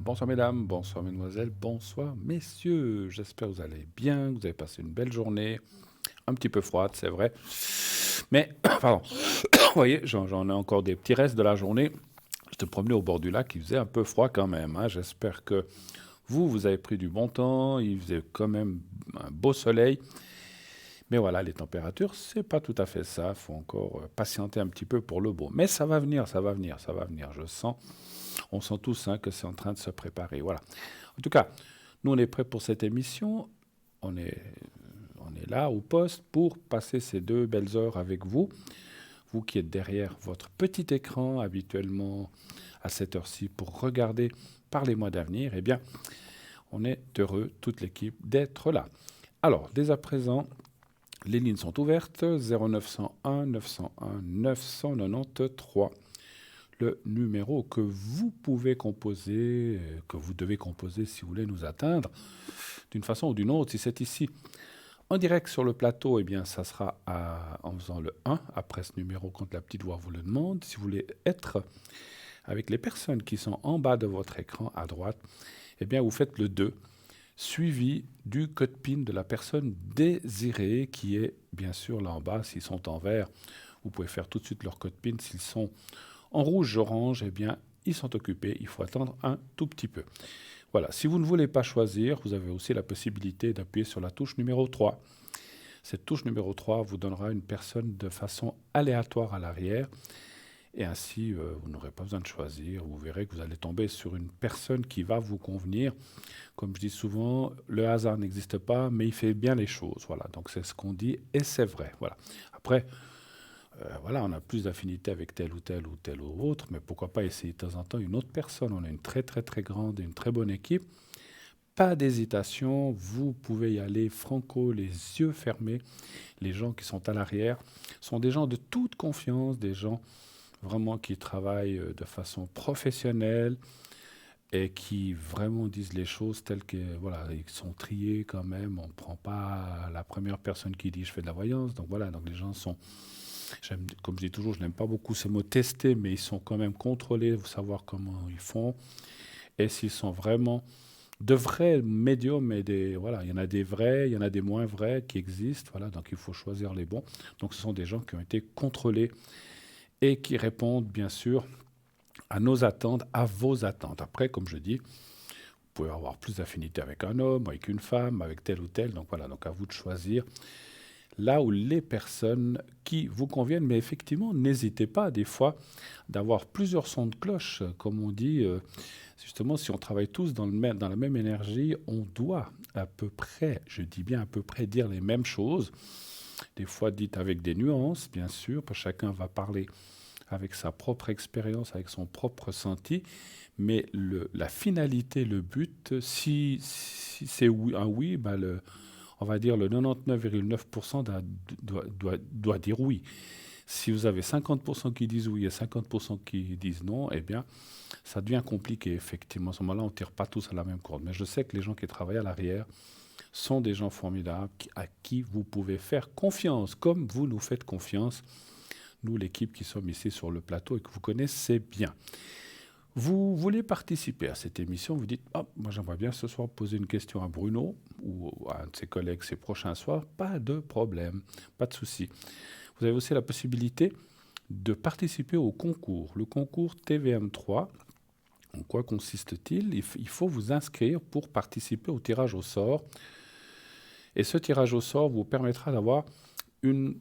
Bonsoir mesdames, bonsoir mesdemoiselles, bonsoir messieurs. J'espère que vous allez bien, que vous avez passé une belle journée, un petit peu froide, c'est vrai. Mais, pardon, vous voyez, j'en ai encore des petits restes de la journée. J'étais promené au bord du lac, il faisait un peu froid quand même, hein. J'espère que vous avez pris du bon temps, il faisait quand même un beau soleil. Mais voilà, les températures, c'est pas tout à fait ça. Il faut encore patienter un petit peu pour le beau. Mais ça va venir, ça va venir, ça va venir. On sent tous hein, que c'est en train de se préparer. Voilà. En tout cas, nous, on est prêts pour cette émission. On est, on est là au poste pour passer ces 2 belles heures avec vous. Vous qui êtes derrière votre petit écran habituellement à cette heure-ci pour regarder par les mois d'avenir, eh bien, on est heureux, toute l'équipe, d'être là. Alors, dès à présent, les lignes sont ouvertes. 0901 901 993. Le numéro que vous pouvez composer, que vous devez composer si vous voulez nous atteindre, d'une façon ou d'une autre. Si c'est ici en direct sur le plateau, eh bien, ça sera en faisant le 1 après ce numéro quand la petite voix vous le demande. Si vous voulez être avec les personnes qui sont en bas de votre écran à droite, eh bien, vous faites le 2, suivi du code PIN de la personne désirée qui est bien sûr là en bas. S'ils sont en vert, vous pouvez faire tout de suite leur code PIN. S'ils sont en rouge, orange, eh bien, ils sont occupés. Il faut attendre un tout petit peu. Voilà. Si vous ne voulez pas choisir, vous avez aussi la possibilité d'appuyer sur la touche numéro 3. Cette touche numéro 3 vous donnera une personne de façon aléatoire à l'arrière. Et ainsi, vous n'aurez pas besoin de choisir. Vous verrez que vous allez tomber sur une personne qui va vous convenir. Comme je dis souvent, le hasard n'existe pas, mais il fait bien les choses. Voilà. Donc c'est ce qu'on dit et c'est vrai. Voilà. Après, voilà, on a plus d'affinité avec tel ou tel ou tel ou autre, mais pourquoi pas essayer de temps en temps une autre personne. On a une très très très grande et une très bonne équipe. Pas d'hésitation, vous pouvez y aller franco, les yeux fermés. Les gens qui sont à l'arrière sont des gens de toute confiance, des gens vraiment qui travaillent de façon professionnelle et qui vraiment disent les choses telles que, voilà, ils sont triés quand même. On ne prend pas la première personne qui dit je fais de la voyance. Donc voilà, donc les gens sont, comme je dis toujours, je n'aime pas beaucoup ce mot tester, mais ils sont quand même contrôlés, vous savoir comment ils font et s'ils sont vraiment de vrais médiums et des voilà, il y en a des vrais, il y en a des moins vrais qui existent, voilà, donc il faut choisir les bons. Donc ce sont des gens qui ont été contrôlés et qui répondent bien sûr à nos attentes, à vos attentes. Après, comme je dis, vous pouvez avoir plus d'affinité avec un homme, avec une femme, avec tel ou tel. Donc voilà, donc à vous de choisir là où les personnes qui vous conviennent. Mais effectivement, n'hésitez pas des fois d'avoir plusieurs sons de cloche. Comme on dit, justement, si on travaille tous dans la même énergie, on doit à peu près, je dis bien à peu près, dire les mêmes choses. Des fois dites avec des nuances, bien sûr, parce que chacun va parler avec sa propre expérience, avec son propre ressenti. Mais la finalité, le but, si c'est oui, un oui, bah on va dire le 99,9% doit dire oui. Si vous avez 50% qui disent oui et 50% qui disent non, eh bien, ça devient compliqué, effectivement. À ce moment-là, on ne tire pas tous à la même corde. Mais je sais que les gens qui travaillent à l'arrière sont des gens formidables à qui vous pouvez faire confiance, comme vous nous faites confiance, nous, l'équipe qui sommes ici sur le plateau et que vous connaissez bien. Vous voulez participer à cette émission, vous dites oh, moi j'aimerais bien ce soir poser une question à Bruno ou à un de ses collègues ces prochains soirs, pas de problème, pas de souci. Vous avez aussi la possibilité de participer au concours, le concours TVM3. En quoi consiste-t-il? Il faut vous inscrire pour participer au tirage au sort. Et ce tirage au sort vous permettra d'avoir une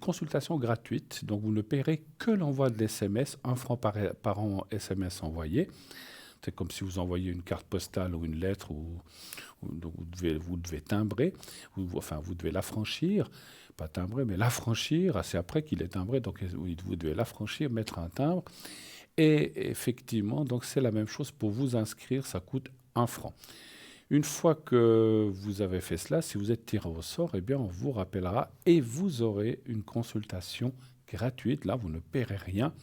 consultation gratuite. Donc vous ne paierez que l'envoi de l'SMS, 1 franc par an SMS envoyé. C'est comme si vous envoyez une carte postale ou une lettre, donc vous devez timbrer, vous devez l'affranchir, pas timbrer, mais l'affranchir, c'est après qu'il est timbré, donc vous devez l'affranchir, mettre un timbre. Et effectivement, donc c'est la même chose pour vous inscrire, ça coûte 1 franc. Une fois que vous avez fait cela, si vous êtes tiré au sort, eh bien on vous rappellera et vous aurez une consultation gratuite. Là, vous ne paierez rien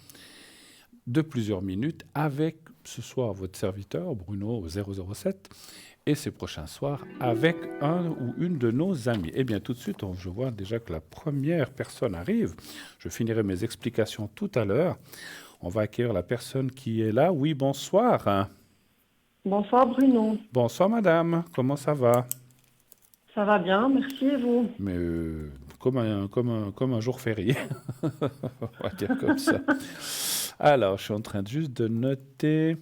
de plusieurs minutes avec ce soir votre serviteur Bruno 007 et ces prochains soirs avec un ou une de nos amis. Eh bien tout de suite, je vois déjà que la première personne arrive. Je finirai mes explications tout à l'heure. On va accueillir la personne qui est là. Oui, bonsoir. Bonsoir Bruno. Bonsoir madame, comment ça va? Ça va bien, merci et vous? Mais comme un jour férié, on va dire comme ça. Alors, je suis en train juste de noter.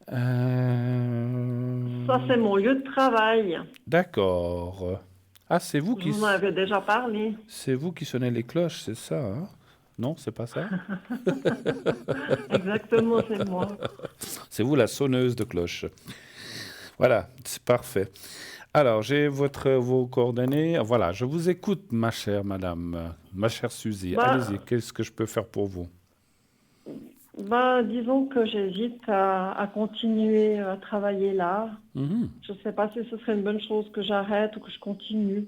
Ça, Euh, c'est mon lieu de travail. D'accord. Ah, Je vous en avais déjà parlé. c'est vous qui sonnez les cloches, c'est ça, hein? Non, c'est pas ça? Exactement, c'est moi. C'est vous la sonneuse de cloche. Voilà, c'est parfait. Alors, j'ai vos coordonnées. Voilà, je vous écoute, ma chère madame, ma chère Suzy. Allez-y, Bah, qu'est-ce que je peux faire pour vous? disons que j'hésite à continuer à travailler là. Mhm. Je ne sais pas si ce serait une bonne chose que j'arrête ou que je continue.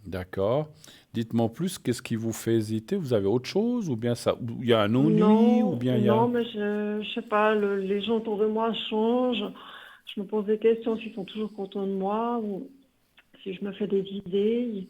D'accord. Dites-moi en plus, qu'est-ce qui vous fait hésiter? Vous avez autre chose? Ou bien ça, ou il y a un ennui? Ou Non, bien il y a... non, mais je sais pas, les gens autour de moi changent. Je me pose des questions s'ils sont toujours contents de moi ou si je me fais des idées.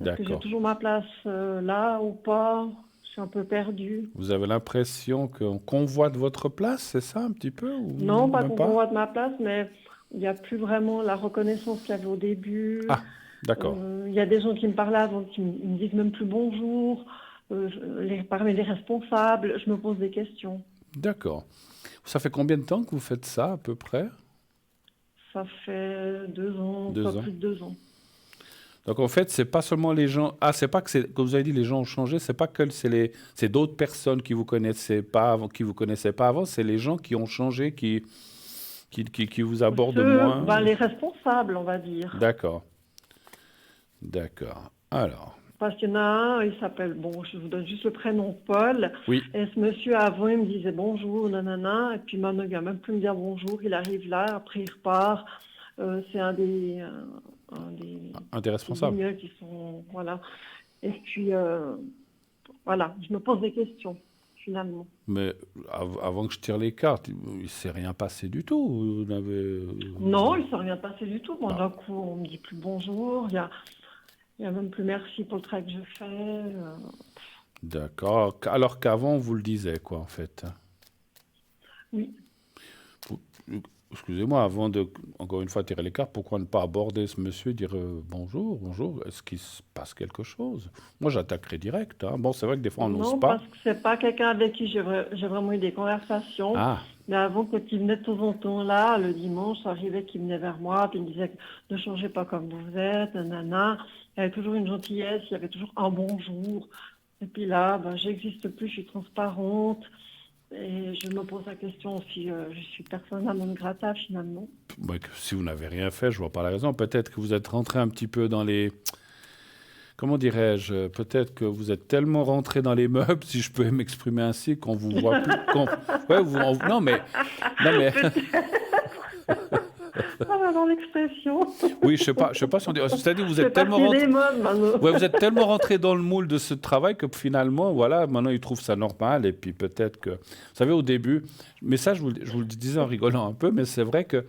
Est-ce que j'ai D'accord. toujours ma place là ou pas? Je suis un peu perdue. Vous avez l'impression qu'on convoite votre place, c'est ça un petit peu? Ou Non, pas même qu'on pas? voit de ma place, mais il n'y a plus vraiment la reconnaissance qu'il y avait au début. Ah, d'accord. Il y a des gens qui me parlaient avant, qui me disent même plus bonjour. Parmi les responsables, je me pose des questions. D'accord. Ça fait combien de temps que vous faites ça à peu près? Ça fait 2 ans, pas 2 ans. plus de 2 ans. Donc en fait, c'est pas seulement les gens. Ah, c'est pas que c'est. Comme vous avez dit, les gens ont changé. C'est pas que c'est d'autres personnes qui vous connaissaient pas avant, qui vous connaissaient pas avant. C'est les gens qui ont changé, qui vous abordent moins. Les responsables, on va dire. D'accord. D'accord. Alors, Parce qu'il y en a un, il s'appelle, bon, je vous donne juste le prénom, Paul. oui, Et ce monsieur, avant, il me disait bonjour, nanana. Et puis maintenant, il ne vient même plus me dire bonjour. Il arrive là, après il repart. C'est un un des des responsables. guignols qui sont, voilà. Et puis, voilà, je me pose des questions, finalement. Mais avant que je tire les cartes, il s'est rien passé du tout. Non, il ne s'est rien passé du tout. Bon, Bah, d'un coup, on me dit plus bonjour. Il y a même plus merci pour le travail que je fais. d'accord. Alors qu'avant, on vous le disait, quoi, en fait. Oui. Vous- Excusez-moi, avant de, encore une fois, tirer les cartes, pourquoi ne pas aborder ce monsieur, dire bonjour, bonjour, est-ce qu'il se passe quelque chose? Moi, j'attaquerai direct, hein. Bon, c'est vrai que des fois, on n'ose Non, pas. parce que c'est pas quelqu'un avec qui j'ai vraiment eu des conversations. Ah, Mais avant, quand il venait de temps en temps là, le dimanche, ça arrivait qu'il venait vers moi, puis il me disait ne changez pas comme vous êtes, nanana. Il y avait toujours une gentillesse, il y avait toujours un bonjour. Et puis là, j'existe plus, je suis transparente. Et je me pose la question si je suis persona non grata finalement. bah, si vous n'avez rien fait, je vois pas la raison. Peut-être que vous êtes rentré un petit peu dans les... Comment dirais-je? Peut-être que vous êtes tellement rentré dans les meubles, si je peux m'exprimer ainsi, qu'on vous voit plus. Ouais, non, mais... Non, mais... Ah, dans l'expression. Oui, je sais pas si on dit... C'est-à-dire, vous C'est êtes tellement parti rentré... des meubles maintenant. Ouais, vous êtes tellement rentré dans le moule de ce travail que finalement, voilà, maintenant ils trouvent ça normal. Et puis peut-être que, vous savez, au début, mais ça, je vous le disais en rigolant un peu, mais c'est vrai que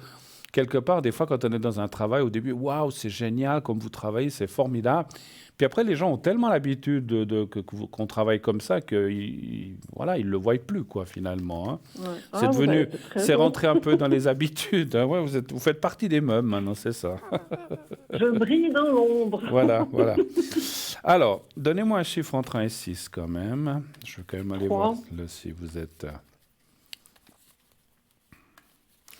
quelque part, des fois, quand on est dans un travail, au début, waouh, c'est génial, comme vous travaillez, c'est formidable. Puis après, les gens ont tellement l'habitude qu'on travaille comme ça que, voilà, ils le voient plus, quoi, finalement, hein. Ouais. C'est Ah, vous avez devenu, été très c'est bon. rentré un peu dans les habitudes, hein. Ouais, vous faites partie des meubles maintenant, c'est ça. Je brille dans l'ombre. Voilà, voilà. Alors, donnez-moi un chiffre entre 1 et 6 quand même. Je vais quand même aller voir 3. si vous êtes...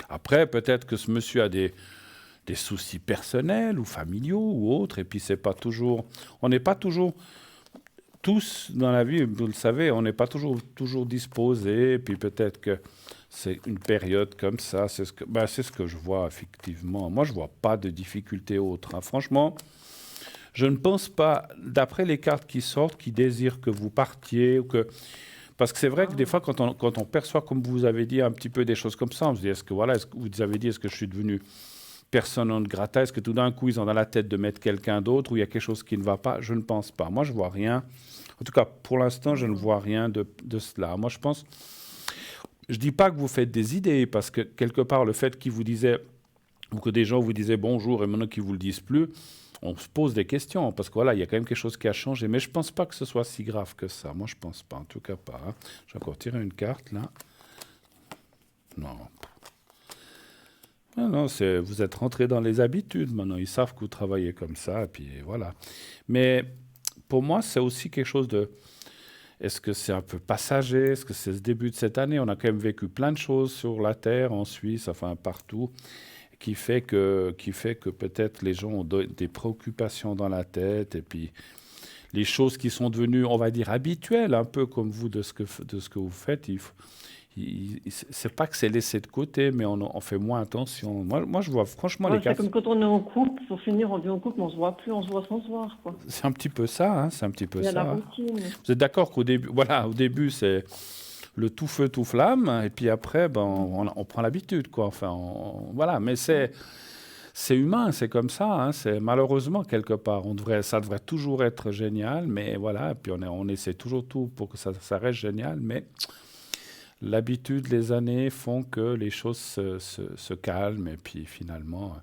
Après, peut-être que ce monsieur a des soucis personnels ou familiaux ou autres, et puis c'est pas toujours... On n'est pas toujours... Tous dans la vie, vous le savez, on n'est pas toujours disposés, et puis peut-être que c'est une période comme ça, c'est ce que je vois effectivement. Moi, je vois pas de difficultés autres, hein. Franchement, je ne pense pas, d'après les cartes qui sortent, qui désirent que vous partiez ou que... Parce que c'est vrai que des fois, quand on perçoit, comme vous avez dit, un petit peu des choses comme ça, on se dit, est-ce que, voilà, est-ce que vous avez dit, est-ce que je suis devenu personne non grata? Est-ce que tout d'un coup, ils ont dans la tête de mettre quelqu'un d'autre ou il y a quelque chose qui ne va pas? Je ne pense pas. Moi, je vois rien. En tout cas, pour l'instant, je ne vois rien de cela. Moi, je pense... Je dis pas que vous faites des idées, parce que quelque part, le fait qu'ils vous disaient, ou que des gens vous disaient bonjour et maintenant qu'ils vous le disent plus, on se pose des questions, parce que voilà, il y a quand même quelque chose qui a changé. Mais je pense pas que ce soit si grave que ça. Moi, je pense pas, en tout cas pas, hein. Je vais encore tirer une carte, là. Non. Non, non, vous êtes rentré dans les habitudes maintenant. Ils savent que vous travaillez comme ça, et puis voilà. Mais pour moi, c'est aussi quelque chose de. Est-ce que c'est un peu passager? Est-ce que c'est ce début de cette année? On a quand même vécu plein de choses sur la Terre, en Suisse, enfin partout, qui fait que peut-être les gens ont des préoccupations dans la tête, et puis les choses qui sont devenues, on va dire, habituelles, un peu comme vous de ce que vous faites, c'est pas que c'est laissé de côté, mais on fait moins attention. Moi, je vois franchement les Ouais, cas. c'est comme quand on est en couple, pour finir, on vit en couple, mais on se voit plus, on se voit sans se voir, quoi. C'est un petit peu ça, hein, c'est un petit peu Il y a la ça. routine. Vous êtes d'accord qu'au début, voilà, au début, c'est le tout feu, tout flamme, et puis après, ben, on prend l'habitude, quoi. Enfin, voilà, mais c'est humain, c'est comme ça, hein, c'est malheureusement quelque part. Ça devrait toujours être génial, mais voilà, et puis on essaie toujours tout pour que ça reste génial, mais l'habitude, les années font que les choses se calment, et puis finalement,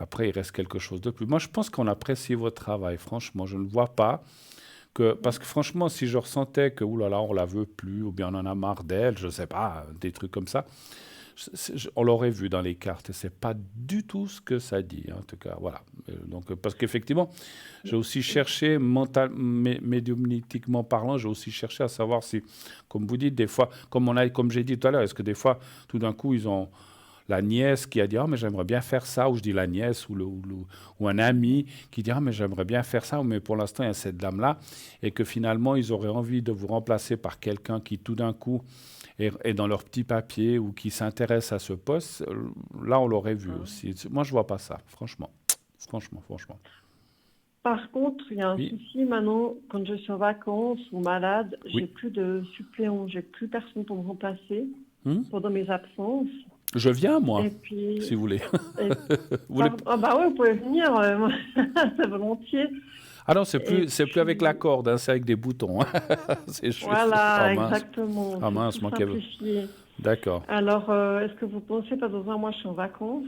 après, il reste quelque chose de plus. Moi, je pense qu'on apprécie votre travail, franchement, je ne vois pas. Parce que franchement, si je ressentais que, oulala, on la veut plus, ou bien on en a marre d'elle, je sais pas, des trucs comme ça, on l'aurait vu dans les cartes, et c'est pas du tout ce que ça dit, hein, en tout cas, voilà. Donc, parce qu'effectivement, j'ai aussi cherché, médiumniquement parlant, j'ai aussi cherché à savoir si, comme vous dites, des fois, comme j'ai dit tout à l'heure, est-ce que des fois, tout d'un coup, ils ont la nièce qui a dit, ah, mais j'aimerais bien faire ça, ou je dis la nièce, ou un ami qui dit, ah, mais j'aimerais bien faire ça, mais pour l'instant, il y a cette dame-là, et que finalement, ils auraient envie de vous remplacer par quelqu'un qui, tout d'un coup, est dans leur petit papier, ou qui s'intéresse à ce poste. Là, on l'aurait vu Hein. aussi. Moi, je vois pas ça, franchement. Franchement, franchement. Par contre, il y a un Oui, souci maintenant, quand je suis en vacances ou malade, j'ai oui. plus de suppléants, j'ai plus personne pour me remplacer Hmm. pendant mes absences. Je viens, moi, Et puis, si vous voulez. et Vous voulez. ah bah ouais, vous pouvez venir, moi, c'est volontiers. Ah non, Et c'est plus avec la puis, corde, hein, c'est avec des boutons, hein. C'est juste. Ah voilà, mince, exactement, ah c'est mince, tout moi qui avais. simplifié. D'accord. Alors, est-ce que vous pensez, pas dans un mois, je suis en vacances,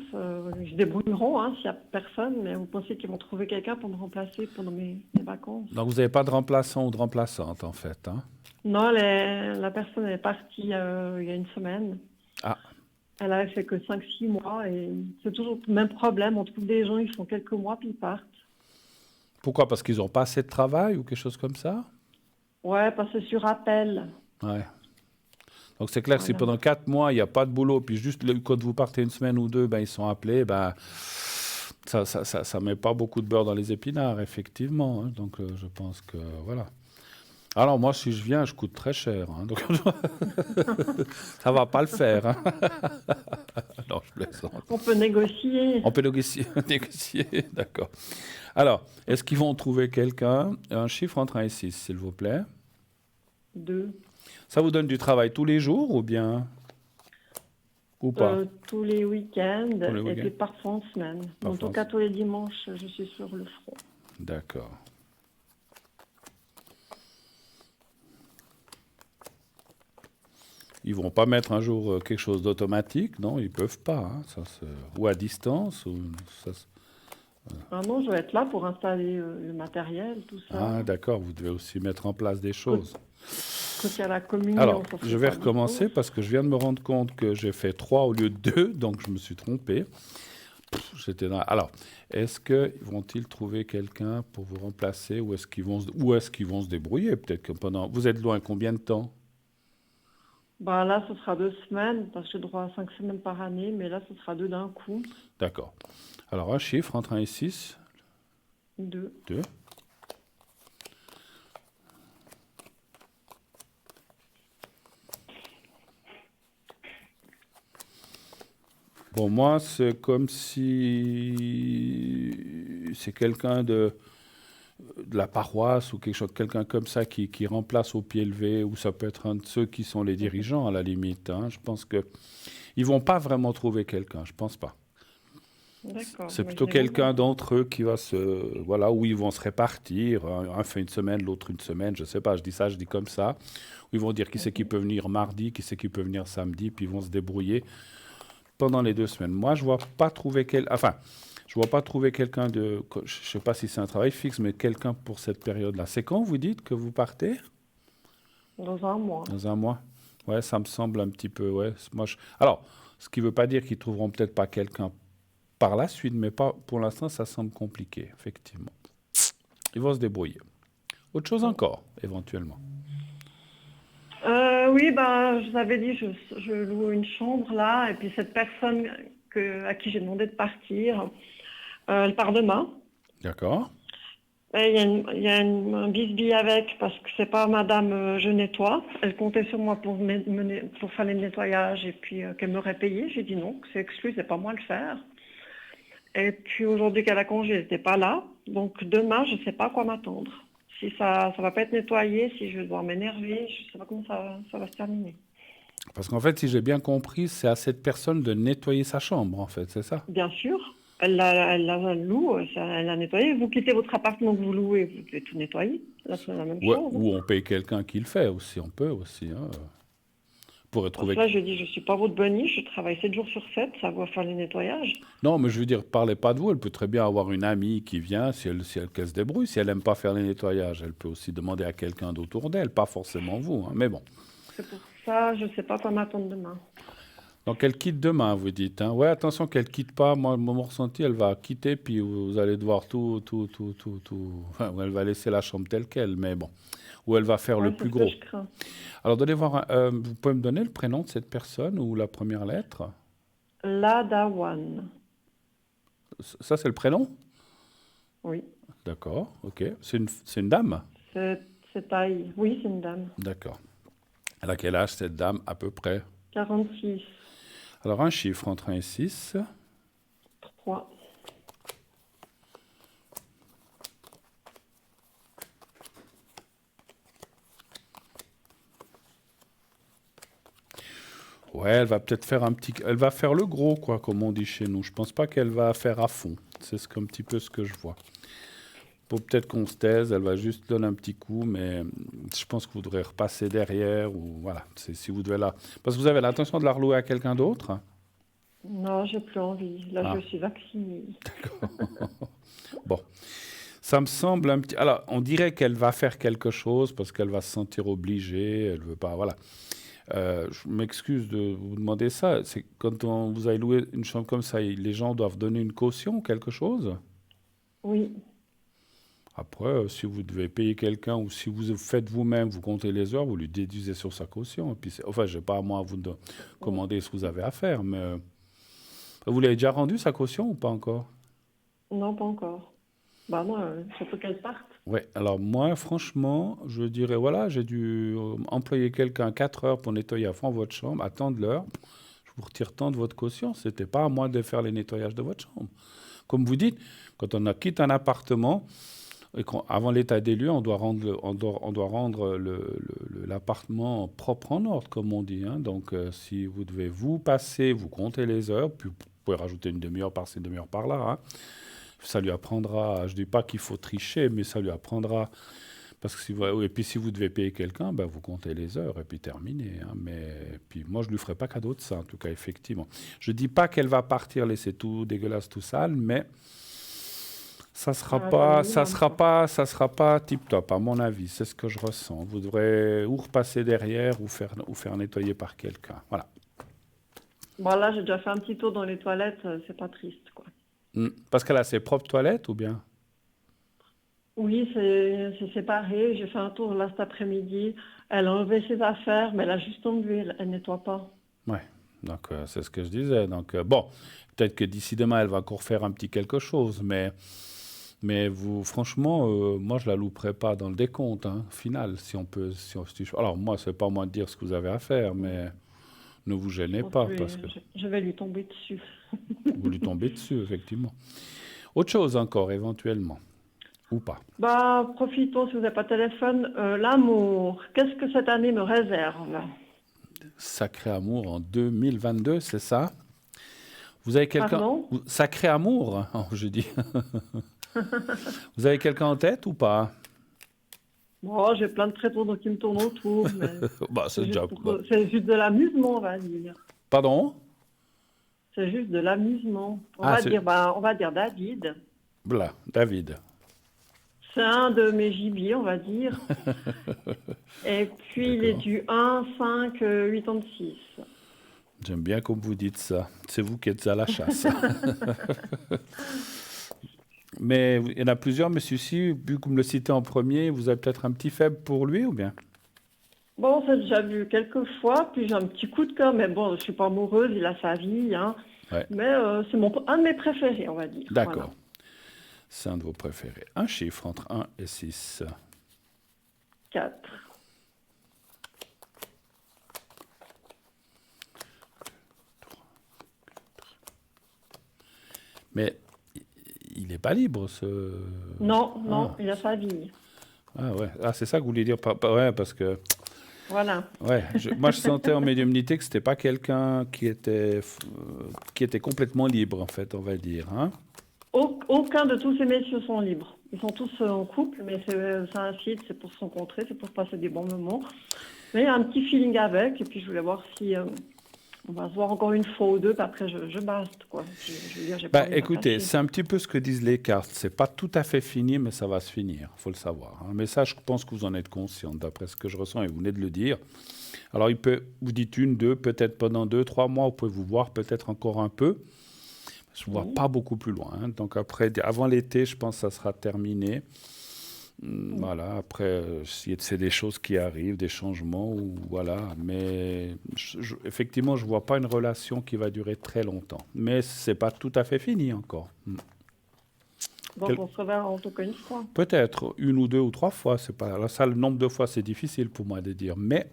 ils se débrouilleront, hein, s'il n'y a personne, mais vous pensez qu'ils vont trouver quelqu'un pour me remplacer pendant mes vacances? Donc vous n'avez pas de remplaçant ou de remplaçante, en fait, hein? Non, la personne elle est partie il y a une semaine. Ah, Elle avait fait que 5, 6 mois et c'est toujours le même problème. On trouve des gens, ils font quelques mois puis ils partent. pourquoi? Parce qu'ils n'ont pas assez de travail ou quelque chose comme ça? Ouais, parce que sur appel. Ouais. Donc c'est clair que si Voilà. pendant 4 mois, il n'y a pas de boulot, puis juste quand vous partez une semaine ou deux, ben, ils sont appelés, ben, ça met pas beaucoup de beurre dans les épinards, effectivement, hein. Donc je pense que, voilà. Alors moi, si je viens, je coûte très cher, hein. Donc ça va pas le faire, hein. Non, je plaisante. On peut négocier On peut négocier, négocier, d'accord. Alors, est-ce qu'ils vont trouver quelqu'un? Un chiffre entre 1 et 6, s'il vous plaît. deux Ça vous donne du travail tous les jours ou bien? Ou pas? tous les week-ends Tous les et week-ends? puis parfois en semaine. En tout Parfois. cas, tous les dimanches, je suis sur le front. D'accord. Ils vont pas mettre un jour quelque chose d'automatique, non, ils peuvent pas, hein, ou à distance, Vraiment, je vais être là pour installer le matériel, tout ça. Ah, d'accord, vous devez aussi mettre en place des Quand, choses. quand il y a la communion, Alors, ça je fait vais pas du tout. recommencer parce que je viens de me rendre compte que j'ai fait 3 au lieu de 2, donc je me suis trompé. Alors, vont-ils trouver quelqu'un pour vous remplacer ou est-ce qu'ils vont se débrouiller? Peut-être que Vous êtes loin combien de temps? Bah là, ce sera 2 semaines, parce que j'ai droit à 5 semaines par année, mais là, ce sera deux d'un coup. D'accord. Alors, un chiffre entre 1 et 6, Deux. 2. Bon, moi, c'est comme si c'est quelqu'un de la paroisse ou quelqu'un comme ça qui remplace au pied levé, ou ça peut être un de ceux qui sont les dirigeants à la limite, hein. Je pense que ils vont pas vraiment trouver quelqu'un, je pense pas. D'accord, C'est mais plutôt je les quelqu'un contacte. d'entre eux qui va voilà, où ils vont se répartir, un fait une semaine, l'autre une semaine, je sais pas, je dis comme ça, où ils vont dire qui c'est qui Mhm. peut venir mardi, qui c'est qui peut venir samedi, puis ils vont se débrouiller pendant les 2 semaines. Moi, je vois pas trouver quelqu'un je sais pas si c'est un travail fixe, mais quelqu'un pour cette période-là. C'est quand vous dites que vous partez? Dans un mois. Dans un mois? Ouais, ça me semble un petit peu, ouais. Alors, Ce qui ne veut pas dire qu'ils trouveront peut-être pas quelqu'un par la suite, mais pas pour l'instant, ça semble compliqué, effectivement. Ils vont se débrouiller. Autre chose encore, éventuellement. Oui, ben, je vous avais dit, je loue une chambre là, et puis cette personne à qui j'ai demandé de partir, elle part demain. D'accord? Et un bisbille avec, parce que c'est pas madame je nettoie. Elle comptait sur moi pour faire les nettoyages et puis qu'elle m'aurait payé. J'ai dit non, que c'est exclu, c'est pas moi le faire. Et puis aujourd'hui qu'elle a congé, elle n'était pas là. Donc demain, je ne sais pas à quoi m'attendre. Si ça va pas être nettoyé, si je vais devoir m'énerver, je ne sais pas comment ça va se terminer. Parce qu'en fait, si j'ai bien compris, c'est à cette personne de nettoyer sa chambre, en fait, c'est ça? Bien sûr, elle la loue, elle l'a nettoyé. Vous quittez votre appartement que vous louez, vous devez tout nettoyer. Là, c'est la même Ouais, chose. ou on paye quelqu'un qui le fait aussi, on peut aussi. Hein. Pourrait Parce que trouver. là, je dis, je suis pas votre bunny, je travaille 7 jours sur 7, ça va faire les nettoyages. Non, mais je veux dire, parlez pas de vous. Elle peut très bien avoir une amie qui vient, si elle qu'elle se débrouille. Si elle aime pas faire les nettoyages, elle peut aussi demander à quelqu'un d'autour d'elle, pas forcément vous. Hein, mais bon. C'est pour ça, je sais pas quoi m'attendre demain. Donc elle quitte demain, vous dites. Hein. Ouais, attention qu'elle quitte pas. Moi, mon ressenti, elle va quitter, puis vous allez devoir tout. Enfin, elle va laisser la chambre telle quelle, mais bon. Ou elle va faire le Ouais, c'est plus ce que gros. je crains. Alors, donnez voir. Vous pouvez me donner le prénom de cette personne ou la première lettre? Ladawan, Ça, c'est le prénom? oui. D'accord, ok. C'est une dame? C'est taille. Oui, c'est une dame. D'accord. Elle a quel âge cette dame à peu près? 46, Alors un chiffre entre 1 et 6. 3. Ouais, elle va peut-être faire elle va faire le gros, quoi, comme on dit chez nous. Je pense pas qu'elle va faire à fond. C'est un petit peu ce que je vois. Pour peut-être qu'on se taise, elle va juste donner un petit coup, mais je pense que vous devrez repasser derrière ou voilà. Si vous devez parce que vous avez l'intention de la relouer à quelqu'un d'autre. Non, j'ai plus envie. Là, Ah, je suis vaccinée. bon. Ça me semble un petit. Alors, on dirait qu'elle va faire quelque chose parce qu'elle va se sentir obligée. Elle veut pas. Voilà. Je m'excuse de vous demander ça. C'est quand vous avez loué une chambre comme ça, les gens doivent donner une caution ou quelque chose. Oui. Après, si vous devez payer quelqu'un ou si vous faites vous-même, vous comptez les heures, vous lui déduisez sur sa caution. Et puis enfin, je n'ai pas à moi à vous de commander ce que vous avez à faire, mais vous l'avez déjà rendu sa caution ou pas encore? Non, pas encore. Bah moi, surtout qu'elle parte. Ouais, alors moi, franchement, je dirais, voilà, j'ai dû employer quelqu'un 4 heures pour nettoyer à fond votre chambre, attendre l'heure, je vous retire tant de votre caution, c'était pas à moi de faire les nettoyages de votre chambre. Comme vous dites, quand quitte un appartement, et avant l'état des lieux, on doit rendre l'appartement propre en ordre, comme on dit. Hein. Donc, si vous devez vous passer, vous comptez les heures, puis vous pouvez rajouter une demi-heure par-ci, une demi-heure par-là. Hein. Ça lui apprendra, je ne dis pas qu'il faut tricher, mais ça lui apprendra. Parce que et puis si vous devez payer quelqu'un, ben vous comptez les heures et puis terminez. Hein. Mais puis moi, je ne lui ferai pas cadeau de ça, en tout cas, effectivement. Je ne dis pas qu'elle va partir laisser tout dégueulasse, tout sale, mais ça sera C'est pas, le ça minimum, sera quoi. pas, ça sera pas tip top, à mon avis. C'est ce que je ressens. Vous devrez ou repasser derrière ou faire nettoyer par quelqu'un. Voilà. Bon, là, j'ai déjà fait un petit tour dans les toilettes, c'est pas triste, quoi. Parce qu'elle a ses propres toilettes ou bien? Oui, c'est séparé. J'ai fait un tour là cet après-midi. Elle a enlevé ses affaires, mais elle a juste enlevé, elle nettoie pas. Ouais. Donc c'est ce que je disais. Donc bon, peut-être que d'ici demain, elle va encore faire un petit quelque chose, mais vous, franchement, moi, je la louperai pas dans le décompte hein, final, si on peut. Alors moi, c'est pas à moi de dire ce que vous avez à faire, mais ne vous Je gênez pense que pas parce que je vais lui tomber dessus. vous lui tombez dessus, effectivement. Autre chose encore, éventuellement, ou pas. Bah, profitons si vous n'avez pas de téléphone. L'amour, qu'est-ce que cette année me réserve? Sacré amour en 2022, c'est ça? Vous avez quelqu'un. Pardon? Sacré amour, hein, je dis. Vous avez quelqu'un en tête ou pas? Bon, j'ai plein de prétendants qui me tournent autour, mais Bah, c'est déjà. Bah, c'est juste de l'amusement, on va dire. pardon? C'est juste de l'amusement. Ah, c'est. On va dire David. Voilà, David. C'est un de mes gibiers, on va dire. Et puis, il est D'accord. du 1, 5, 86. J'aime bien comme vous dites ça. C'est vous qui êtes à la chasse. Mais il y en a plusieurs, mais celui-ci, vu que vous me le citez en premier, vous avez peut-être un petit faible pour lui ou bien? Bon, c'est déjà vu quelques fois, puis j'ai un petit coup de cœur, mais bon, je suis pas amoureuse, il a sa vie, hein. Ouais, Mais c'est un de mes préférés, on va dire. Voilà. d'accord. C'est un de vos préférés. Un chiffre entre un et 6. 4. Mais il n'est pas libre, ce... Non, Ah, non, il a sa vie. ah ouais. Ah, c'est ça que vous voulez dire. Ouais, parce que... Voilà. Ouais, moi, je sentais en médiumnité que c'était pas quelqu'un qui était complètement libre, en fait, on va dire. Hein. Aucun de tous ces messieurs sont libres. Ils sont tous en couple, mais c'est un site, c'est pour se rencontrer, c'est pour passer des bons moments. Mais il y a un petit feeling avec, et puis je voulais voir si on va se voir encore une fois ou deux, puis après je baste, quoi. Je veux dire, j'ai pas Bah, envie de écoutez, m'attacher. c'est un petit peu ce que disent les cartes. C'est pas tout à fait fini, mais ça va se finir. Faut le savoir. Hein. Mais ça, je pense que vous en êtes conscient, d'après ce que je ressens, et vous venez de le dire. Alors, vous dites une, deux, peut-être pendant 2, 3 mois, vous pouvez vous voir peut-être encore un peu. Je ne vois Oui, pas beaucoup plus loin. Hein. Donc après, avant l'été, je pense que ça sera terminé. oui. Voilà, après, c'est des choses qui arrivent, des changements, ou voilà. Mais effectivement, je ne vois pas une relation qui va durer très longtemps. Mais c'est pas tout à fait fini encore. Donc on se reverra en tout cas une fois. Peut-être une ou deux ou trois fois. C'est pas ça, le nombre de fois, c'est difficile pour moi de dire. Mais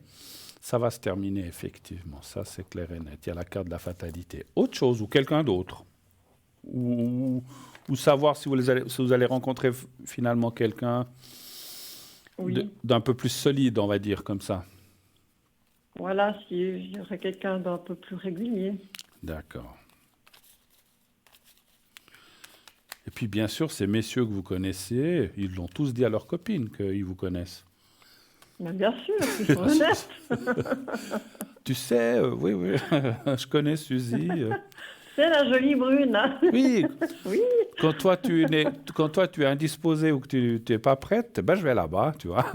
ça va se terminer effectivement. Ça, c'est clair et net. Il y a la carte de la fatalité. Autre chose ou quelqu'un d'autre. Ou, ou savoir si vous allez rencontrer finalement quelqu'un Oui. d'un peu plus solide, on va dire comme ça. Voilà, si il y aurait quelqu'un d'un peu plus régulier. D'accord. Et puis bien sûr, ces messieurs que vous connaissez, ils l'ont tous dit à leurs copines qu'ils vous connaissent. Mais bien sûr, ils sont honnêtes. Tu sais, oui, oui, je connais Suzy. C'est la jolie brune, hein. Oui, Oui, quand toi tu es indisposé ou que tu n'es pas prête, ben je vais là-bas, tu vois.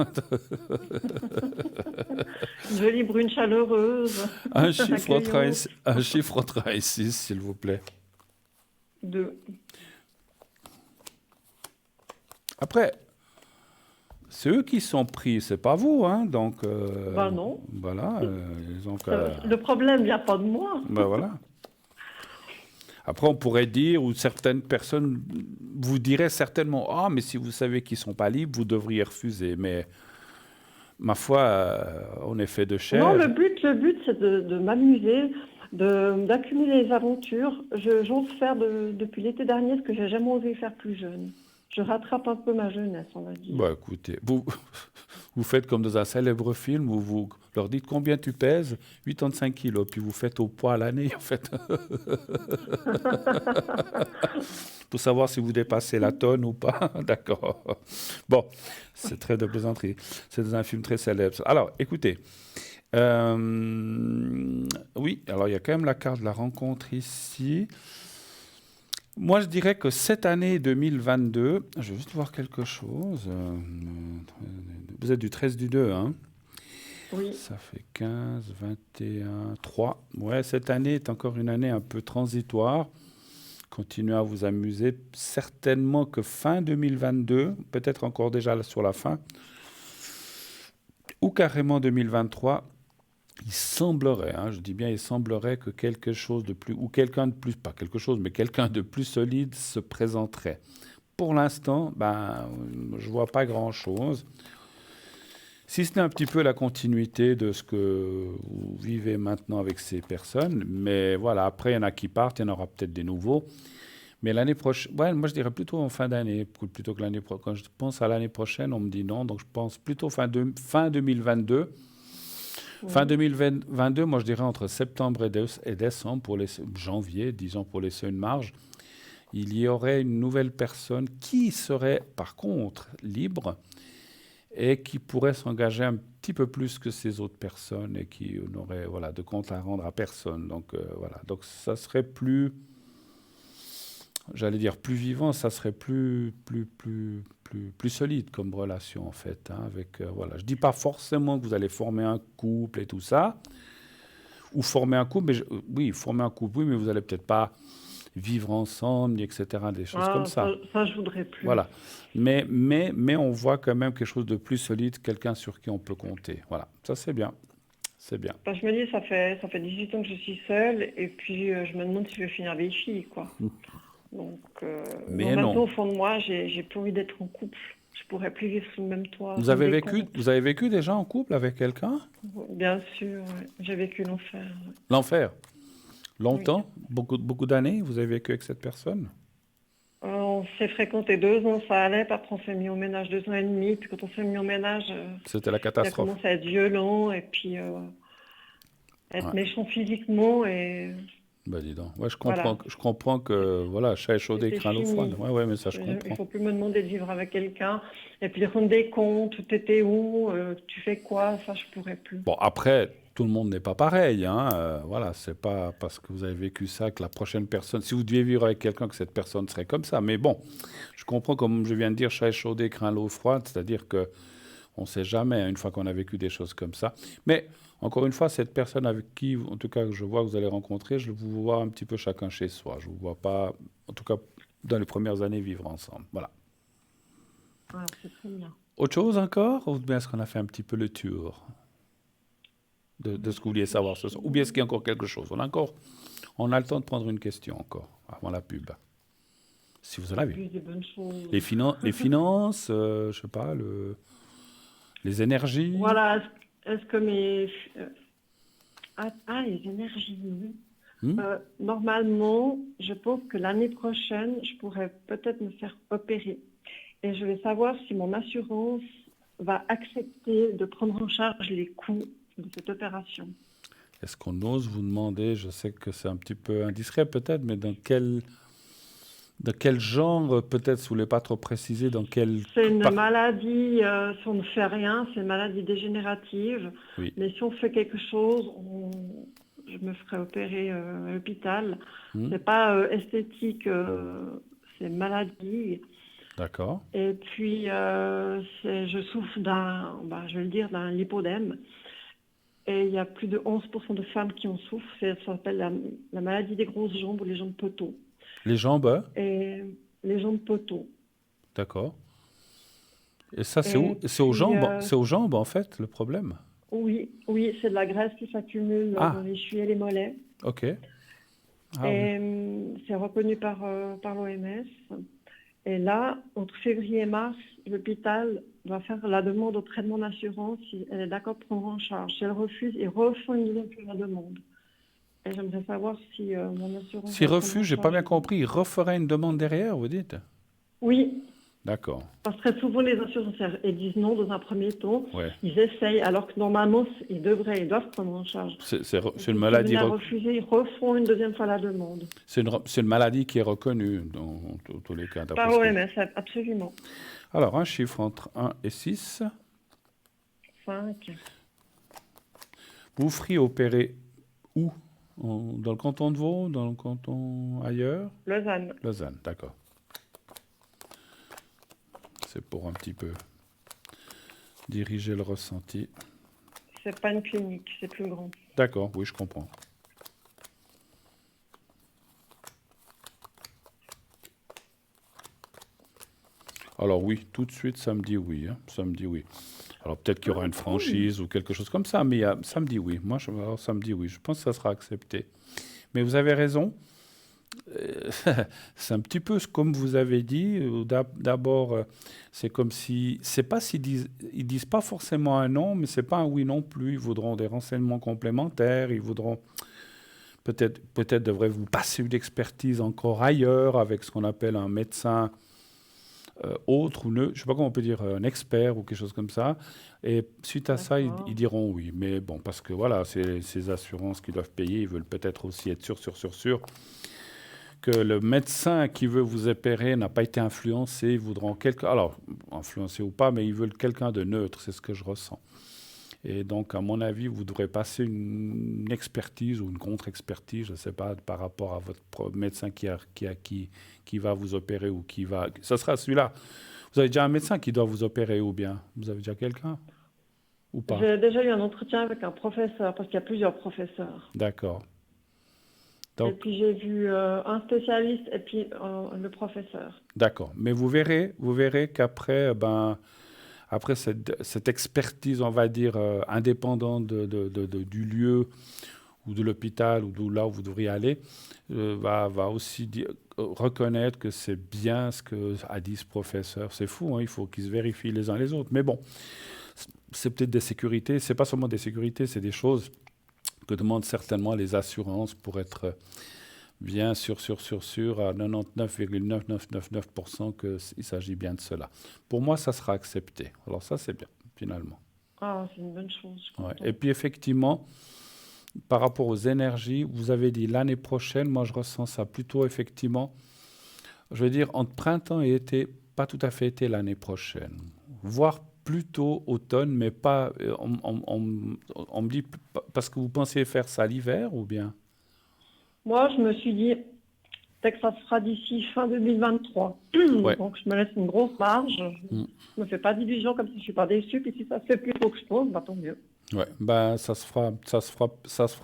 une jolie brune chaleureuse, accueillante. Un chiffre entre 1 et 6, s'il vous plaît. De... Après, c'est eux qui sont pris, c'est pas vous, hein. Donc, Ben non. voilà, ils ont qu'à- Le problème vient pas de moi. ben voilà. Après, on pourrait dire, ou certaines personnes vous diraient certainement, ah, mais si vous savez qu'ils sont pas libres, vous devriez refuser. Mais ma foi, on est fait de Non, chair. le but, c'est de m'amuser, d'accumuler les aventures. J'ose faire depuis l'été dernier ce que j'ai jamais osé faire plus jeune. Je rattrape un peu ma jeunesse, on va dire. Bah écoutez, vous faites comme dans un célèbre film où vous leur dites combien tu pèses, 85 kilos, puis vous faites au poids à l'année, en fait, pour savoir si vous dépassez la tonne ou pas. D'accord. Bon, c'est très de plaisanterie. C'est dans un film très célèbre. Alors, écoutez. Oui, alors il y a quand même la carte de la rencontre ici. Moi, je dirais que cette année 2022, je vais juste voir quelque chose. Vous êtes du 13 du 2, hein? Oui, Ça fait 15, 21, 3. Ouais, cette année est encore une année un peu transitoire. Continuez à vous amuser. Certainement que fin 2022, peut-être encore déjà sur la fin, ou carrément 2023, il semblerait, hein, je dis bien il semblerait que quelque chose de plus, ou quelqu'un de plus, pas quelque chose, mais quelqu'un de plus solide se présenterait. Pour l'instant, ben, je vois pas grand-chose. Si ce n'est un petit peu la continuité de ce que vous vivez maintenant avec ces personnes, mais voilà, après il y en a qui partent, il y en aura peut-être des nouveaux. Mais l'année prochaine, ouais, moi je dirais plutôt en fin d'année, plutôt que l'année prochaine. Quand je pense à l'année prochaine, on me dit non, donc je pense plutôt fin 2022. Fin oui. 2022, moi je dirais entre septembre et décembre, janvier, disons pour laisser une marge, il y aurait une nouvelle personne qui serait par contre libre et qui pourrait s'engager un petit peu plus que ces autres personnes et qui n'aurait voilà, de compte à rendre à personne. Donc voilà, donc ça serait plus, j'allais dire plus vivant, ça serait plus solide comme relation en fait. Hein, avec voilà, je dis pas forcément que vous allez former un couple et tout ça, ou former un couple, oui, former un couple, oui, mais vous allez peut-être pas vivre ensemble, etc., des choses comme Ah, ça. ça, je voudrais plus. Voilà. Mais on voit quand même quelque chose de plus solide, quelqu'un sur qui on peut compter. Voilà. Ça, c'est bien. C'est bien. Enfin, je me dis, ça fait 18 ans que je suis seule, et puis je me demande si je vais finir vieille fille, quoi. Donc, en Mais même temps, non. au fond de moi, j'ai plus envie d'être en couple. Je pourrais plus vivre sous le même toit, Vous ça me avez vécu, décompte. vous avez vécu déjà en couple avec quelqu'un? Bien sûr, ouais. J'ai vécu l'enfer. L'enfer. Oui. Longtemps? Beaucoup d'années? Vous avez vécu avec cette personne? On s'est fréquenté 2 ans, ça allait, puis après on s'est mis au ménage 2 ans et demi, puis quand on s'est mis au ménage, C'était la il a catastrophe. commencé à être violent, et puis être Ouais. méchant physiquement, et Bah dis donc. Ouais, voilà, je comprends que voilà, chat échaudé c'était craint l'eau froide. fini. Ouais, ouais, mais ça je Il comprends. faut plus me demander de vivre avec quelqu'un, et puis rendre des comptes, t'étais où, tu fais quoi, ça je pourrais plus. Bon, après, tout le monde n'est pas pareil, hein. Voilà, c'est pas parce que vous avez vécu ça que la prochaine personne, si vous deviez vivre avec quelqu'un, que cette personne serait comme ça. Mais bon, je comprends, comme je viens de dire, chat échaudé craint l'eau froide, c'est-à-dire que on ne sait jamais, hein, une fois qu'on a vécu des choses comme ça. Mais encore une fois, cette personne avec qui, en tout cas, je vois que vous allez rencontrer, je vous vois un petit peu chacun chez soi. Je ne vous vois pas, en tout cas, dans les premières années, vivre ensemble. Voilà. Alors c'est très bien. Autre chose encore? Ou bien est-ce qu'on a fait un petit peu le tour de ce que vous vouliez savoir ce soir? Ou bien est-ce qu'il y a encore quelque chose? On a le temps de prendre une question encore, avant la pub, si vous en avez. Juste des bonnes choses. Les finances, je sais pas, les énergies. Voilà, est-ce que mes... les énergies, oui. Hmm. Normalement, je pense que l'année prochaine, je pourrais peut-être me faire opérer. Et je vais savoir si mon assurance va accepter de prendre en charge les coûts de cette opération. Est-ce qu'on ose vous demander, je sais que c'est un petit peu indiscret peut-être, mais dans quel genre, peut-être, si vous voulez pas trop préciser, dans quel... C'est une maladie, si on ne fait rien, c'est une maladie dégénérative. Oui, Mais si on fait quelque chose, je me ferai opérer à l'hôpital. hmm, C'est pas esthétique, c'est une maladie. d'accord. Et puis, je souffre je vais le dire, d'un lipodème. Et il y a plus de 11% de femmes qui en souffrent. Ça s'appelle la maladie des grosses jambes ou les jambes poteaux. Les jambes, hein, Et les jambes poteaux. d'accord. Et ça, c'est où? Et puis, C'est aux jambes, en fait, le problème. oui, oui, c'est de la graisse qui s'accumule dans Ah, les chevilles et les mollets. ok. Ah oui. Et c'est reconnu par l'OMS. Et là, entre février et mars, l'hôpital doit faire la demande auprès de mon assurance si elle est d'accord de prendre en charge. Si elle refuse, ils refont une deuxième fois la demande. Et j'aimerais savoir si mon assurance S'ils va prendre en refusent, j'ai pas charge bien ou pas. compris, ils referaient une demande derrière, vous dites? Oui, D'accord. parce que très souvent les assurances elles disent non dans un premier temps. Ouais. Ils essayent, alors que normalement ils doivent prendre en charge. Et C'est une puis s'ils maladie, venaient à refuser, ils refont une deuxième fois la demande. c'est une maladie qui est reconnue dans tous les cas, d'après Par ce que... OMS, absolument. Alors, un chiffre entre 1 et 6. 5. Vous feriez opérer où? Dans le canton de Vaud? Dans le canton ailleurs? Lausanne. Lausanne, d'accord. C'est pour un petit peu diriger le ressenti. C'est pas une clinique, c'est plus grand. D'accord, oui, je comprends. Alors oui, tout de suite, ça me dit oui, hein, ça me dit oui. Alors peut-être qu'il y aura une franchise ou quelque chose comme ça, mais ça me dit oui. Alors, ça me dit oui. Je pense que ça sera accepté. Mais vous avez raison. Euh, c'est un petit peu comme vous avez dit. D'abord, c'est comme si, c'est pas ils disent pas forcément un non, mais c'est pas un oui non plus. Ils voudront des renseignements complémentaires. Ils voudront peut-être devraient-vous passer une expertise encore ailleurs avec ce qu'on appelle un médecin autre ou je sais pas comment on peut dire, un expert ou quelque chose comme ça. Et suite à ça, ils D'accord. diront oui. Mais bon, parce que voilà, c'est ces assurances qui doivent payer. Ils veulent peut-être aussi être sûrs que le médecin qui veut vous opérer n'a pas été influencé. Ils voudront quelqu'un, alors influencé ou pas, mais ils veulent quelqu'un de neutre. C'est ce que je ressens. Et donc, à mon avis, vous devrez passer une expertise ou une contre-expertise, je ne sais pas, par rapport à votre médecin qui va vous opérer ou qui va... Ce sera celui-là. Vous avez déjà un médecin qui doit vous opérer ou bien vous avez déjà quelqu'un? ou pas? J'ai déjà eu un entretien avec un professeur, parce qu'il y a plusieurs professeurs. D'accord. Et Donc, puis j'ai vu un spécialiste et puis le professeur. d'accord. Mais vous verrez qu'après, ben, après cette expertise, on va dire, indépendante du lieu ou de l'hôpital ou de là où vous devriez aller, va aussi reconnaître que c'est bien ce que a dit ce professeur. C'est fou, hein, il faut qu'ils se vérifient les uns les autres. Mais bon, c'est peut-être des sécurités, c'est pas seulement des sécurités, c'est des choses que demandent certainement les assurances pour être bien sûr à 99,9999% qu'il s'agit bien de cela. Pour moi, ça sera accepté. Alors ça, c'est bien, finalement. Ah, c'est une bonne chose, je suis Ouais. Et contente. puis effectivement, par rapport aux énergies, vous avez dit l'année prochaine, moi je ressens ça plutôt effectivement, je veux dire entre printemps et été, pas tout à fait été l'année prochaine, voire plutôt automne, mais pas, on me dit, parce que vous pensiez faire ça l'hiver ou bien? Moi, je me suis dit, peut-être que ça se fera d'ici fin 2023. Ouais. Donc, je me laisse une grosse marge. Mm. Je me fais pas d'illusions comme si je suis pas déçue. Puis si ça se fait plus tôt que je pense, bah, tant mieux. Ouais, ben ça se ferait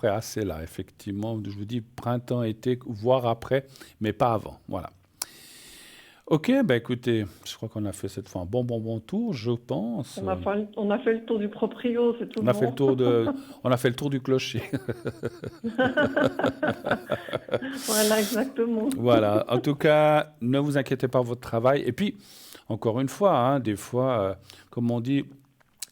assez là, effectivement. Je vous dis printemps, été, voire après, mais pas avant. Voilà. Ok, ben écoutez, je crois qu'on a fait cette fois un bon tour, je pense. On a fait le tour du proprio, c'est tout On a fait le bon. tour on a fait le tour du clocher. Voilà, exactement. Voilà. En tout cas, ne vous inquiétez pas pour votre travail. Et puis, encore une fois, hein, des fois, comme on dit,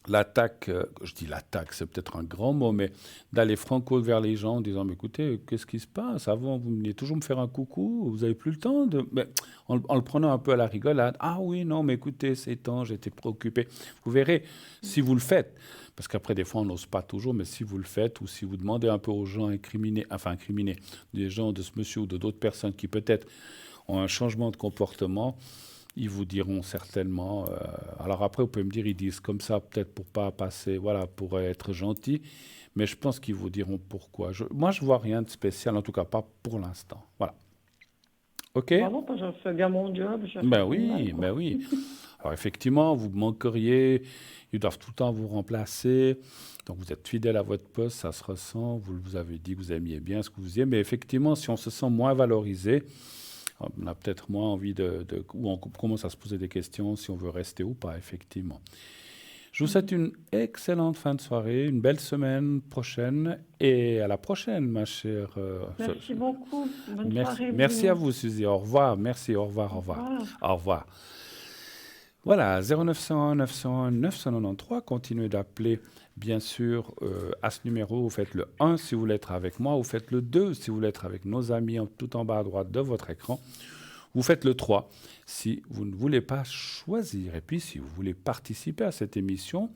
l'attaque, je dis l'attaque, c'est peut-être un grand mot, mais d'aller franco vers les gens en disant, mais écoutez, qu'est-ce qui se passe? Avant, vous veniez toujours me faire un coucou, vous n'avez plus le temps de... Mais, en le prenant un peu à la rigolade, ah oui, non, mais écoutez, c'est temps, j'étais préoccupé. Vous verrez, si vous le faites, parce qu'après, des fois, on n'ose pas toujours, mais si vous le faites, ou si vous demandez un peu aux gens incriminés, des gens de ce monsieur ou de d'autres personnes qui peut-être ont un changement de comportement, ils vous diront certainement. Alors après, vous pouvez me dire, ils disent comme ça, peut-être pour pas passer, voilà, pour être gentil. Mais je pense qu'ils vous diront pourquoi. Moi, je vois rien de spécial, en tout cas pas pour l'instant. Voilà. OK? Vraiment, pas, je fais bien mon job, je fais Ben rien de mal, oui, quoi. ben oui. Alors effectivement, vous manqueriez, ils doivent tout le temps vous remplacer. Donc vous êtes fidèle à votre poste, ça se ressent. Vous avez dit que vous aimiez bien ce que vous faisiez. Mais effectivement, si on se sent moins valorisé, on a peut-être moins envie ou on commence à se poser des questions si on veut rester ou pas, effectivement. Je vous souhaite une excellente fin de soirée, une belle semaine prochaine et à la prochaine, ma chère. Merci beaucoup. Bonne Merci, soirée, merci à Bruno. vous, Suzy. Au revoir. Merci, au revoir, au Au revoir. revoir. Au revoir. Voilà, 0901 901 993. Continuez d'appeler, bien sûr, à ce numéro. Vous faites le 1 si vous voulez être avec moi. Vous faites le 2 si vous voulez être avec nos amis tout en bas à droite de votre écran. Vous faites le 3 si vous ne voulez pas choisir. Et puis, si vous voulez participer à cette émission,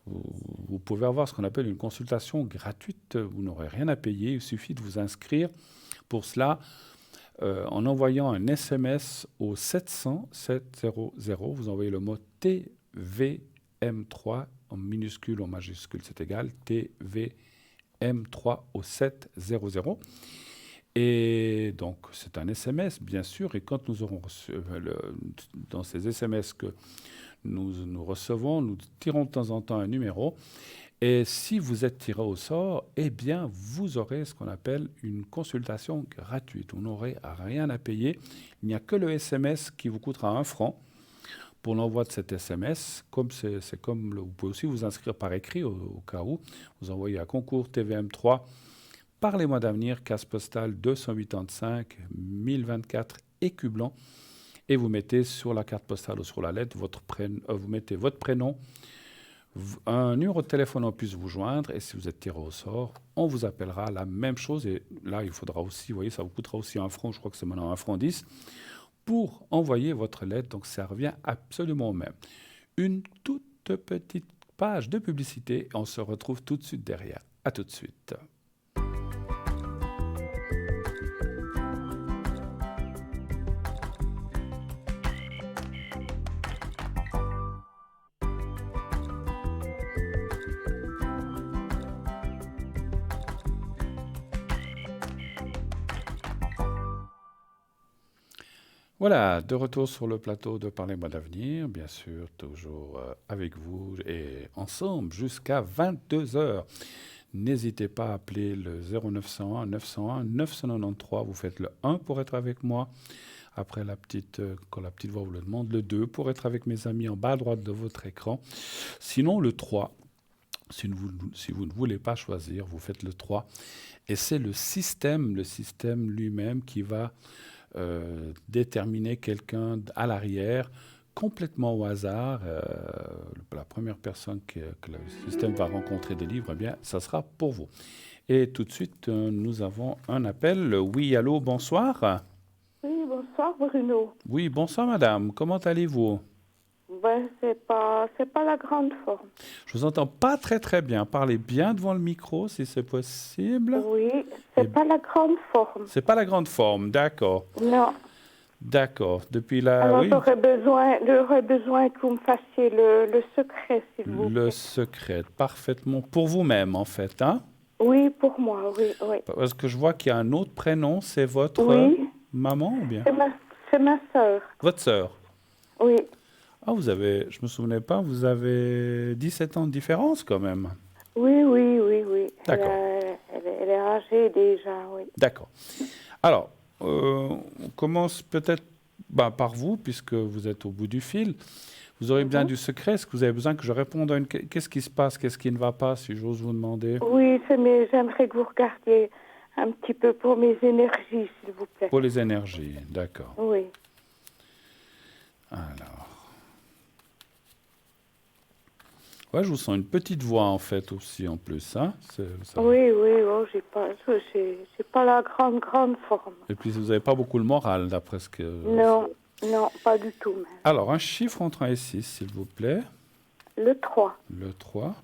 vous pouvez avoir ce qu'on appelle une consultation gratuite. Vous n'aurez rien à payer. Il suffit de vous inscrire pour cela en envoyant un SMS au 700 700. Vous envoyez le mot TVM3 en minuscule ou en majuscule, c'est égal. TVM3 au 700. Et donc, c'est un SMS, bien sûr, et quand nous aurons reçu, dans ces SMS que nous recevons, nous tirons de temps en temps un numéro, et si vous êtes tiré au sort, eh bien, vous aurez ce qu'on appelle une consultation gratuite. Vous n'aurez rien à payer. Il n'y a que le SMS qui vous coûtera 1 franc pour l'envoi de cet SMS. Vous pouvez aussi vous inscrire par écrit au cas où. Vous envoyez à concours TVM3 par les mois d'avenir, case postale 285 1024 Écu Blanc, et vous mettez sur la carte postale ou sur la lettre vous mettez votre prénom, un numéro de téléphone on puisse vous joindre, et si vous êtes tiré au sort, on vous appellera la même chose. Et là, il faudra aussi, vous voyez, ça vous coûtera aussi 1 franc, je crois que c'est maintenant 1 franc 10, pour envoyer votre lettre. Donc ça revient absolument au même. Une toute petite page de publicité, on se retrouve tout de suite derrière. À tout de suite. Voilà, de retour sur le plateau de Parlez-moi d'avenir, bien sûr, toujours avec vous et ensemble jusqu'à 22 heures. N'hésitez pas à appeler le 0901 901 993. Vous faites le 1 pour être avec moi. Après, quand la petite voix vous le demande, le 2 pour être avec mes amis en bas à droite de votre écran. Sinon, le 3, si vous ne voulez pas choisir, vous faites le 3. Et c'est le système lui-même qui va déterminer quelqu'un à l'arrière, complètement au hasard. La première personne que le système va rencontrer des livres, eh bien, ça sera pour vous. Et tout de suite, nous avons un appel. Oui, allô, bonsoir. Oui, bonsoir Bruno. Oui, bonsoir madame. Comment allez-vous? Ben, c'est pas la grande forme. Je vous entends pas très très bien. Parlez bien devant le micro si c'est possible. Oui, Et c'est pas la grande forme. c'est pas la grande forme, d'accord. Non. D'accord. Depuis là, Alors oui. j'aurais besoin que vous me fassiez le secret, s'il vous Le plaît. secret, parfaitement pour vous-même en fait, hein? Oui, pour moi, oui, oui. Parce que je vois qu'il y a un autre prénom, c'est votre Oui, maman ou bien c'est ma sœur. votre sœur. Oui, Ah, je me souvenais pas, vous avez 17 ans de différence quand même. oui, oui, oui, oui. D'accord. Elle est âgée déjà, oui. D'accord. Alors, on commence peut-être par vous, puisque vous êtes au bout du fil. Vous aurez besoin du secret. Est-ce que vous avez besoin que je réponde à une... Qu'est-ce qui se passe? Qu'est-ce qui ne va pas, si j'ose vous demander? Oui, j'aimerais que vous regardiez un petit peu pour mes énergies, s'il vous plaît. Pour les énergies, d'accord. Oui. Alors... Ouais, je vous sens une petite voix en fait aussi en plus, hein? Ça... Oui, oui, oh, j'ai pas la grande forme. Et puis vous n'avez pas beaucoup le moral, d'après ce que... Non, non, pas du tout même. Alors, un chiffre entre 1 et 6, s'il vous plaît. Le 3. Le 3.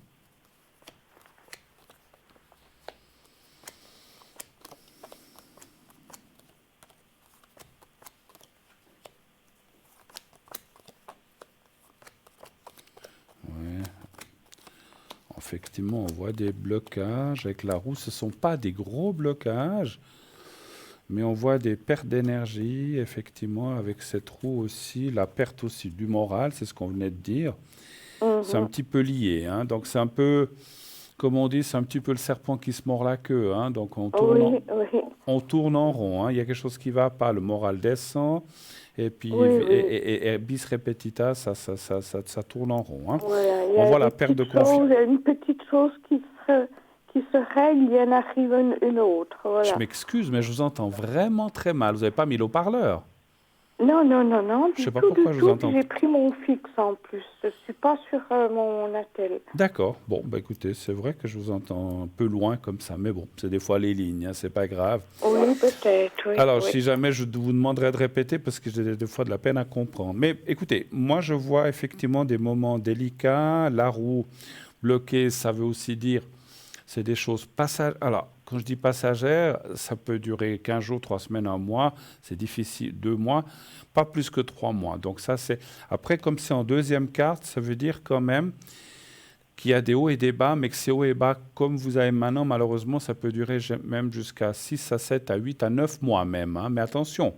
Ouais. Effectivement, on voit des blocages avec la roue. Ce ne sont pas des gros blocages, mais on voit des pertes d'énergie, effectivement, avec cette roue aussi, la perte aussi du moral, c'est ce qu'on venait de dire. C'est un petit peu lié, hein. Donc c'est un peu, comme on dit, c'est un petit peu le serpent qui se mord la queue, hein. Donc on tourne, Oui, oui. on tourne en rond, hein. Il y a quelque chose qui ne va pas, le moral descend, et puis Oui, oui. et bis repetita, ça tourne en rond, hein. Voilà, il y On a voit des la perte de petites choses, confiance. il y a une petite chose qui se règle, il y en arrive une autre. Je Voilà. m'excuse, mais je vous entends vraiment très mal. Vous n'avez pas mis l'eau-parleur? Non, non, non, non, Je sais du pas tout, pourquoi du je vous tout. entends. J'ai pris mon fixe en plus. Je suis pas sur mon attel. D'accord. Bon, bah écoutez, c'est vrai que je vous entends un peu loin comme ça, mais bon, c'est des fois les lignes, hein, c'est pas grave. Oui, peut-être, oui. Alors, oui. si jamais je vous demanderais de répéter, parce que j'ai des fois de la peine à comprendre. Mais écoutez, moi je vois effectivement des moments délicats. La roue bloquée, ça veut aussi dire, c'est des choses passagères. Alors, quand je dis passagères, ça peut durer 15 jours, 3 semaines, 1 mois. C'est difficile, 2 mois, pas plus que 3 mois. Donc ça, c'est... Après, comme c'est en deuxième carte, ça veut dire quand même qu'il y a des hauts et des bas, mais que ces hauts et bas, comme vous avez maintenant, malheureusement, ça peut durer même jusqu'à 6 à 7 à 8 à 9 mois même, hein. Mais attention,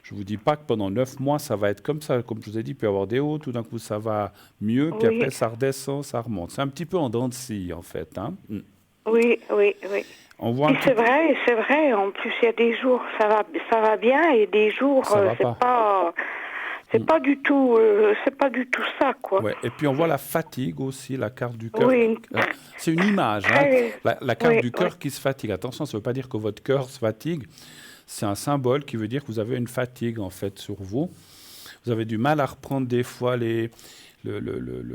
je ne vous dis pas que pendant 9 mois, ça va être comme ça. Comme je vous ai dit, il peut y avoir des hauts, tout d'un coup, ça va mieux, puis Oui. après, ça redescend, ça remonte. C'est un petit peu en dents de scie, en fait, hein. Oui, oui, oui. On voit un Et petit c'est vrai. En plus, il y a des jours, ça va bien, et des jours, Ça va pas. c'est pas du tout, c'est pas du tout ça, quoi. Ouais. Et puis on voit la fatigue aussi, la carte du cœur. Oui, C'est une image, hein. très, La carte oui, du cœur oui. qui se fatigue. Attention, ça ne veut pas dire que votre cœur se fatigue. C'est un symbole qui veut dire que vous avez une fatigue en fait sur vous. Vous avez du mal à reprendre des fois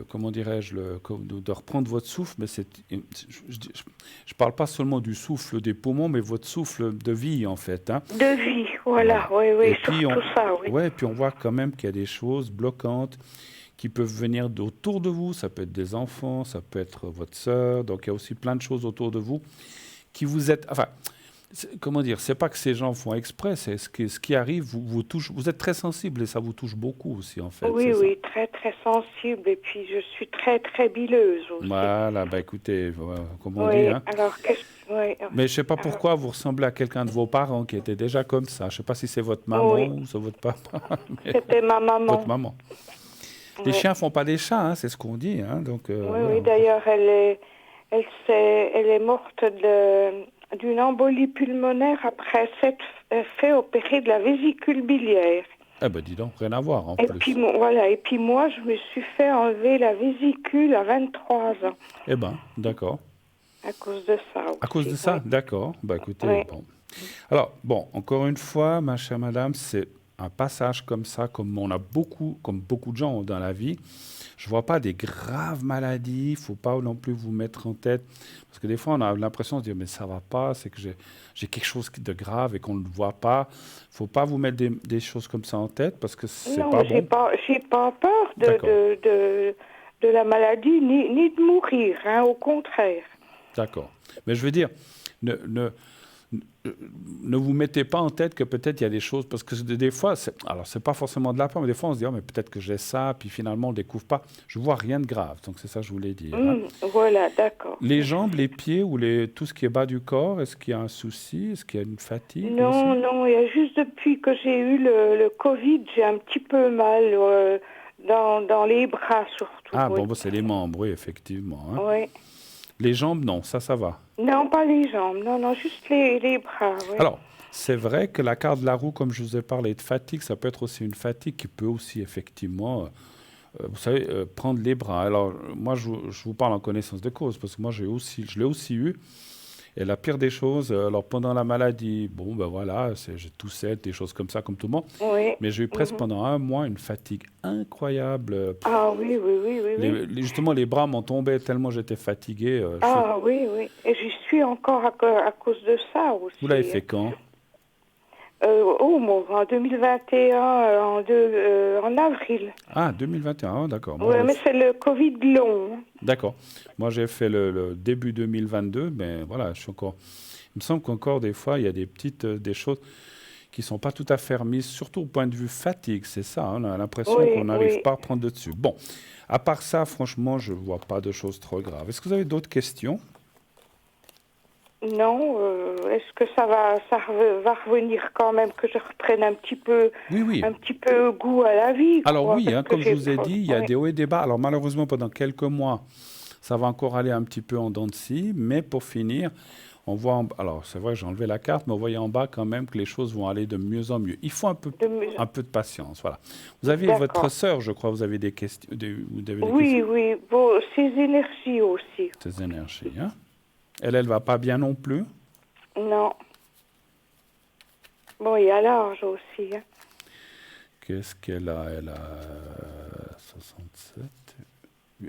comment dirais-je, de reprendre votre souffle, mais je parle pas seulement du souffle des poumons, mais votre souffle de vie en fait, hein. De vie, voilà, oui, oui, Et puis surtout ça, oui. ouais, puis on voit quand même qu'il y a des choses bloquantes qui peuvent venir autour de vous. Ça peut être des enfants, ça peut être votre sœur. Donc il y a aussi plein de choses autour de vous qui vous êtes. Enfin, comment dire, c'est pas que ces gens font exprès, c'est ce qui arrive vous touche. Vous êtes très sensible et ça vous touche beaucoup aussi en fait. Oui, c'est ça. oui, très, très sensible, et puis je suis très, très bileuse aussi. Voilà, bah écoutez, comme on Oui, dit, hein. alors, Oui. Mais je ne sais pas Alors, pourquoi vous ressemblez à quelqu'un de vos parents qui était déjà comme ça. Je ne sais pas si c'est votre maman oui, ou c'est votre papa, mais c'était ma votre maman. maman. Les Oui, chiens font pas des chats, hein, c'est ce qu'on dit. Hein, donc oui, voilà. oui. D'ailleurs, elle est morte d'une embolie pulmonaire après s'être fait opérer de la vésicule biliaire. Eh ben dis donc, rien à voir en Et puis, plus. voilà. Et puis moi, je me suis fait enlever la vésicule à 23 ans Eh ben, d'accord. à cause de ça À cause de aussi. Oui, ça, d'accord. Bah écoutez, oui. bon. Alors, bon, encore une fois, ma chère madame, c'est un passage comme ça, comme on a beaucoup, comme beaucoup de gens ont dans la vie. Je vois pas des graves maladies, il faut pas non plus vous mettre en tête, parce que des fois on a l'impression de dire mais ça va pas, c'est que j'ai quelque chose de grave et qu'on ne voit pas. Faut pas vous mettre des choses comme ça en tête parce que c'est Non, pas mais bon. j'ai pas peur D'accord, de la maladie, ni de mourir, hein, au contraire. d'accord. Mais je veux dire, ne, ne, ne vous mettez pas en tête que peut-être il y a des choses, parce que des fois, alors c'est pas forcément de la peur, mais des fois on se dit, oh, mais peut-être que j'ai ça, puis finalement on ne découvre pas. Je vois rien de grave, donc c'est ça que je voulais dire. Hein. Voilà, d'accord. Les jambes, les pieds ou tout ce qui est bas du corps, est-ce qu'il y a un souci? Est-ce qu'il y a une fatigue Non, aussi? non, il y a juste depuis que j'ai eu le Covid, j'ai un petit peu mal dans les bras surtout, Ah bon, oui. bah, c'est les membres, oui, effectivement. Hein. Oui. Les jambes, non, ça va. Non, pas les jambes, non, juste les bras, oui. Alors, c'est vrai que la carte de la roue, comme je vous ai parlé de fatigue, ça peut être aussi une fatigue qui peut aussi effectivement, vous savez, prendre les bras. Alors, moi, je vous parle en connaissance de cause, parce que moi, je l'ai aussi eu. Et la pire des choses, alors pendant la maladie, bon, ben voilà, j'ai toussé, des choses comme ça, comme tout le monde. Oui. Mais j'ai eu presque Mhm. pendant un mois une fatigue incroyable. Ah oui, oui, oui, oui, oui. Justement, les bras m'en tombaient tellement j'étais fatigué. Ah oui, oui. Et j'y suis encore à cause de ça Vous l'avez aussi, fait hein. quand? Bon, en 2021, en avril. Ah, 2021, ah, d'accord. Moi, Oui, mais c'est le Covid long, hein. d'accord. Moi, j'ai fait le début 2022, mais voilà, je suis encore. Il me semble qu'encore des fois, il y a des petites des choses qui sont pas tout à fait remises, surtout au point de vue fatigue, c'est ça. Hein, on a l'impression qu'on Oui, n'arrive oui. pas à prendre de dessus. Bon, à part ça, franchement, je vois pas de choses trop graves. Est-ce que vous avez d'autres questions? Non, est-ce que va revenir quand même que je reprenne Oui, oui. un petit peu goût à la vie, Alors quoi, oui, parce hein, que comme je vous ai dit, il y a oui, des hauts et des bas. Alors malheureusement, pendant quelques mois, ça va encore aller un petit peu en dents de scie, mais pour finir, on voit, alors c'est vrai, j'ai enlevé la carte, mais on voit en bas quand même que les choses vont aller de mieux en mieux. Il faut de mieux. un peu de patience, voilà. Vous avez votre D'accord. sœur, je crois, vous avez des questions, vous avez des questions, Oui, oui, bon, ces énergies aussi. ces énergies, hein. Elle va pas bien non plus. Non. Bon, il y a l'âge aussi, hein. Qu'est-ce qu'elle a? Elle a 67,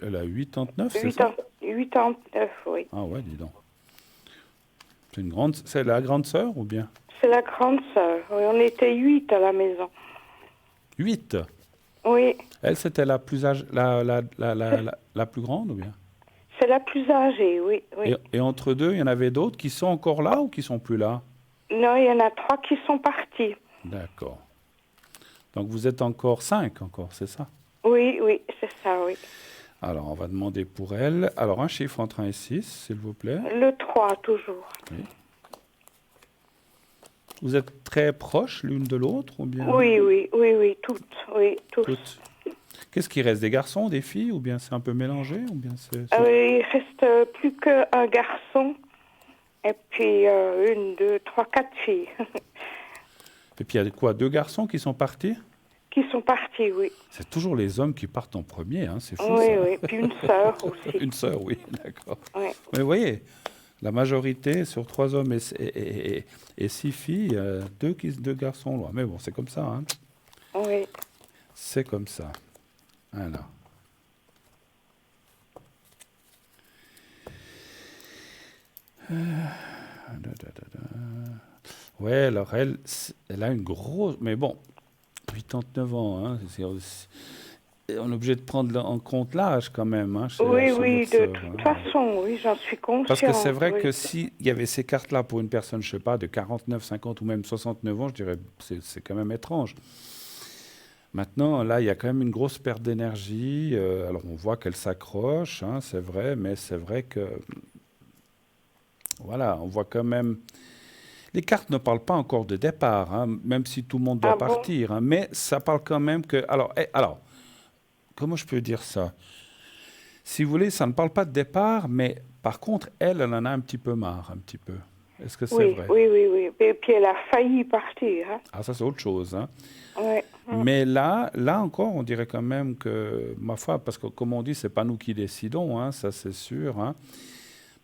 elle a 89, c'est 8 ça? ans, 89, oui. Ah ouais, dis donc. C'est la grande sœur ou bien? C'est la grande sœur. Oui, on était 8 à la maison. 8. Oui, Elle, c'était la plus la plus grande ou bien? c'est la plus âgée, oui, oui. Et entre deux, il y en avait d'autres qui sont encore là ou qui sont plus là? Non, il y en a 3 qui sont partis. D'accord. Donc vous êtes encore 5 encore, c'est ça? Oui, oui, c'est ça, oui. Alors, on va demander pour elle. Alors, un chiffre entre 1 et 6, s'il vous plaît. Le 3, toujours. Oui. Vous êtes très proches l'une de l'autre ou bien Oui, oui, oui, oui, toutes, oui, tous. toutes? Qu'est-ce qui reste? Des garçons, des filles ou bien c'est un peu mélangé ou bien Il reste plus qu'un garçon et puis 1, 2, 3, 4 filles Et puis il y a quoi? 2 garçons qui sont partis? qui sont partis, oui. C'est toujours les hommes qui partent en premier, hein, c'est fou Oui, ça. oui, puis une sœur aussi. Une sœur, oui, d'accord. Oui. Mais vous voyez, la majorité sur 3 hommes et 6 filles, 2 garçons loin. Mais bon, c'est comme ça, hein. Oui. C'est comme ça. Voilà. Ouais, alors elle a une grosse... Mais bon, 89 ans, hein, on est obligé de prendre en compte l'âge quand même, hein, Oui, chez oui, votre de sœur, toute hein. façon, oui, j'en suis consciente. Parce que c'est vrai oui. que s'il y avait ces cartes-là pour une personne, je sais pas, de 49, 50 ou même 69 ans, je dirais c'est quand même étrange. Maintenant, là, il y a quand même une grosse perte d'énergie. Alors, on voit qu'elle s'accroche, hein, c'est vrai, mais c'est vrai que Voilà, on voit quand même... Les cartes ne parlent pas encore de départ, hein, même si tout le monde doit Ah bon? partir, hein, mais ça parle quand même que... Alors, comment je peux dire ça? Si vous voulez, ça ne parle pas de départ, mais par contre, elle en a un petit peu marre, un petit peu. Est-ce que c'est Oui, vrai? oui, oui, oui. Et puis elle a failli partir. Hein. Ah, ça c'est autre chose, hein. Ouais. Mais là encore, on dirait quand même que, ma foi, parce que comme on dit, c'est pas nous qui décidons, hein, ça c'est sûr, hein.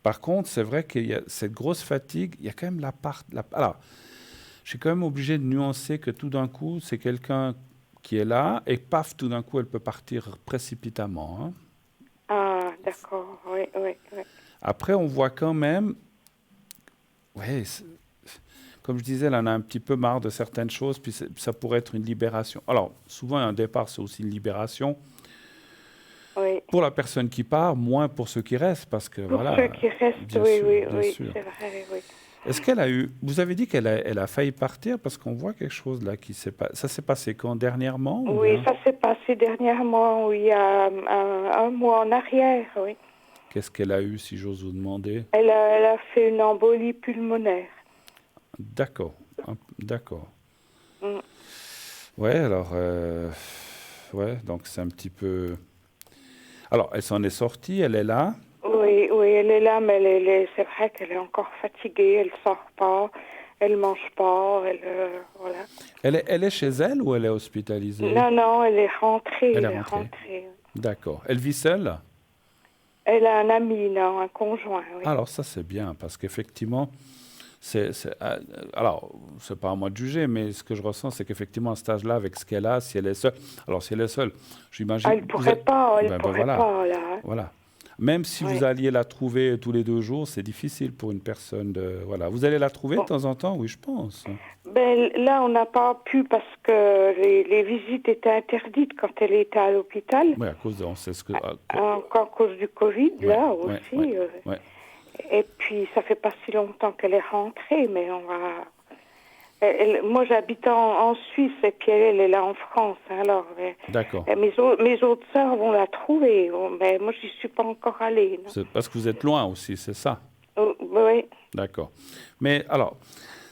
Par contre, c'est vrai qu'il y a cette grosse fatigue, il y a quand même alors, je suis quand même obligé de nuancer que tout d'un coup, c'est quelqu'un qui est là et paf, tout d'un coup, elle peut partir précipitamment, hein. Ah, d'accord. Oui, oui, oui. Après, on voit quand même, ouais, comme je disais, elle en a un petit peu marre de certaines choses, puis ça pourrait être une libération. Alors, souvent, un départ, c'est aussi une libération Oui. pour la personne qui part, moins pour ceux qui restent, parce que Pour voilà, ceux qui restent, bien oui, sûr, oui, bien oui, sûr. c'est vrai, oui. Est-ce qu'elle a eu, vous avez dit elle a failli partir parce qu'on voit quelque chose là qui s'est passé. Ça s'est passé quand dernièrement ou Oui, bien ça s'est passé dernièrement, oui, il y a un mois en arrière, oui. qu'est-ce qu'elle a eu si j'ose vous demander? Elle a fait une embolie pulmonaire. D'accord, d'accord. Mm. Ouais, alors, ouais, donc c'est un petit peu. Alors, elle s'en est sortie, elle est là. Oui, oui, elle est là, mais c'est vrai qu'elle est encore fatiguée, elle sort pas, elle mange pas, voilà. Elle est chez elle ou elle est hospitalisée? Non, non, elle est rentrée, Elle est elle est rentrée. rentrée. D'accord. Elle vit seule? Elle a un ami, non, un conjoint, oui. Alors ça c'est bien parce qu'effectivement, alors c'est pas à moi de juger, mais ce que je ressens c'est qu'effectivement à cet âge-là, avec ce qu'elle a, si elle est seule, alors si elle est seule, j'imagine, Ah, elle pourrait pas, elle pourrait voilà, pas, là. Hein. voilà. Même si vous Ouais. alliez la trouver tous les 2 jours, c'est difficile pour une personne de, voilà. Vous allez la trouver de Bon. temps en temps, oui, je pense. Ben, là, on n'a pas pu parce que les visites étaient interdites quand elle était à l'hôpital. Oui, à cause de, on sait ce que, Encore à cause du Covid, ouais, là ouais, aussi. ouais, ouais. Et puis, ça fait pas si longtemps qu'elle est rentrée, mais on va... moi, j'habite en Suisse et puis elle est là en France. Hein, alors, D'accord. mes autres sœurs vont la trouver. Bon, mais moi, j'y suis pas encore allée. Non. C'est parce que vous êtes loin aussi, c'est ça. Oui. D'accord. Mais alors,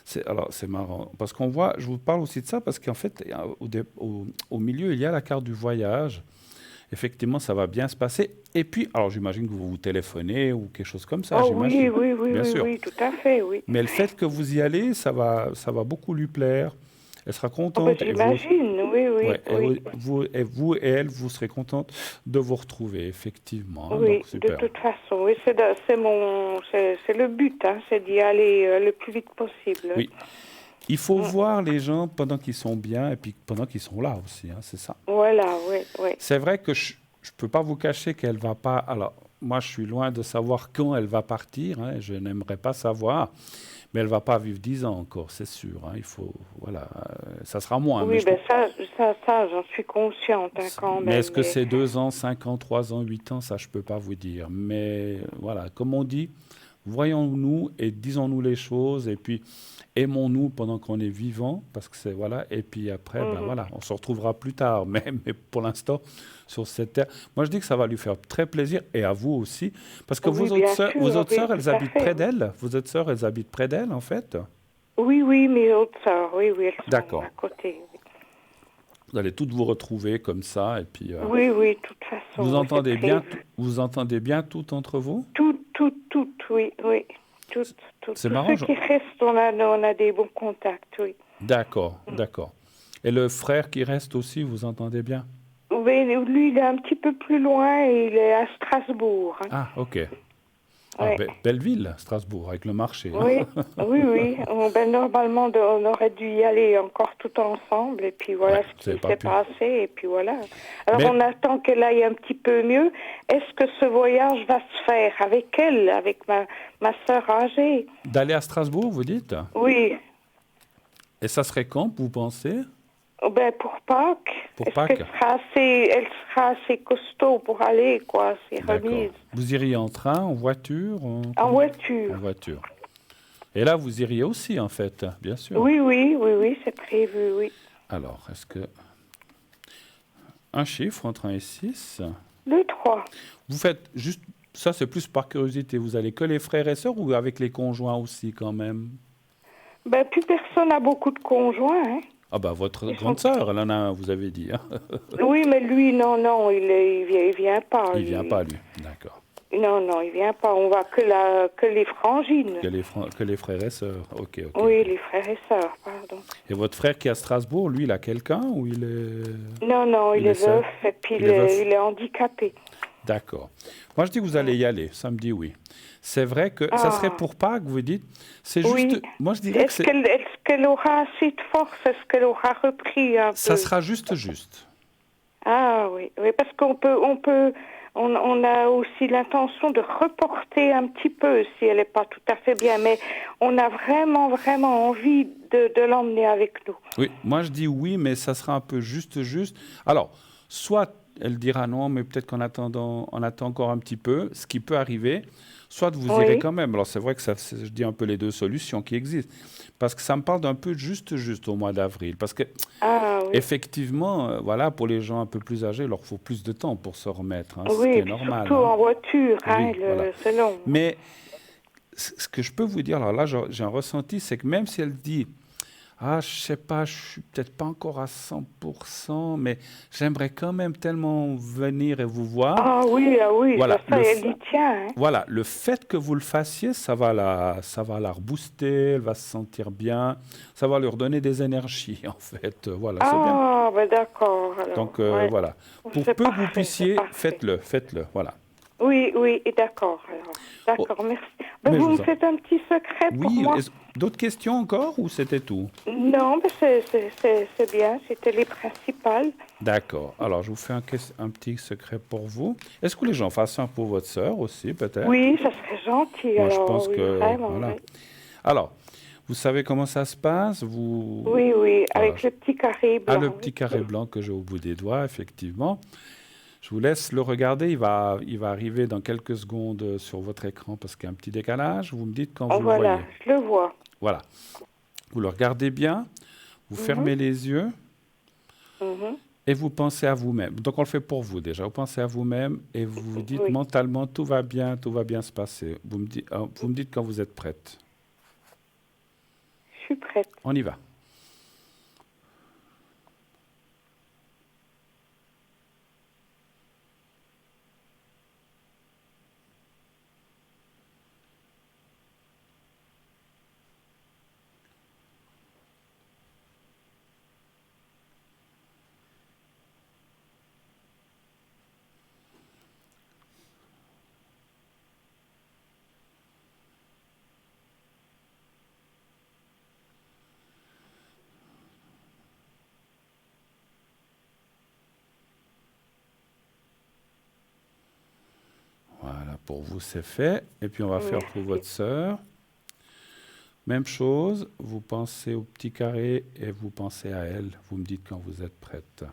c'est marrant, parce qu'on voit, je vous parle aussi de ça, parce qu'en fait, au milieu, il y a la carte du voyage. Effectivement, ça va bien se passer. Et puis, alors j'imagine que vous vous téléphonez ou quelque chose comme ça, Oh j'imagine. oui, oui, oui, Bien oui, sûr. oui, tout à fait, oui. Mais le fait que vous y allez, ça va beaucoup lui plaire. Elle sera Oh, ben, contente. Et vous, j'imagine, oui, oui, ouais, oui. vous et elle, vous serez contente de vous retrouver, effectivement, hein. Oui, Donc, de super. toute façon, oui, c'est le but, hein, c'est d'y aller le plus vite possible. Oui. Il faut Mm. voir les gens pendant qu'ils sont bien et puis pendant qu'ils sont là aussi, hein, c'est ça. Voilà, oui, oui. C'est vrai que je ne peux pas vous cacher qu'elle va pas. Alors, moi, je suis loin de savoir quand elle va partir, hein, je n'aimerais pas savoir, mais elle va pas vivre 10 ans encore, c'est sûr, hein, il faut, voilà, ça sera moins. Oui, ben ça, j'en suis consciente hein, quand mais même. est-ce que c'est 2 ans, 5 ans, 3 ans, 8 ans, ça, je peux pas vous dire. Mais voilà, comme on dit, voyons-nous et disons-nous les choses, et puis aimons-nous pendant qu'on est vivant, parce que c'est voilà, et puis après, ben voilà, on se retrouvera plus tard, mais pour l'instant, sur cette terre, moi je dis que ça va lui faire très plaisir, et à vous aussi, parce que Oui, vos bien autres sûr, sœurs, oui, elles tout à habitent fait, près oui. d'elle, vos autres sœurs, elles habitent près d'elle, en fait. Oui, oui, mes autres sœurs, oui, oui, elles sont D'accord. à côté. Oui, Vous allez toutes vous retrouver comme ça, et puis oui, oui, de toute façon, vous oui, c'est entendez bien, prévu. vous entendez bien tout entre vous. Tout, oui, oui. Tout. C'est Tous marrant. ceux qui restent, on a des bons contacts, oui. D'accord, d'accord. Et le frère qui reste aussi, vous entendez bien? Oui, lui, il est un petit peu plus loin, et il est à Strasbourg. Hein. Ah, ok. Ah, Ouais. belle ville, Strasbourg, avec le marché, hein. Oui, oui, oui. Ben, normalement, on aurait dû y aller encore tout ensemble, et puis voilà Ouais, ce vous qui n'avez pas s'est pu. passé, et puis voilà. Alors Mais on attend qu'elle aille un petit peu mieux. Est-ce que ce voyage va se faire avec elle, avec ma sœur âgée? d'aller à Strasbourg, vous dites? Oui. Et ça serait quand, vous pensez? Oh, ben pour Pâques. Pour Est-ce Pâques? elle sera assez costaud pour aller, quoi, assez D'accord. remise? Vous iriez en train, en voiture? En voiture. En voiture. Et là, vous iriez aussi, en fait, bien sûr. Oui, oui, oui, oui, c'est prévu, oui. Alors, est-ce que... Un chiffre entre 1 et 6. Le 3. Vous faites juste ça c'est plus par curiosité. Vous allez que les frères et sœurs ou avec les conjoints aussi quand même? Ben, plus personne n'a beaucoup de conjoints, hein. Ah bah votre Ils grande sont... sœur, elle en a un, vous avez dit. Hein. Oui, mais lui, non, il vient pas. Il vient pas lui. D'accord. Non, il vient pas. On va que les frangines. Que les frères et sœurs. Ok, ok. Oui, les frères et sœurs, pardon. Et votre frère qui est à Strasbourg, lui, il a quelqu'un ou il est... Non, il est seul? veuf et puis Il est veuf. il est handicapé. D'accord. Moi, je dis que vous allez y aller. Ça me dit oui. C'est vrai que ça serait pour Pâques, vous dites. C'est juste. Oui. Moi, je dirais que c'est. Est-ce qu'elle aura assez de force? Est-ce qu'elle aura repris un Ça peu? sera juste. Ah oui, parce on a aussi l'intention de reporter un petit peu si elle n'est pas tout à fait bien, mais on a vraiment, vraiment envie de l'emmener avec nous. Oui, moi je dis oui, mais ça sera un peu juste. Alors, soit elle dira non, mais peut-être qu'en attendant, on attend encore un petit peu, ce qui peut arriver. Soit vous irez quand même. Alors c'est vrai que je dis un peu les deux solutions qui existent. Parce que ça me parle d'un peu juste au mois d'avril. Parce que, effectivement, voilà, pour les gens un peu plus âgés, il leur faut plus de temps pour se remettre. Hein, oui, c'est normal. Surtout en voiture, voilà. c'est long. Mais ce que je peux vous dire, alors là, j'ai un ressenti, c'est que même si elle dit ah, je sais pas, je suis peut-être pas encore à 100%, mais j'aimerais quand même tellement venir et vous voir. Ah oui, voilà, ça, elle y tient. Hein. Voilà, le fait que vous le fassiez, ça va la rebooster, elle va se sentir bien, ça va lui redonner des énergies, en fait. Voilà, c'est bien. Ah, ben d'accord. Alors, donc, voilà. Pour peu que vous puissiez, faites-le, voilà. Oui, d'accord. D'accord, merci. Ben, vous me faites un petit secret pour moi? D'autres questions encore ou c'était tout? Non, mais c'est bien, c'était les principales. D'accord. Alors, je vous fais un petit secret pour vous. Est-ce que vous voulez que j'en fasse un pour votre sœur aussi, peut-être? Oui, ça serait gentil. Moi, alors, je pense que... Vraiment, voilà. oui. Alors, vous savez comment ça se passe? Oui, voilà. avec le petit carré blanc. Ah, le petit carré blanc que j'ai au bout des doigts, effectivement. Je vous laisse le regarder. Il va arriver dans quelques secondes sur votre écran parce qu'il y a un petit décalage. Vous me dites quand vous le voyez. Voilà, je le vois. Voilà. Vous le regardez bien. Vous fermez les yeux. Et vous pensez à vous-même. Donc, on le fait pour vous déjà. Vous pensez à vous-même et vous vous dites mentalement, tout va bien se passer. Vous me dites quand vous êtes prête. Je suis prête. On y va. Voilà, pour vous, c'est fait. Et puis, on va faire pour votre sœur. Même chose, vous pensez au petit carré et vous pensez à elle. Vous me dites quand vous êtes prête.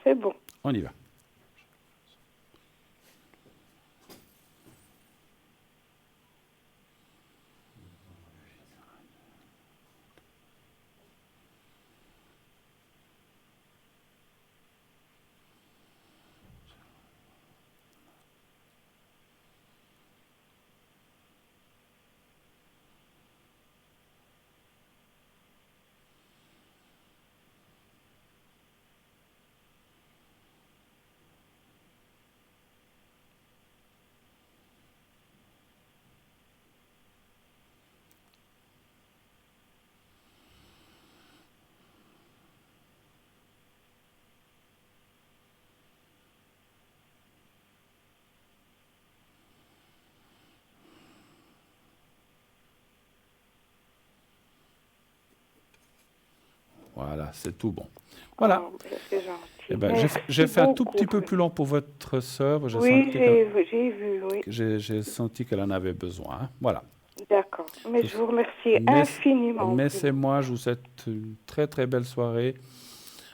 C'est bon. On y va. Voilà, c'est tout bon. Voilà. Oh, c'est gentil. Eh ben, j'ai fait un tout petit peu plus long pour votre sœur. Oui, j'ai vu, oui. J'ai senti qu'elle en avait besoin. Hein. Voilà. D'accord. Mais je vous remercie infiniment. Mais c'est moi, je vous souhaite une très très belle soirée.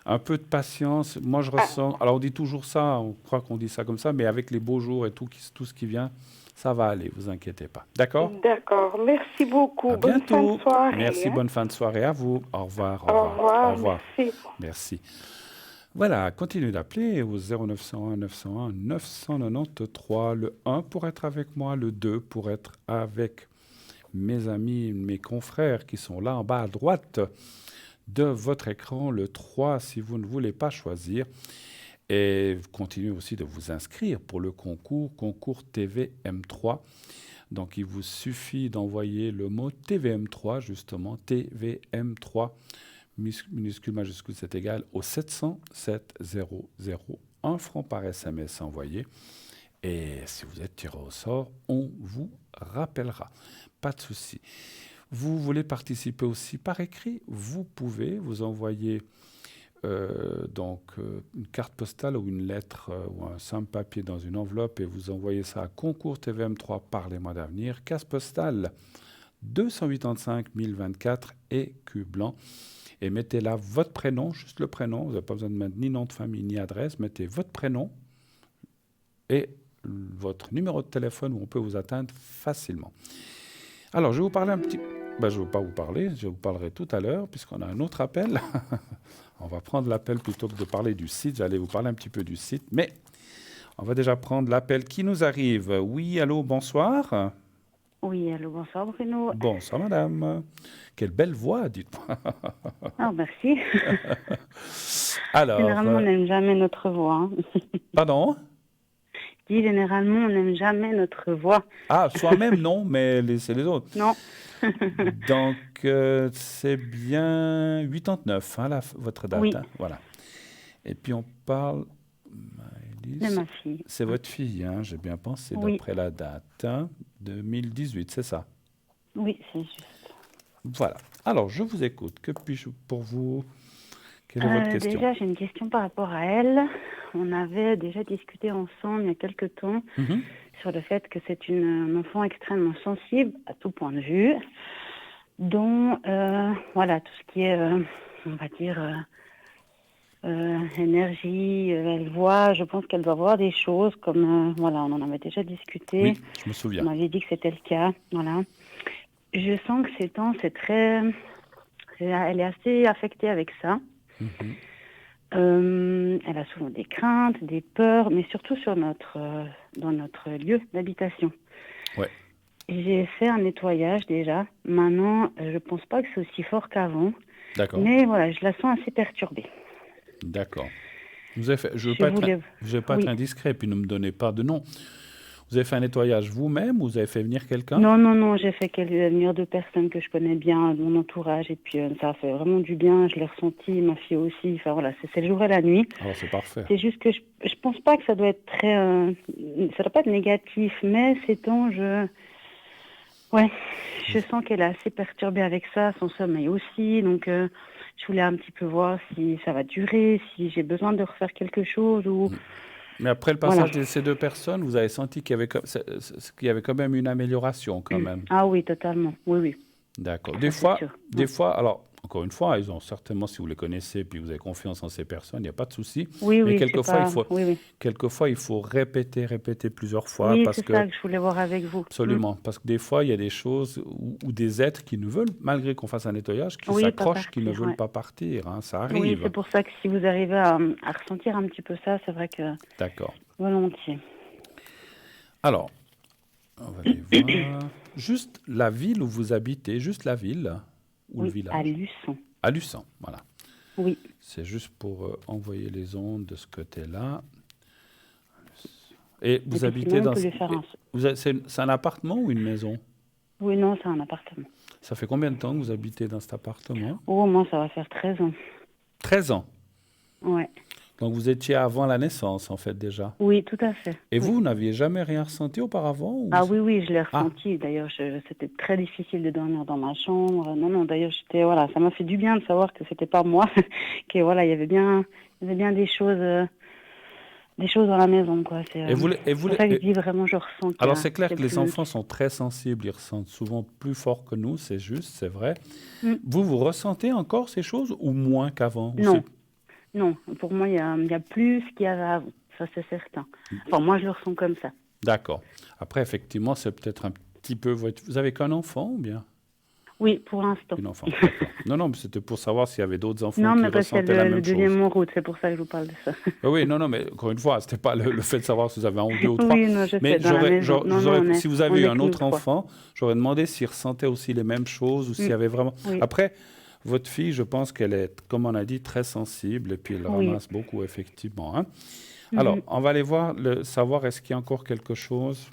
Un peu de patience. Moi, je ressens... Alors, on dit toujours ça, on croit qu'on dit ça comme ça, mais avec les beaux jours et tout ce qui vient, ça va aller, vous inquiétez pas. D'accord? D'accord. Merci beaucoup. À bonne bientôt. fin de soirée. Merci, bonne fin de soirée à vous. Au revoir. Au revoir. Au revoir. Merci. Merci. Voilà, continuez d'appeler au 0901 901 993. Le 1 pour être avec moi, le 2 pour être avec mes amis, mes confrères qui sont là en bas à droite de votre écran, le 3 si vous ne voulez pas choisir. Et continuez aussi de vous inscrire pour le concours TVM3. Donc il vous suffit d'envoyer le mot TVM3, justement, TVM3, minuscule, majuscule, c'est égal au 700 700 1 franc par SMS envoyé. Et si vous êtes tiré au sort, on vous rappellera. Pas de souci. Vous voulez participer aussi par écrit? Vous pouvez vous envoyer une carte postale ou une lettre ou un simple papier dans une enveloppe et vous envoyez ça à concours TVM3 par les mois d'avenir. Case postale 285 024 écus blanc. Et mettez là votre prénom, juste le prénom. Vous n'avez pas besoin de mettre ni nom de famille ni adresse. Mettez votre prénom et votre numéro de téléphone où on peut vous atteindre facilement. Alors, je vais vous parler un petit... je ne vais pas vous parler, je vous parlerai tout à l'heure, puisqu'on a un autre appel. On va prendre l'appel plutôt que de parler du site. J'allais vous parler un petit peu du site, mais on va déjà prendre l'appel qui nous arrive. Oui, allô, bonsoir. Oui, allô, bonsoir Bruno. Bonsoir madame. Quelle belle voix, dites-moi. Ah, merci. Alors, généralement, on n'aime jamais notre voix. Hein. Pardon? Je dis, généralement, on n'aime jamais notre voix. Ah, soi-même, non, mais c'est les autres. Non. Donc, c'est bien 89, hein, votre date. Oui. Hein, voilà. Et puis, on parle... C'est ma fille. C'est votre fille, hein, j'ai bien pensé, Oui. d'après la date. Hein, 2018, c'est ça? Oui, c'est juste. Voilà. Alors, je vous écoute. Que puis-je pour vous? Quelle est votre question? Déjà, j'ai une question par rapport à elle. On avait déjà discuté ensemble il y a quelque temps sur le fait que c'est un enfant extrêmement sensible à tout point de vue, dont voilà, tout ce qui est, on va dire, énergie, elle voit, je pense qu'elle doit voir des choses comme, voilà, on en avait déjà discuté. Oui, je me souviens. On m'avait dit que c'était le cas, voilà. Je sens que ces temps, elle est assez affectée avec ça. Elle a souvent des craintes, des peurs, mais surtout dans notre lieu d'habitation. Ouais. J'ai fait un nettoyage déjà. Maintenant, je pense pas que c'est aussi fort qu'avant. D'accord. Mais voilà, je la sens assez perturbée. D'accord. Vous avez fait, je ne veux pas être indiscret, puis ne me donnez pas de nom. Vous avez fait un nettoyage vous-même ou vous avez fait venir quelqu'un? Non, j'ai fait venir 2 personnes que je connais bien, de mon entourage, et puis ça a fait vraiment du bien, je l'ai ressenti, ma fille aussi, enfin voilà, c'est le jour et la nuit. Alors c'est parfait. C'est juste que je pense pas que ça doit être très... ça doit pas être négatif, mais ces temps, je sens qu'elle est assez perturbée avec ça, son sommeil aussi, donc je voulais un petit peu voir si ça va durer, si j'ai besoin de refaire quelque chose ou... Mais après le passage de ces 2 personnes, vous avez senti qu'il y avait quand même une amélioration quand même. Ah oui, totalement. Oui. D'accord. Ça, Des fois, alors encore une fois, ils ont certainement, si vous les connaissez, puis vous avez confiance en ces personnes, il n'y a pas de souci. Oui, quelquefois, il faut répéter plusieurs fois. Oui, parce c'est que, ça que je voulais voir avec vous. Absolument. Parce que des fois, il y a des choses ou des êtres qui ne veulent, malgré qu'on fasse un nettoyage, qui s'accrochent, qui ne veulent pas partir. Hein, ça arrive. Oui, c'est pour ça que si vous arrivez à ressentir un petit peu ça, c'est vrai que... D'accord. Volontiers. Alors, on va aller voir. Juste la ville où vous habitez, juste la ville ou le village? À Luçon. À Luçon, voilà. Oui. C'est juste pour envoyer les ondes de ce côté-là. Et vous habitez dans... C'est un appartement ou une maison? Oui, non, c'est un appartement. Ça fait combien de temps que vous habitez dans cet appartement? Oh, moi, ça va faire 13 ans. 13 ans? Ouais. Donc vous étiez avant la naissance, en fait, déjà? Oui, tout à fait. Et vous n'aviez jamais rien ressenti auparavant ou... Ah oui, je l'ai ressenti. D'ailleurs, c'était très difficile de dormir dans ma chambre. Non, d'ailleurs, ça m'a fait du bien de savoir que c'était pas moi, que voilà, il y avait bien des choses dans la maison, quoi. C'est pour ça que je dis vraiment, je ressens. Alors c'est clair que les enfants sont très sensibles, ils ressentent souvent plus fort que nous, c'est juste, c'est vrai. Vous ressentez encore ces choses ou moins qu'avant? Non, pour moi, il y a plus qu'il y avait avant, ça c'est certain. Enfin, moi, je le ressens comme ça. D'accord. Après, effectivement, c'est peut-être un petit peu... Vous avez qu'un enfant ou bien? Oui, pour l'instant. Une enfant, d'accord. Non, non, mais c'était pour savoir s'il y avait d'autres enfants Non, qui mais parce que ressentaient la le même deuxième chose. en route, c'est pour ça que je vous parle de ça. Oui, non, non, mais encore une fois, c'était pas le fait de savoir si vous avez un ou deux ou trois. Oui, non, je sais, Mais dans la maison. Non, non, si vous avez on eu est un que nous autre trois. enfant, j'aurais demandé s'il ressentait aussi les mêmes choses ou s'il y Mm, avait vraiment. oui, Après, votre fille, je pense qu'elle est, comme on a dit, très sensible et puis elle oui. ramasse beaucoup, effectivement, hein. Alors, Mhm. on va aller voir, savoir est-ce qu'il y a encore quelque chose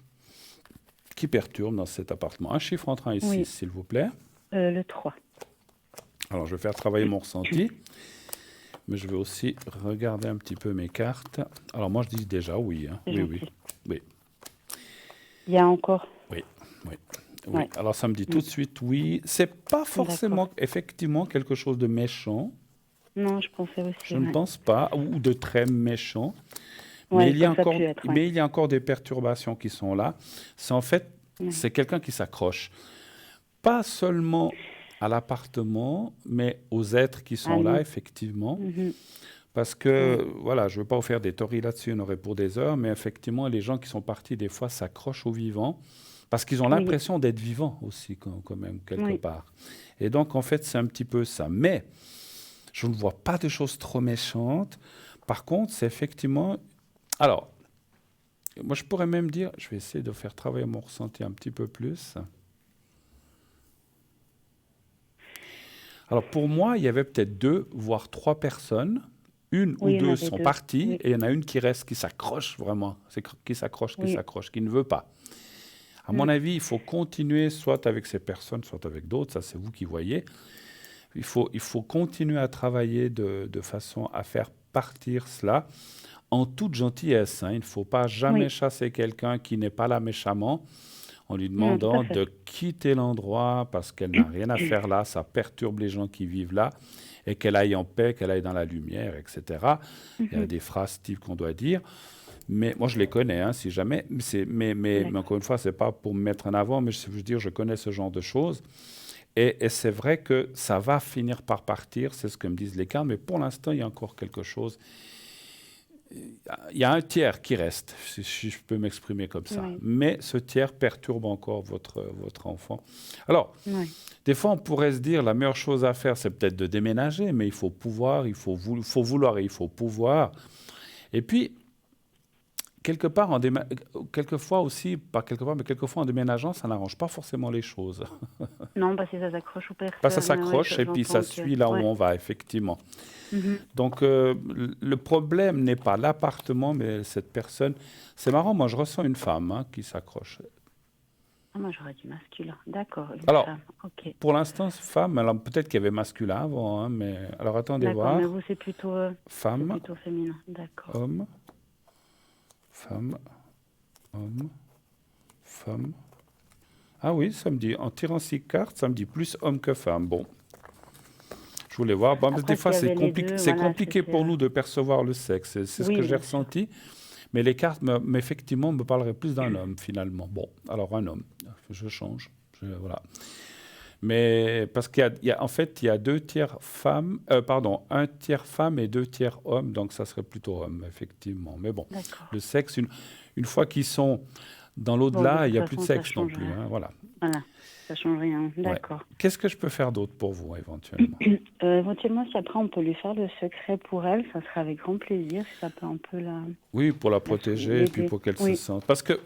qui perturbe dans cet appartement. Un chiffre entre 1 et 6, Oui, s'il vous plaît. le 3. Alors, je vais faire travailler mon ressenti, mais je vais aussi regarder un petit peu mes cartes. Alors, moi, je dis déjà oui, hein. C'est Oui, oui, gentil. oui, Il y a encore. oui, oui. Oui. Ouais. Alors, ça me dit tout Mm, de suite oui. C'est pas d'accord. forcément, effectivement, quelque chose de méchant. Non, je pensais Je aussi, ne ouais. pense pas, ou de très méchant. Ouais, comme ça a pu être, ouais. Mais il y a encore des perturbations qui sont là. C'est en fait, Ouais. c'est quelqu'un qui s'accroche. Pas seulement à l'appartement, mais aux êtres qui À sont là, nous. effectivement. Mhm. Parce Ouais. que, voilà, je ne veux pas vous faire des théories là-dessus, on aurait pour des heures, mais effectivement, les gens qui sont partis, des fois, s'accrochent aux vivants, parce qu'ils ont Oui, l'impression d'être vivants aussi, quand même, quelque oui, part. Et donc, en fait, c'est un petit peu ça. Mais je ne vois pas de choses trop méchantes. Par contre, c'est effectivement... Alors, moi, je pourrais même dire, je vais essayer de faire travailler mon ressenti un petit peu plus. Alors, pour moi, il y avait peut-être 2, voire 3 personnes. Une ou oui, il y en deux avait sont deux. parties Oui, et il y en a une qui reste, qui s'accroche vraiment. oui, Qui ne veut pas. À mon mm, avis, il faut continuer soit avec ces personnes, soit avec d'autres. Ça, c'est vous qui voyez. Il faut continuer à travailler de façon à faire partir cela en toute gentillesse, hein. Il ne faut pas jamais oui. chasser quelqu'un qui n'est pas là méchamment en lui Non, tout à demandant fait. de quitter l'endroit parce qu'elle n'a rien à faire là, ça perturbe les gens qui vivent là, et qu'elle aille en paix, qu'elle aille dans la lumière, etc. Il y a Mhm. des phrases types qu'on doit dire, mais moi je les connais, hein, si jamais. Mais D'accord. encore une fois, c'est pas pour me mettre en avant, mais je veux dire, je connais ce genre de choses. Et c'est vrai que ça va finir par partir, c'est ce que me disent les cartes, mais pour l'instant, il y a encore quelque chose. Il y a un tiers qui reste, si je peux m'exprimer comme ça. Oui, Mais ce tiers perturbe encore votre enfant. Alors, oui, des fois, on pourrait se dire, la meilleure chose à faire, c'est peut-être de déménager, mais il faut pouvoir, faut vouloir et il faut pouvoir. Et puis, quelque part, quelquefois aussi, pas quelque part, mais quelquefois en déménageant, ça n'arrange pas forcément les choses. non, parce que ça s'accroche aux Bah, ça personnes. Oui, s'accroche et puis ça j'entends que. suit là où Ouais. on va, effectivement. Mhm. Donc, le problème n'est pas l'appartement, mais cette personne. C'est marrant, moi, je ressens une femme, hein, qui s'accroche. Ah, moi, j'aurais dit masculin. D'accord, une Alors, femme. Ok. pour l'instant, femme, alors peut-être qu'il y avait masculin avant, hein, mais alors attendez D'accord, mais voir. vous, c'est Femme, plutôt féminin. D'accord. homme, femme, homme, femme. Ah oui, ça me dit, en tirant 6 cartes, ça me dit plus homme que femme. Bon, je voulais voir. Bon, mais des Après, fois, s'il y avait les deux, c'est voilà, compliqué c'était. pour nous de percevoir le sexe. C'est ce Oui, que j'ai bien sûr. ressenti. Mais les cartes, effectivement, me parleraient plus d'un homme, finalement. Bon, alors un homme. Je change. Voilà. Mais parce en fait, il y a 2 tiers femmes, pardon, 1 tiers femme et 2 tiers hommes, donc ça serait plutôt homme, effectivement. Mais bon, D'accord. le sexe, une fois qu'ils sont dans Bon, de l'au-delà, il toute n'y a plus de façon, ça sexe non change. plus, hein, voilà. Voilà, ça change rien. Ouais. D'accord. Qu'est-ce que je peux faire d'autre pour vous, éventuellement? Éventuellement, si après on peut lui faire le secret pour elle, ça serait avec grand plaisir, si ça peut un peu Oui, pour la protéger et puis l'aider. pour qu'elle se Oui, sente. Parce que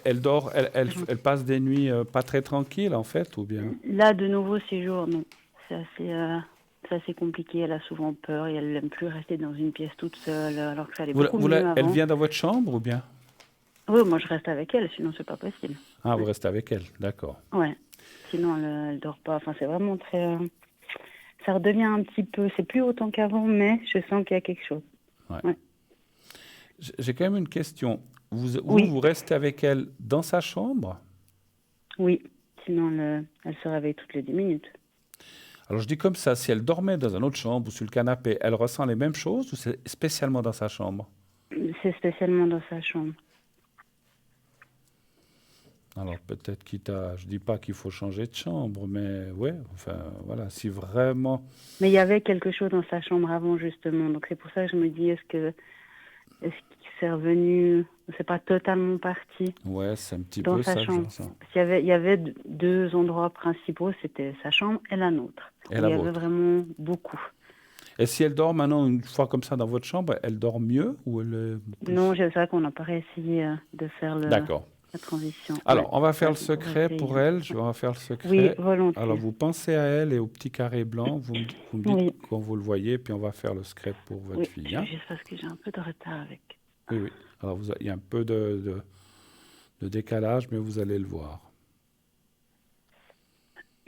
elle dort, c'est gentil. elle passe des nuits pas très tranquilles, en fait, ou bien? Là, de nouveau, ces jours, non. C'est assez compliqué. Elle a souvent peur et elle n'aime plus rester dans une pièce toute seule, alors que ça allait beaucoup mieux Elle avant. vient dans votre chambre ou bien? Oui, moi je reste avec elle, sinon c'est pas possible. Ah, vous Ouais. restez avec elle, d'accord. Ouais. Sinon elle dort pas. Enfin, c'est vraiment très. Ça redevient un petit peu. C'est plus autant qu'avant, mais je sens qu'il y a quelque chose. Ouais. Ouais. J'ai quand même une question. Oui, Vous restez avec elle dans sa chambre? oui. Sinon elle se réveille toutes les 10 minutes. Alors je dis comme ça, si elle dormait dans une autre chambre ou sur le canapé, elle ressent les mêmes choses ou c'est spécialement dans sa chambre? C'est spécialement dans sa chambre. Alors peut-être je dis pas qu'il faut changer de chambre, mais ouais, enfin voilà, si vraiment... Mais il y avait quelque chose dans sa chambre avant, justement. Donc c'est pour ça que je me dis, est-ce que c'est revenu, c'est pas totalement parti Ouais, c'est un petit dans peu sa ça que je chambre. ressens. Il y avait deux endroits principaux, c'était sa chambre et la nôtre, Et où la il y avait vôtre. vraiment beaucoup. Et si elle dort maintenant une fois comme ça dans votre chambre, elle dort mieux ou elle est Non, plus... c'est vrai qu'on n'a pas réessayé de faire D'accord. la transition. Ouais, Alors, on va faire ça, le on pourrait secret essayer. pour elle. Ouais. On va faire le Oui, secret. Alors, volontiers. vous pensez à elle et au petit carré blanc. Vous me dites Oui, quand vous le voyez, puis on va faire le secret pour votre oui, fille. je vais Hein? juste parce que j'ai un peu de retard avec. Oui, oui. Alors, il y a un peu de décalage, mais vous allez le voir.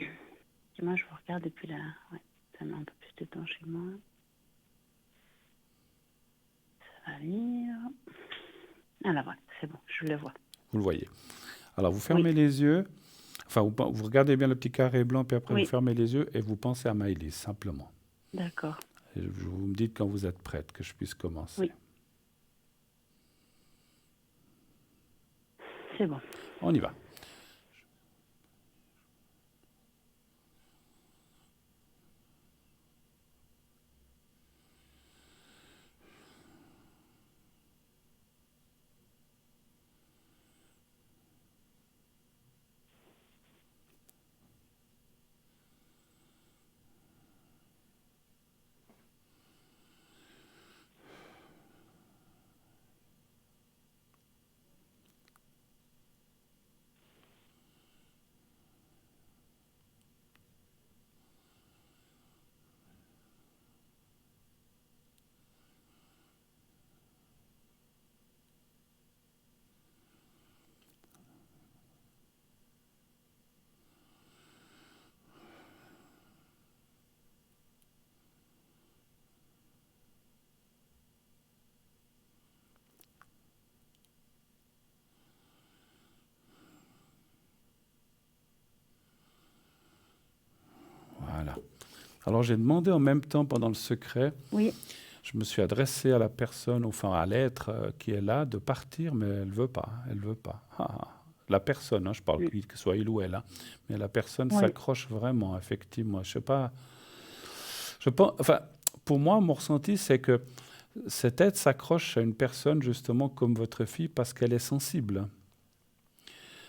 Et moi, je vous regarde depuis là. Ouais, ça met un peu plus de temps chez moi. Ça va lire. Ah là, voilà, c'est bon, je le vois. Vous le voyez. Alors, vous Oui, fermez les yeux. Enfin, vous regardez bien le petit carré blanc, puis après, vous oui, fermez les yeux et vous pensez à Maëlys, simplement. d'accord. Et vous me dites quand vous êtes prête, que je puisse commencer. Oui, c'est bon. On y va. Voilà. Alors, j'ai demandé en même temps, pendant le secret, Oui, je me suis adressé à la personne, enfin à l'être qui est là, de partir, mais elle veut pas. Elle veut pas. La personne, hein, je parle mm, que ce soit il ou elle, hein, mais la personne oui, s'accroche vraiment, effectivement. Je sais pas. Je pense, enfin, pour moi, mon ressenti, c'est que cette aide s'accroche à une personne justement comme votre fille parce qu'elle est sensible.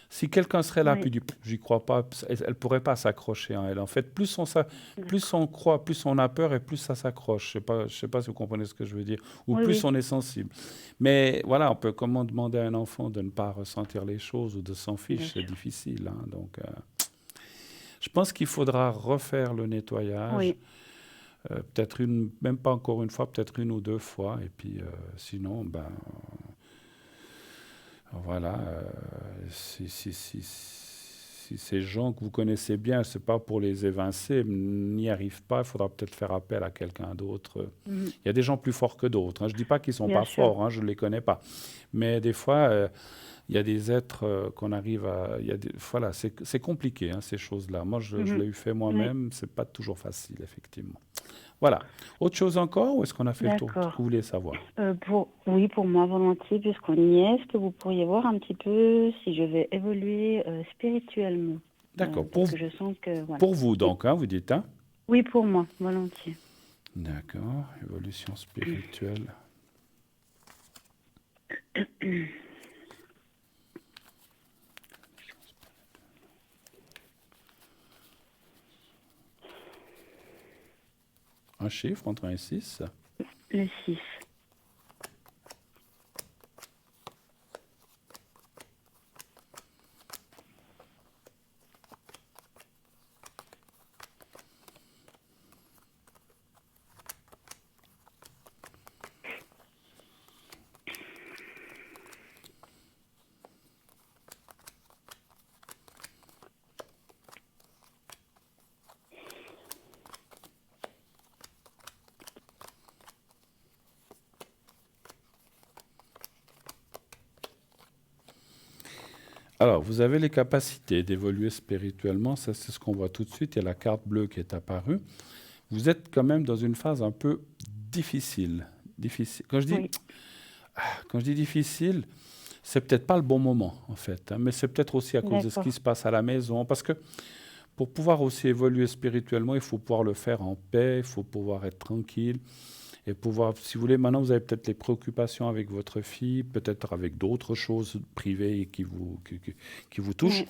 Si quelqu'un serait là puis oui, dit j'y crois pas, elle pourrait pas s'accrocher à elle. En fait, plus d'accord. on croit, plus on a peur et plus ça s'accroche. Je sais pas si vous comprenez ce que je veux dire. Ou Oui, plus oui, on est sensible. Mais voilà, on peut comment demander à un enfant de ne pas ressentir les choses ou de s'en bien fiche, c'est sûr. difficile. Hein. Donc, je pense qu'il faudra refaire le nettoyage. Oui, Peut-être même pas encore une fois, peut-être une ou deux fois. Et puis sinon, ben voilà. Si ces gens que vous connaissez bien, c'est pas pour les évincer, n'y arrivent pas, il faudra peut-être faire appel à quelqu'un d'autre. mhm, Il y a des gens plus forts que d'autres. Hein. Je dis pas qu'ils sont bien pas sûr. forts, hein, je ne les connais pas. Mais des fois, il y a des êtres qu'on arrive à. Voilà, c'est compliqué, hein, ces choses-là. Moi, je Mhm, l'ai eu fait oui, moi-même, c'est pas toujours facile, effectivement. Voilà. Autre chose encore, ou est-ce qu'on a fait le tour? Tout ce que d'accord. vous voulez savoir? Oui, pour moi, volontiers, puisqu'on y est, est-ce que vous pourriez voir un petit peu si je vais évoluer spirituellement? D'accord. Parce que je sens que, voilà. Pour vous, Oui, donc, hein, vous dites, hein? oui, pour moi, volontiers. D'accord. Évolution spirituelle. Un chiffre entre 1 et 6. Le 6. Alors, vous avez les capacités d'évoluer spirituellement. Ça, c'est ce qu'on voit tout de suite. Il y a la carte bleue qui est apparue. Vous êtes quand même dans une phase un peu difficile. Difficile. Oui, Quand je dis difficile, c'est peut-être pas le bon moment, en fait, hein, mais c'est peut-être aussi à cause de ce qui d'accord. se passe à la maison. Parce que pour pouvoir aussi évoluer spirituellement, il faut pouvoir le faire en paix, il faut pouvoir être tranquille. et pouvoir, si vous voulez, maintenant vous avez peut-être les préoccupations avec votre fille, peut-être avec d'autres choses privées qui vous touchent,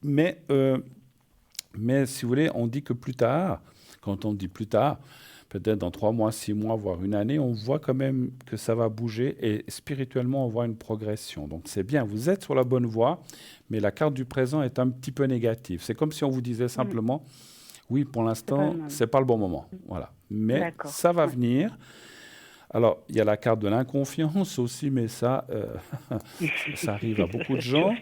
Oui. mais, si vous voulez, on dit que plus tard, quand on dit plus tard, peut-être dans 3 mois, 6 mois, voire une année, on voit quand même que ça va bouger et spirituellement, on voit une progression. Donc c'est bien, vous êtes sur la bonne voie, mais la carte du présent est un petit peu négative. C'est comme si on vous disait simplement, oui, pour C'est pas le l'instant, moment. c'est pas le bon moment. Voilà. Mais D'accord. ça va Ouais. venir. Alors, il y a la carte de l'inconfiance aussi, mais ça, ça arrive à beaucoup de gens.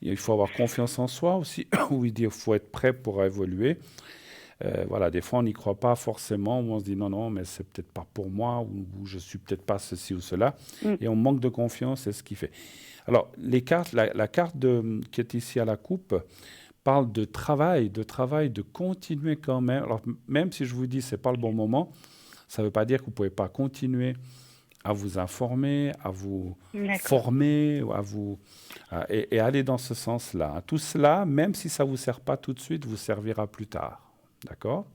Il faut avoir confiance en soi aussi. Oui, dire, il faut être prêt pour évoluer. Voilà, des fois, on n'y croit pas forcément. On se dit non, non, mais c'est peut-être pas pour moi, ou je suis peut-être pas ceci ou cela. Mm. Et on manque de confiance, c'est ce qui fait. Alors, les cartes, la carte qui est ici à la coupe parle de travail, de continuer quand même. Alors, même si je vous dis c'est pas le bon moment, ça ne veut pas dire que vous ne pouvez pas continuer à vous informer, à vous D'accord. former, et aller dans ce sens-là. Tout cela, même si ça ne vous sert pas tout de suite, vous servira plus tard. D'accord?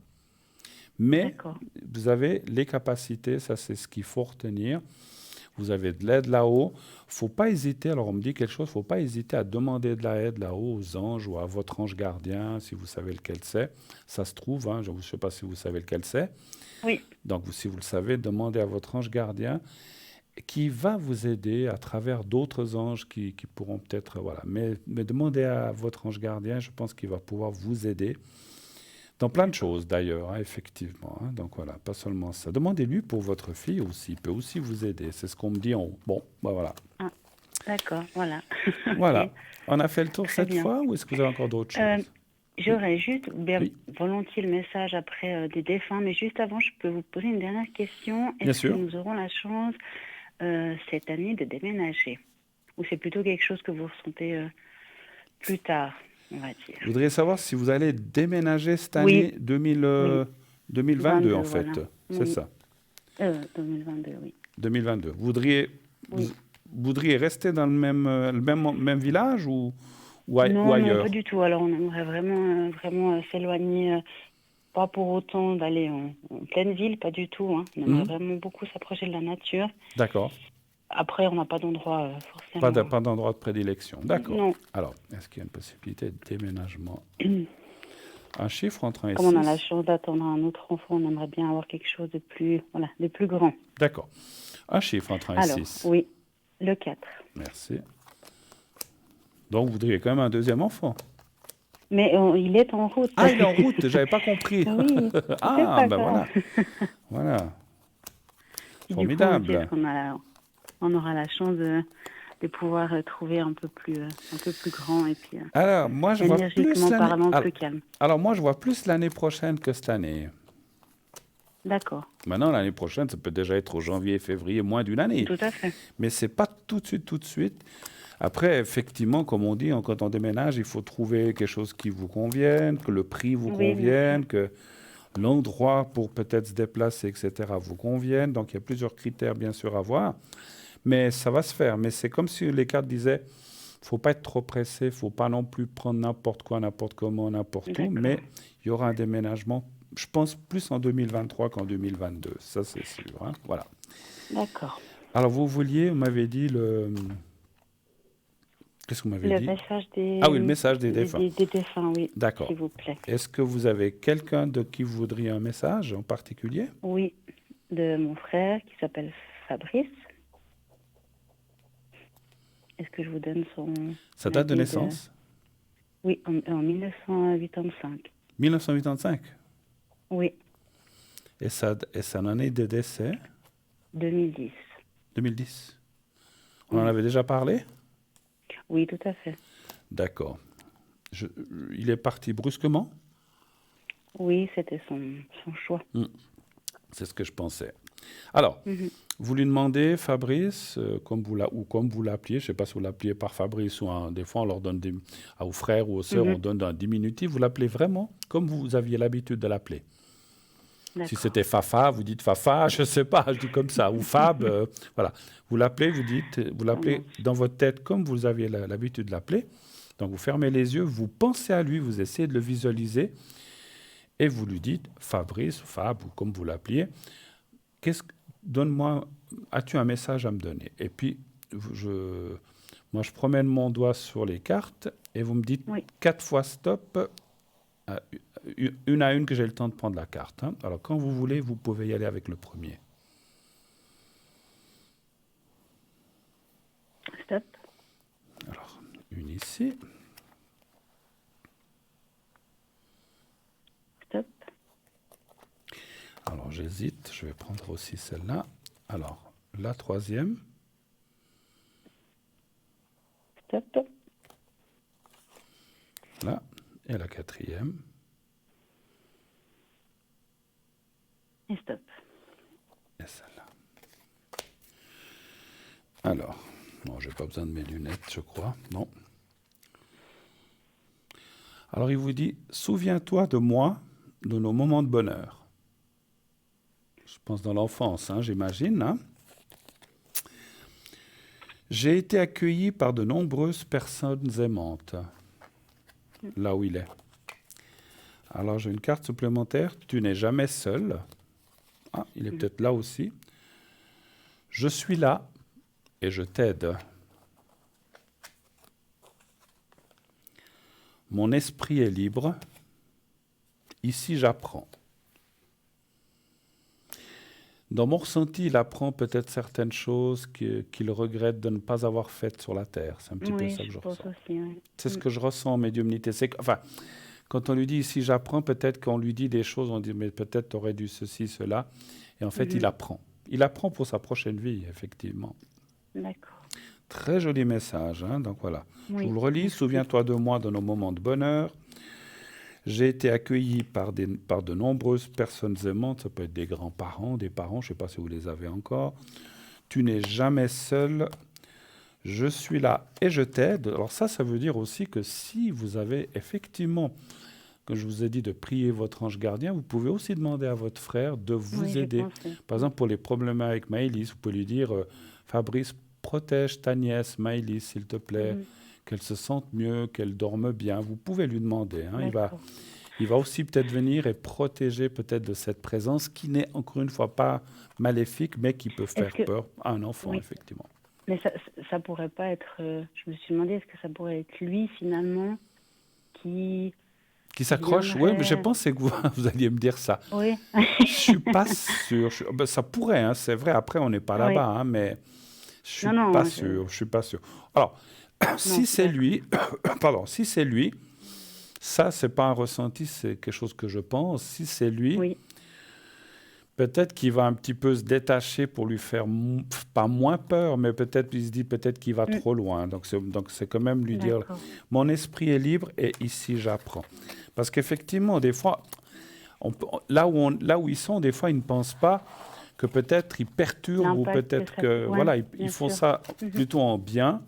Mais D'accord. vous avez les capacités, ça c'est ce qu'il faut retenir. Vous avez de l'aide là-haut. Il ne faut pas hésiter, alors on me dit quelque chose, il ne faut pas hésiter à demander de l'aide là-haut aux anges ou à votre ange gardien, si vous savez lequel c'est. Ça se trouve, hein, je ne sais pas si vous savez lequel c'est. Oui. Donc, si vous le savez, demandez à votre ange gardien qui va vous aider à travers d'autres anges qui pourront peut-être... Voilà. Mais demandez à votre ange gardien, je pense qu'il va pouvoir vous aider dans plein de choses d'ailleurs, hein, effectivement. Hein. Donc voilà, pas seulement ça. Demandez-lui pour votre fille aussi, il peut aussi vous aider. C'est ce qu'on me dit en haut. Bon, ben voilà. Ah, d'accord, voilà. Ok. Voilà. On a fait le tour Très cette bien. fois ou est-ce que vous avez encore d'autres Euh, choses? J'aurais juste bien Oui, volontiers le message après des défunts, mais juste avant, je peux vous poser une dernière question. bien Est-ce que sûr. nous aurons la chance cette année de déménager? Ou c'est plutôt quelque chose que vous ressentez plus tard, on va dire? Je voudrais savoir si vous allez déménager cette Oui, année 2022 en 22, fait. voilà. C'est Oui, ça, 2022, oui. 2022. Vous Oui. voudriez rester dans le même village ou Non, non, pas ailleurs? du tout. Alors, on aimerait vraiment s'éloigner, pas pour autant d'aller en pleine ville, pas du tout. Hein. On aimerait Mhm. vraiment beaucoup s'approcher de la nature. D'accord. Après, on n'a pas d'endroit forcément. Pas d'endroit de prédilection. D'accord. Non. Alors, est-ce qu'il y a une possibilité de déménagement? Un chiffre entre 1 et Comme on a la 6? chance d'attendre un autre enfant, on aimerait bien avoir quelque chose de plus, voilà, de plus grand. D'accord. Un chiffre entre 1 et Alors, 6. oui, le 4. Merci. Donc, vous voudriez quand même un deuxième enfant? Mais il est en route. Ah, il est en route, j'avais pas compris. Oui, c'est Ah, pas ben grave. voilà. Voilà. Et du coup, on Formidable. dit on aura la chance de pouvoir trouver un peu plus grand et puis Alors, moi, je vois plus énergiquement l'année... parlant Alors, plus calme. moi, je vois plus l'année prochaine que cette année. D'accord, Maintenant, l'année prochaine, ça peut déjà être au janvier, février, moins d'une année. tout à fait. Mais c'est pas tout de suite. Après, effectivement, comme on dit, quand on déménage, il faut trouver quelque chose qui vous convienne, que le prix vous Oui, bien convienne, sûr. que l'endroit pour peut-être se déplacer, etc., vous convienne. Donc, il y a plusieurs critères, bien sûr, à voir. Mais ça va se faire. Mais c'est comme si les cartes disaient, faut pas être trop pressé, faut pas non plus prendre n'importe quoi, n'importe comment, n'importe où. D'accord. Mais il y aura un déménagement, je pense, plus en 2023 qu'en 2022. Ça, c'est sûr. Hein. Voilà. D'accord. Alors, vous m'avez dit le... Qu'est-ce que vous m'avez Le dit? message des, Ah oui, le message des défunts. des défunts, oui, D'accord. s'il vous plaît. Est-ce que vous avez quelqu'un de qui vous voudriez un message en particulier? Oui, de mon frère qui s'appelle Fabrice. Est-ce que je vous donne son... Sa date de année naissance? Oui, en 1985. 1985. Oui, Et sa année de décès? 2010. 2010. On en Oui. avait déjà parlé? Oui, tout à fait. D'accord. Il est parti brusquement? Oui, c'était son choix. C'est ce que je pensais. Alors, Mhm. vous lui demandez, Fabrice, comme vous l'appeliez, je ne sais pas si vous l'appeliez par Fabrice ou des fois on leur donne aux frères ou aux sœurs, on donne un diminutif, vous l'appelez vraiment comme vous aviez l'habitude de l'appeler. Si D'accord. c'était Fafa, vous dites Fafa, je ne sais pas, je dis comme ça, ou Fab, voilà. Vous l'appelez, vous l'appelez dans votre tête comme vous aviez l'habitude de l'appeler. Donc vous fermez les yeux, vous pensez à lui, vous essayez de le visualiser et vous lui dites Fabrice, Fab ou comme vous l'appeliez. as-tu un message à me donner? Et puis, moi, je promène mon doigt sur les cartes et vous me dites Oui. 4 fois stop, une à une que j'ai le temps de prendre la carte. Hein. Alors, quand vous voulez, vous pouvez y aller avec le premier. Stop. Alors, une ici. Stop. Alors, j'hésite. Je vais prendre aussi celle-là. Alors, la troisième. Stop. Là. Et la quatrième. Et stop. Et celle-là. Alors, bon, je n'ai pas besoin de mes lunettes, je crois. Non. Alors, il vous dit, souviens-toi de moi, de nos moments de bonheur. Je pense dans l'enfance, hein, j'imagine. Hein. J'ai été accueilli par de nombreuses personnes aimantes, là où il est. Alors, j'ai une carte supplémentaire. Tu n'es jamais seul. Ah, il est peut-être là aussi. Je suis là et je t'aide. Mon esprit est libre. Ici, j'apprends. Dans mon ressenti, il apprend peut-être certaines choses qu'il regrette de ne pas avoir faites sur la Terre. C'est un petit peu ça que je ressens. Aussi, oui. C'est ce que je ressens en médiumnité. Enfin, quand on lui dit ici j'apprends, peut-être qu'on lui dit des choses, on dit mais peut-être tu aurais dû ceci, cela. Et en fait, il apprend. Il apprend pour sa prochaine vie, effectivement. D'accord. Très joli message. Hein, donc voilà. Oui. Je vous le relis. Souviens-toi de moi, de nos moments de bonheur. J'ai été accueilli par de nombreuses personnes aimantes. Ça peut être des grands-parents, des parents, je ne sais pas si vous les avez encore. Tu n'es jamais seul. Je suis là et je t'aide. Alors ça veut dire aussi que si vous avez effectivement, que je vous ai dit de prier votre ange gardien, vous pouvez aussi demander à votre frère de vous aider. Par exemple, pour les problèmes avec Maëlys, vous pouvez lui dire Fabrice, protège ta nièce Maëlys, s'il te plaît, qu'elle se sente mieux, qu'elle dorme bien. Vous pouvez lui demander. Hein. Il va aussi peut-être venir et protéger peut-être de cette présence qui n'est encore une fois pas maléfique, mais qui peut faire peur à un enfant, effectivement. Mais ça pourrait pas être... je me suis demandé, est-ce que ça pourrait être lui, finalement, qui s'accroche? Oui, mais je pensais que vous alliez me dire ça. Oui. Je suis pas sûr. Ça pourrait, hein, c'est vrai. Après, on n'est pas là-bas, hein, mais je suis pas sûr. Je suis pas sûr. Alors, si c'est lui, si c'est lui, ça, c'est pas un ressenti, c'est quelque chose que je pense. Si c'est lui, peut-être qu'il va un petit peu se détacher pour lui faire pas moins peur, mais peut-être il se dit peut-être qu'il va trop loin. Donc c'est quand même lui dire mon esprit est libre et ici j'apprends. Parce qu'effectivement, des fois, là où ils sont, des fois ils ne pensent pas que peut-être ils perturbent ou peut-être que voilà, ils font ça plutôt en bien.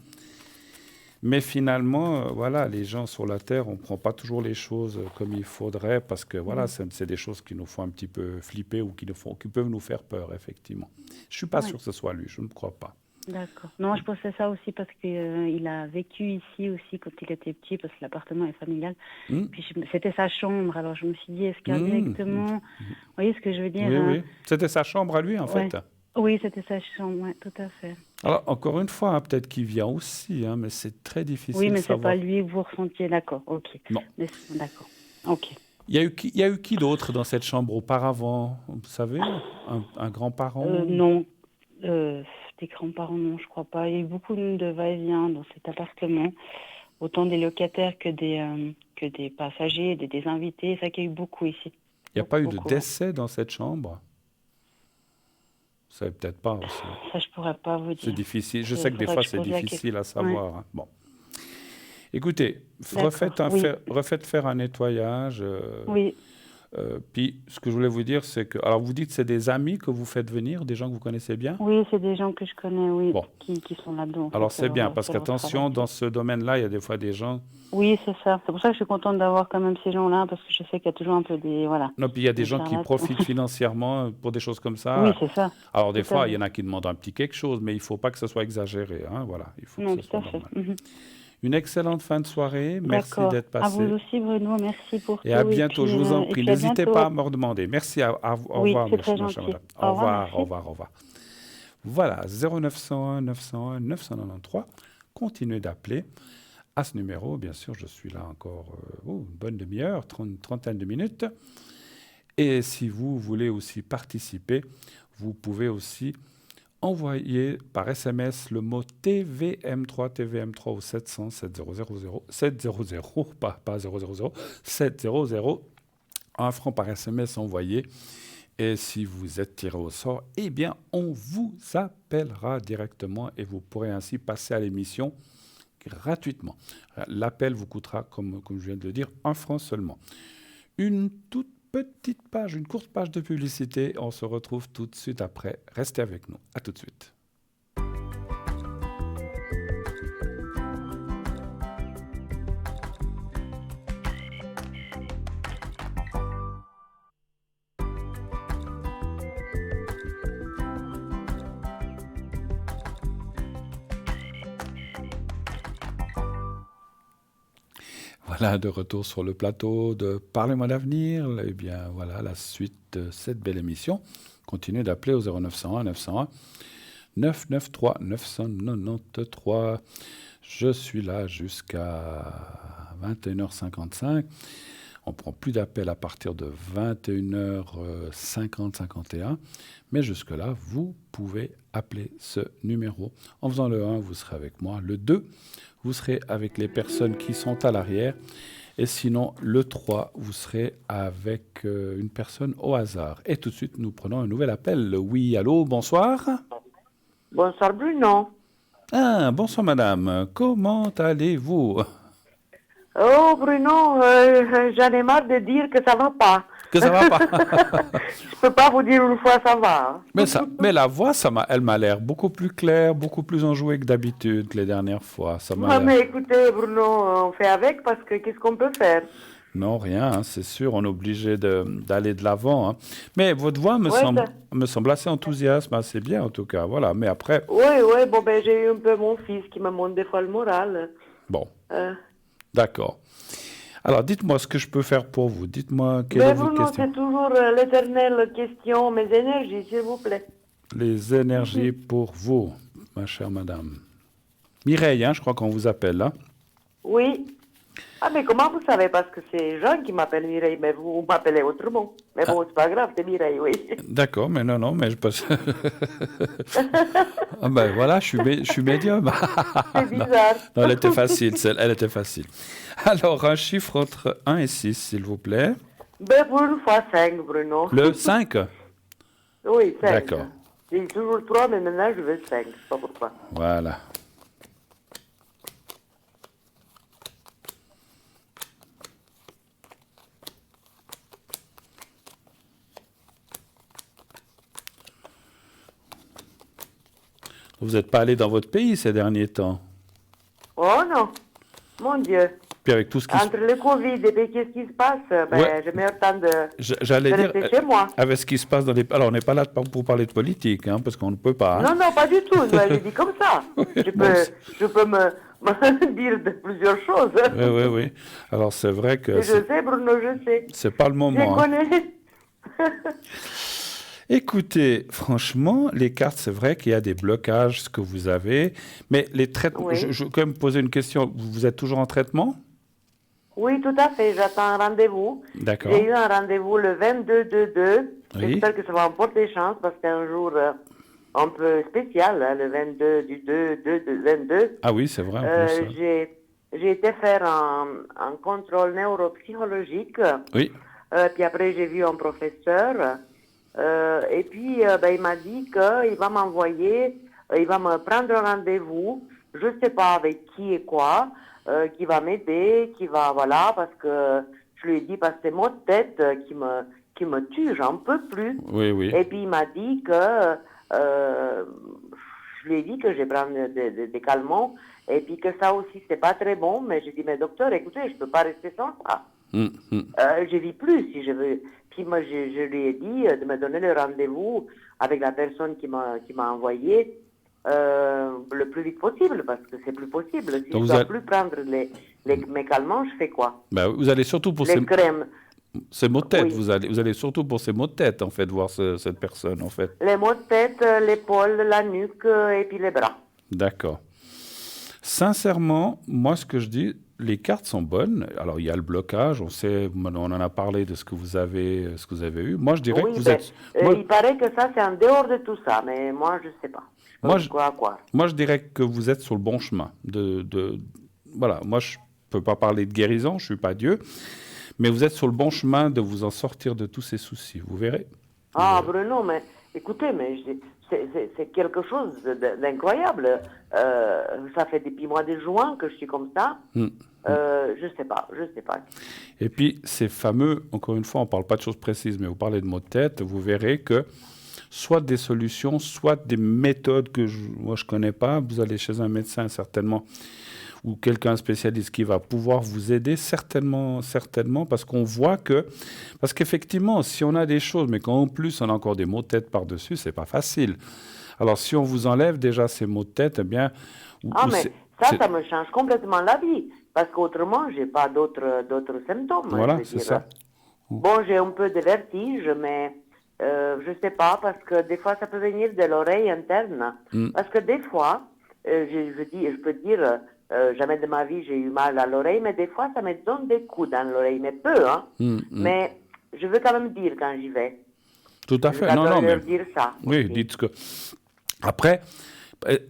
Mais finalement, voilà, les gens sur la Terre, on ne prend pas toujours les choses comme il faudrait parce que voilà, c'est des choses qui nous font un petit peu flipper ou qui peuvent nous faire peur, effectivement. Je ne suis pas sûr que ce soit lui, je ne crois pas. D'accord. Non, je pensais ça aussi parce qu'il a vécu ici aussi quand il était petit, parce que l'appartement est familial. Puis c'était sa chambre, alors je me suis dit, est-ce qu'indirectement... Vous voyez ce que je veux dire? Oui. C'était sa chambre à lui, en fait. Oui, c'était sa chambre, oui, tout à fait. Alors, encore une fois, hein, peut-être qu'il vient aussi, hein, mais c'est très difficile de savoir. Oui, mais ce n'est pas lui que vous ressentiez, d'accord, ok. Non. D'accord, ok. Il y a eu qui d'autre dans cette chambre auparavant? Vous savez, un grand-parent? Non, des grands-parents, non, je ne crois pas. Il y a eu beaucoup de va-et-vient dans cet appartement, autant des locataires que des passagers, des invités, ça qu'il y a eu beaucoup ici. Il n'y a pas eu de décès dans cette chambre? Vous savez peut-être pas aussi. Ça, je pourrais pas vous dire. C'est difficile. Je sais que des fois, c'est difficile à savoir. Hein. Bon. Écoutez, refaites faire un nettoyage. Oui. Puis, ce que je voulais vous dire, c'est que... Alors, vous dites que c'est des amis que vous faites venir, des gens que vous connaissez bien? Oui, c'est des gens que je connais, oui, qui sont là-dedans. Alors, c'est bien, parce qu'attention, dans ce domaine-là, il y a des fois des gens... Oui, c'est ça. C'est pour ça que je suis contente d'avoir quand même ces gens-là, parce que je sais qu'il y a toujours un peu des... Voilà. Non, puis il y a des gens qui profitent financièrement pour des choses comme ça. Oui, c'est ça. Alors, des fois, il y en a qui demandent un petit quelque chose, mais il ne faut pas que ce soit exagéré. Hein, voilà. Il faut que ce soit normal. Une excellente fin de soirée. Merci D'accord. d'être À vous passé. aussi, Bruno. Merci pour Et tout. à Et bientôt, puis, je vous en et prie. puis à N'hésitez bientôt. pas à me redemander. Merci. Au Oui, revoir, c'est très ma chère gentil. madame. Au Au revoir, revoir, merci. au revoir, au revoir. Voilà, 0901 901 993. Continuez d'appeler à ce numéro. Bien sûr, je suis là encore une bonne demi-heure, une trentaine de minutes. Et si vous voulez aussi participer, vous pouvez aussi envoyer par SMS le mot TVM3 au 700 7000 700, pas 000, 700, 1 franc par SMS envoyé. Et si vous êtes tiré au sort, eh bien, on vous appellera directement et vous pourrez ainsi passer à l'émission gratuitement. L'appel vous coûtera, comme je viens de le dire, 1 franc seulement. Une toute petite page, une courte page de publicité. On se retrouve tout de suite après. Restez avec nous. À tout de suite. Voilà, de retour sur le plateau de Parlez-moi d'avenir. Eh bien, voilà la suite de cette belle émission. Continuez d'appeler au 0901 901 993 993. Je suis là jusqu'à 21h55. On prend plus d'appels à partir de 21h50, 51. Mais jusque-là, vous pouvez appeler ce numéro. En faisant le 1, vous serez avec moi. Le 2, vous serez avec les personnes qui sont à l'arrière. Et sinon, le 3, vous serez avec une personne au hasard. Et tout de suite, nous prenons un nouvel appel. Oui, allô, bonsoir. Bonsoir Bruno. Ah, bonsoir madame. Comment allez-vous? Oh Bruno, j'en ai marre de dire que ça va pas. Que ça va pas? Je peux pas vous dire une fois ça va. Mais la voix, elle m'a l'air beaucoup plus claire, beaucoup plus enjouée que d'habitude, que les dernières fois. Ça m'a Ouais, l'air- mais écoutez Bruno, on fait avec parce que qu'est-ce qu'on peut faire? Non, rien, hein, c'est sûr, on est obligé d'aller de l'avant. Hein. Mais votre voix me semble assez enthousiaste, assez bien en tout cas. Voilà, mais après, Oui, bon ben j'ai eu un peu mon fils qui me monte des fois le moral. bon, Euh, d'accord. Alors, dites-moi ce que je peux faire pour vous. Dites-moi quelle est mais votre Bruno, question. c'est toujours l'éternelle question, mes énergies, s'il vous plaît. Les énergies pour vous, ma chère madame. Mireille, hein, je crois qu'on vous appelle là. Oui. Ah, mais comment vous savez? Parce que c'est Jean qui m'appelle Mireille, mais vous m'appelez autrement. Mais bon, c'est pas grave, c'est Mireille, oui. D'accord, mais non, mais je pense... Ah ben voilà, je suis médium. C'est bizarre. Non, elle était facile, elle était facile. Alors, un chiffre entre 1 et 6, s'il vous plaît. Ben, pour une fois 5, Bruno. Le 5? Oui, 5. D'accord. J'ai eu toujours 3, mais maintenant je veux 5. Je sais pas pourquoi. Voilà. Vous n'êtes pas allé dans votre pays ces derniers temps? Oh non, mon Dieu. Puis avec tout ce qui se... Entre le Covid et puis qu'est-ce qui se passe, ben, Ouais. j'ai meilleur temps de J'allais dire, rester chez moi. avec ce qui se passe dans les... Alors, on n'est pas là pour parler de politique, hein, parce qu'on ne peut pas. Hein. Non, pas du tout. Moi, je dis comme ça. Je peux me dire de plusieurs choses. Oui. Alors, c'est vrai que Et je sais, Bruno, je sais. c'est pas le Je moment. Hein. connais. Écoutez, franchement, les cartes, c'est vrai qu'il y a des blocages, ce que vous avez, mais les traitements... Oui. Je vais quand même poser une question. Vous êtes toujours en traitement? Oui, tout à fait. J'attends un rendez-vous. D'accord. J'ai eu un rendez-vous le 22-2-2. Oui. J'espère que ça va me porter chance parce que c'est un jour un peu spécial, hein, le 22 du 2-2-22. Ah oui, c'est vrai. En plus, ça. J'ai été faire un contrôle neuropsychologique. Oui. Puis après, j'ai vu un professeur. Et puis, il m'a dit qu'il va m'envoyer, il va me prendre un rendez-vous. Je ne sais pas avec qui et quoi, qui va m'aider, voilà, parce que je lui ai dit, parce que c'est mon tête qui me tue, j'en peux plus. Oui. Et puis, il m'a dit que, je lui ai dit que je vais prendre des calmants, et puis que ça aussi, c'est pas très bon, mais j'ai dit, mais docteur, écoutez, je peux pas rester sans ça. Je vis plus si je veux. Puis moi, je lui ai dit de me donner le rendez-vous avec la personne qui m'a envoyé le plus vite possible, parce que c'est plus possible. Si Donc je vous dois allez- plus prendre mes calmants, je fais quoi? Ben, vous allez surtout pour Les crèmes. ces maux de tête. Oui. Vous allez surtout pour ces maux de tête, en fait, voir cette personne, en fait. Les maux de tête, l'épaule, la nuque et puis les bras. D'accord. Sincèrement, moi, ce que je dis, les cartes sont bonnes. Alors, il y a le blocage. On sait, on en a parlé de ce que vous avez eu. Moi, je dirais Oui, que vous ben, êtes. Moi, il paraît que ça, c'est en dehors de tout ça, mais moi, je sais pas. Je Moi, sais pas quoi. moi, je dirais que vous êtes sur le bon chemin. Voilà. Moi, je peux pas parler de guérison. Je suis pas Dieu, mais vous êtes sur le bon chemin de vous en sortir de tous ces soucis. Vous verrez. Ah, Bruno, mais écoutez, c'est quelque chose d'incroyable. Ça fait depuis mois de juin que je suis comme ça. Je sais pas. Et puis, ces fameux, encore une fois, on ne parle pas de choses précises, mais vous parlez de maux de tête, vous verrez que soit des solutions, soit des méthodes que moi je ne connais pas, vous allez chez un médecin certainement, ou quelqu'un spécialiste qui va pouvoir vous aider, certainement, parce qu'on voit parce qu'effectivement, si on a des choses, mais qu'en plus on a encore des maux de tête par-dessus, c'est pas facile. Alors, si on vous enlève déjà ces maux de tête, eh bien... Mais ça me change complètement la vie. Parce qu'autrement, j'ai pas d'autres symptômes. Voilà, je veux c'est dire. ça. Bon, j'ai un peu de vertige, mais je sais pas, parce que des fois, ça peut venir de l'oreille interne. Parce que des fois, je peux dire, jamais de ma vie, j'ai eu mal à l'oreille, mais des fois, ça me donne des coups dans l'oreille, mais peu, hein. Mais je veux quand même dire quand j'y vais. Tout à fait. Je Non, dois mais... leur dire ça. Oui, aussi. dites que... Après,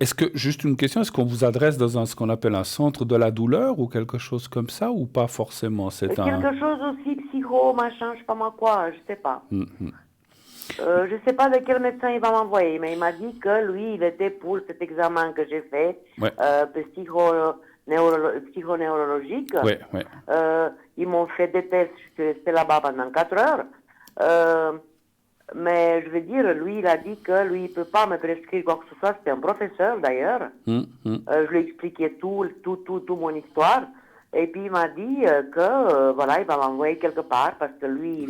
est-ce que, juste une question, est-ce qu'on vous adresse dans ce qu'on appelle un centre de la douleur ou quelque chose comme ça, ou pas forcément? Quelque chose aussi psycho, machin, je sais pas moi quoi, je sais pas. Je sais pas de quel médecin il va m'envoyer, mais il m'a dit que lui, il était pour cet examen que j'ai fait, Ouais. psychoneurologique. Ouais, ouais. Ils m'ont fait des tests, je suis restée là-bas pendant 4 heures. Mais je veux dire, lui, il a dit que lui, il peut pas me prescrire quoi que ce soit. C'était un professeur, d'ailleurs. Je lui ai expliqué tout mon histoire. Et puis, il m'a dit que, voilà, il va m'envoyer quelque part parce que lui,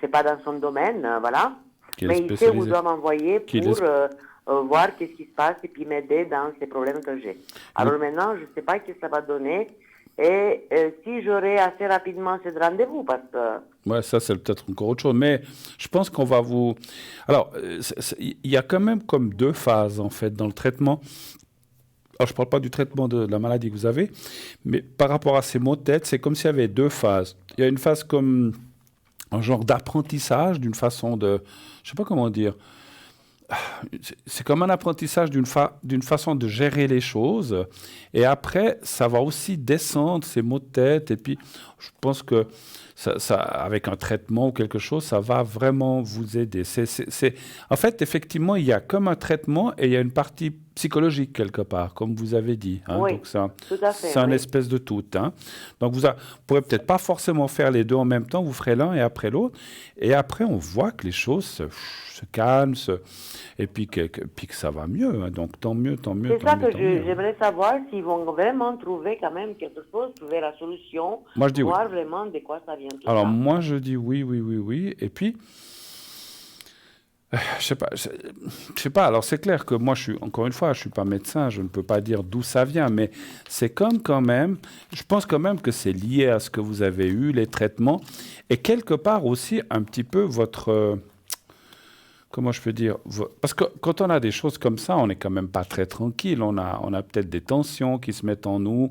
c'est pas dans son domaine, voilà. Qu'il est Mais il sait où il spécialisé. doit m'envoyer Qu'il pour est voir qu'est-ce qui se passe et puis m'aider dans ces problèmes que j'ai. Alors maintenant, je sais pas ce que ça va donner. Et si j'aurai assez rapidement ce rendez-vous, parce que... Ouais, ça, c'est peut-être encore autre chose. Mais je pense qu'on va vous... Alors, il y a quand même comme 2 phases, en fait, dans le traitement. Alors, je ne parle pas du traitement de la maladie que vous avez, mais par rapport à ces maux de tête, c'est comme s'il y avait 2 phases. Il y a une phase comme un genre d'apprentissage, d'une façon de... Je ne sais pas comment dire. C'est comme un apprentissage d'une façon de gérer les choses. Et après, ça va aussi descendre, ces maux de tête. Et puis, je pense que avec un traitement ou quelque chose, ça va vraiment vous aider. En fait, effectivement, il y a comme un traitement et il y a une partie psychologique quelque part, comme vous avez dit. Hein. Oui, donc tout à fait, c'est un oui. espèce de tout. Hein. Donc, vous pourrez peut-être pas forcément faire les 2 en même temps. Vous ferez l'un et après l'autre. Et après, on voit que les choses se calment. Et puis que ça va mieux. Hein. Donc, tant mieux. C'est ça que j'aimerais savoir s'ils vont vraiment trouver quand même quelque chose, trouver la solution, Moi, je dis voir vraiment de quoi ça vient tout Alors, ça. moi, je dis oui. Et puis, je sais pas. Alors, c'est clair que moi, encore une fois, je suis pas médecin, je ne peux pas dire d'où ça vient, mais c'est comme quand même, je pense quand même que c'est lié à ce que vous avez eu, les traitements, et quelque part aussi un petit peu votre... comment je peux dire? Parce que quand on a des choses comme ça, on n'est quand même pas très tranquille. On a peut-être des tensions qui se mettent en nous.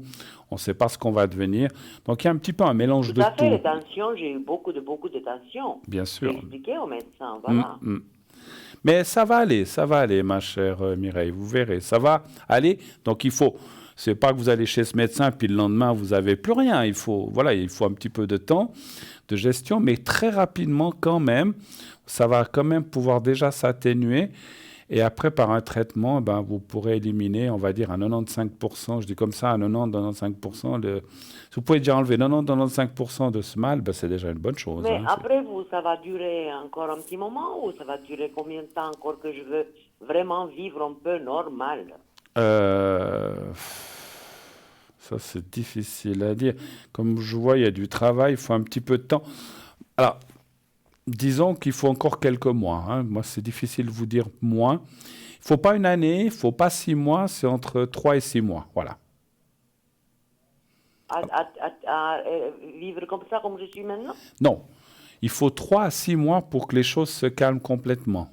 On ne sait pas ce qu'on va devenir. Donc, il y a un petit peu un mélange de Tout à fait, les tout. tensions, j'ai eu beaucoup de tensions. Bien sûr. J'ai expliqué au médecin, voilà. Mais ça va aller, ma chère Mireille. Vous verrez, ça va aller. Donc, c'est pas que vous allez chez ce médecin puis le lendemain vous n'avez plus rien. Il faut un petit peu de temps, de gestion, mais très rapidement quand même, ça va quand même pouvoir déjà s'atténuer. Et après, par un traitement, vous pourrez éliminer, on va dire, à 95%, je dis comme ça, à 90-95%. Si vous pouvez déjà enlever 90-95% de ce mal, c'est déjà une bonne chose. Mais hein. après vous, ça va durer encore un petit moment ou ça va durer combien de temps encore que je veux vraiment vivre un peu normal? Ça, c'est difficile à dire. Comme je vois, il y a du travail, il faut un petit peu de temps. Alors, disons qu'il faut encore quelques mois. Hein. Moi, c'est difficile de vous dire moins. Il ne faut pas une année, il ne faut pas 6 mois, c'est entre 3 et 6 mois. Voilà. Vivre comme ça, comme je suis maintenant? Non, il faut 3 à 6 mois pour que les choses se calment complètement.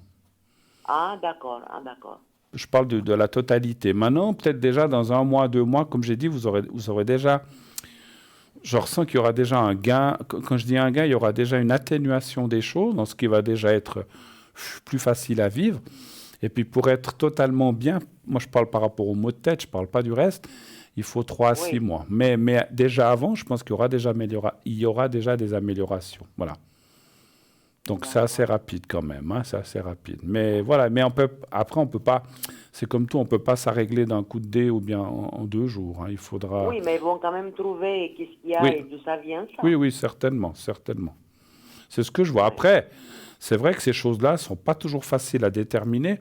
Ah, d'accord, ah, d'accord. Je parle de la totalité. Maintenant, peut-être déjà dans 1 mois, 2 mois, comme j'ai dit, vous aurez déjà... Je ressens qu'il y aura déjà un gain. Quand je dis un gain, il y aura déjà une atténuation des choses, dans ce qui va déjà être plus facile à vivre. Et puis pour être totalement bien, moi je parle par rapport au maux de tête, je ne parle pas du reste, il faut 3 à 6 Oui. mois. Mais déjà avant, je pense qu'il y aura déjà des améliorations. Voilà. Donc c'est assez rapide quand même, hein, c'est assez rapide. Mais voilà, mais après on peut pas, c'est comme tout, on peut pas ça régler d'un coup de dé ou bien en 2 jours. Hein. Il faudra. Oui, mais ils vont quand même trouver qu'est-ce qu'il y a Oui. et d'où ça vient, ça. Oui, certainement, certainement. C'est ce que je vois. Après, c'est vrai que ces choses-là ne sont pas toujours faciles à déterminer,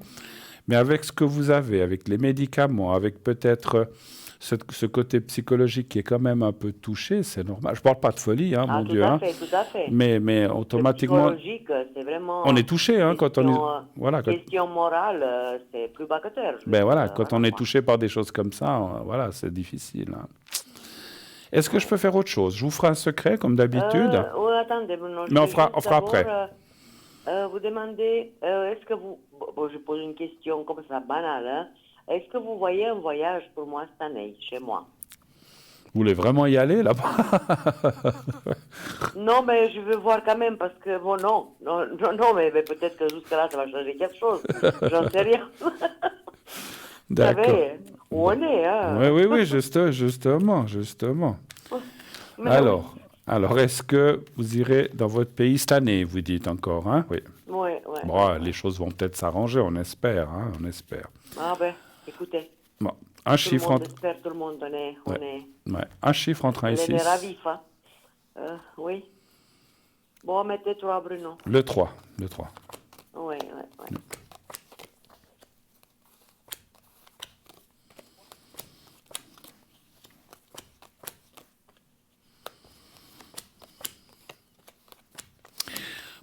mais avec ce que vous avez, avec les médicaments, avec peut-être ce côté psychologique qui est quand même un peu touché, c'est normal. Je ne parle pas de folie, hein, mon tout Dieu. à Hein. fait, tout à fait. Mais Le automatiquement, psychologique, c'est vraiment... on est touché hein, quand on est... question, Voilà, question morale, c'est plus bas que terre. ben voilà, quand on est quoi. touché par des choses comme ça, voilà, c'est difficile. Hein. Est-ce que je peux faire autre chose? Je vous ferai un secret, comme d'habitude. Oui, attendez, Bruno, Mais on je fera vais juste après. d'abord, vous demandez, est-ce que vous... Bon, je pose une question comme ça, banale. Hein. Est-ce que vous voyez un voyage pour moi cette année, chez moi? Vous voulez vraiment y aller là-bas? Non, mais je veux voir quand même, parce que, bon, non, mais peut-être que jusqu'à là, ça va changer quelque chose. J'en sais rien. Vous D'accord. savez où on est, hein. Oui, justement. Mais Alors, est-ce que vous irez dans votre pays cette année, vous dites encore, hein? Oui. Oui. Bon, les choses vont peut-être s'arranger, on espère, hein, on espère. Ah ben, écoutez, Bon, un tout le chiffre monde entre... espère, tout le monde, on est un chiffre entre 1 et on est 6. ravis, hein. Oui. Bon, mettez 3, Bruno. Le 3. Oui.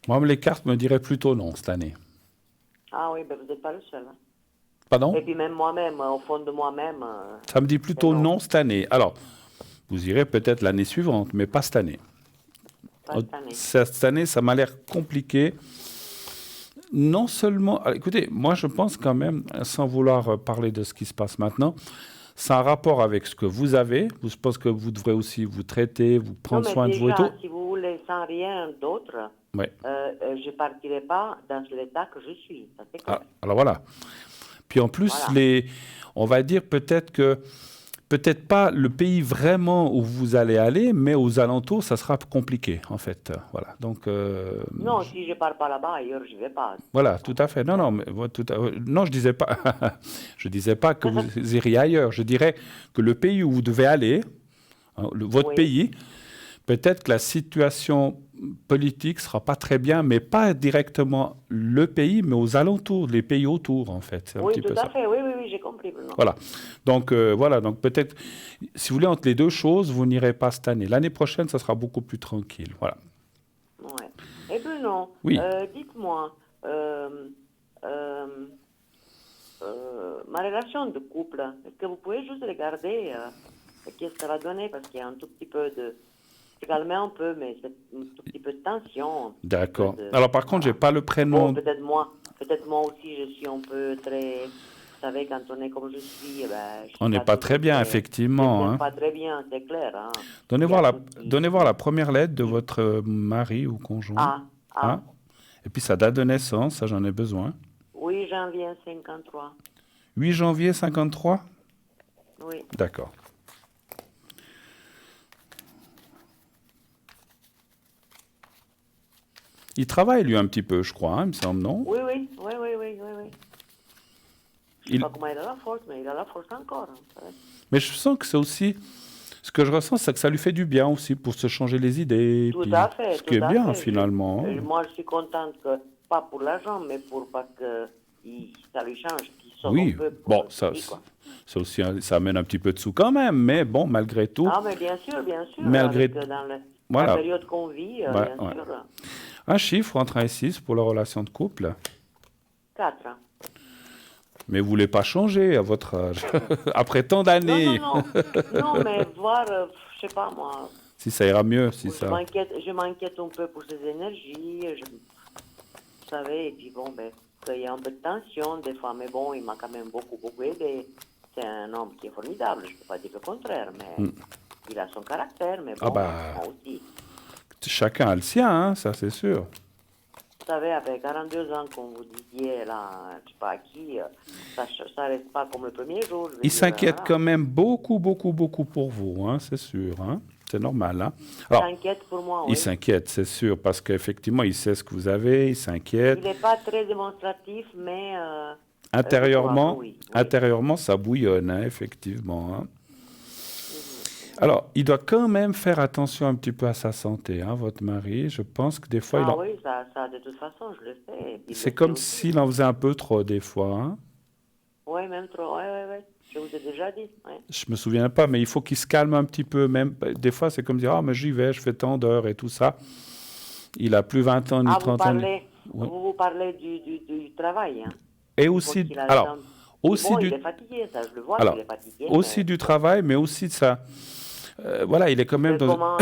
Moi, les cartes me diraient plutôt non cette année. Ah oui, ben vous n'êtes pas le seul. Hein. Pardon? Et puis même moi-même, au fond de moi-même... Ça me dit plutôt non. non cette année. Alors, vous irez peut-être l'année suivante, mais pas cette année. pas cette année. Cette année, ça m'a l'air compliqué. Non seulement... Alors, écoutez, moi, je pense quand même, sans vouloir parler de ce qui se passe maintenant, c'est un rapport avec ce que vous avez. Je pense que vous devrez aussi vous traiter, vous prendre soin de vous et tout. Si vous voulez, sans rien d'autre, Ouais. je ne partirai pas dans l'état que je suis. Ça, c'est clair. Alors voilà. Puis en plus, Voilà. on va dire peut-être pas le pays vraiment où vous allez aller, mais aux alentours, ça sera compliqué, en fait. Voilà. Donc, Non, si je ne pars pas là-bas, ailleurs, je ne vais pas. voilà, tout à fait. Non, je disais pas, je disais pas que vous iriez ailleurs. Je dirais que le pays où vous devez aller, hein, votre Oui. pays, peut-être que la situation politique sera pas très bien, mais pas directement le pays, mais aux alentours, les pays autour, en fait. C'est un Oui, petit tout peu à ça. fait. Oui, j'ai compris. Bruno. Voilà. Donc, donc peut-être, si vous voulez, entre les deux choses, vous n'irez pas cette année. L'année prochaine, ça sera beaucoup plus tranquille. Voilà. Ouais. Et Bruno, Oui. dites-moi, ma relation de couple, est-ce que vous pouvez juste regarder qu'est-ce que ça va donner? Parce qu'il y a un tout petit peu de... C'est calmé un peu, mais c'est un tout petit peu de tension. D'accord. Alors, par contre, j'ai pas le prénom. Bon, peut-être moi aussi, je suis un peu très... Vous savez, quand on est comme je suis, je On suis n'est pas très bien, effectivement. Hein. Pas très bien, c'est clair. Hein. Donnez voir la première lettre de votre mari ou conjoint. Hein? Et puis sa date de naissance, ça j'en ai besoin. Oui, janvier 53. 8 janvier 53? Oui. D'accord. Il travaille, lui, un petit peu, je crois, hein, il me semble, non? Oui. Je ne sais pas comment il a la force, mais il a la force encore. Hein, mais je sens que c'est aussi... Ce que je ressens, c'est que ça lui fait du bien aussi pour se changer les idées. Tout à fait. Ce qui est bien, finalement. Moi, je suis contente, pas pour l'argent, mais parce que ça lui change. Oui, bon, ça aussi, ça amène un petit peu de sous quand même, mais bon, malgré tout... Ah, mais bien sûr. Malgré... Dans voilà. la période qu'on vit, bien sûr. Un chiffre entre 1 et 6 pour la relation de couple. 4. Mais vous voulez pas changer à votre âge, après tant d'années. Non, non, mais voir, je sais pas moi, Si ça ira mieux, si je ça. m'inquiète un peu pour ses énergies, vous savez, et puis bon, ben, il y a un peu de tension des fois, mais bon, il m'a quand même beaucoup aidé. C'est un homme qui est formidable, je ne peux pas dire le contraire, mais il a son caractère, mais bon, Ah bah. moi aussi. Chacun a le sien, hein, ça c'est sûr. Vous savez, avec 42 ans, comme vous disiez, là, je sais pas à qui, ça reste pas comme le premier jour. Je veux Il dire, s'inquiète voilà. quand même beaucoup pour vous, hein, c'est sûr. Hein. C'est normal. Hein. Il Alors, s'inquiète pour moi, il oui. s'inquiète, c'est sûr, parce qu'effectivement, il sait ce que vous avez, il s'inquiète. Il n'est pas très démonstratif, mais... Intérieurement, oui. intérieurement, ça bouillonne, hein, effectivement. Hein. Alors, il doit quand même faire attention un petit peu à sa santé, hein, votre mari. Je pense que des fois, Ah oui, ça, de toute façon, je le fais. c'est comme s'il en faisait un peu trop, des fois. Hein. Oui, même trop, oui. Je vous ai déjà dit, ouais. Je me souviens pas, mais il faut qu'il se calme un petit peu. Même des fois, c'est comme dire, ah, mais j'y vais, je fais tant d'heures et tout ça. Il a plus 20 ans ni 30 ans. Vous parlez du travail. Hein. Et aussi, alors, aussi bon, du, il est fatigué, ça, je le vois, alors, il est fatigué. aussi mais... du travail, mais aussi de ça. Voilà, il est quand même dans. Comment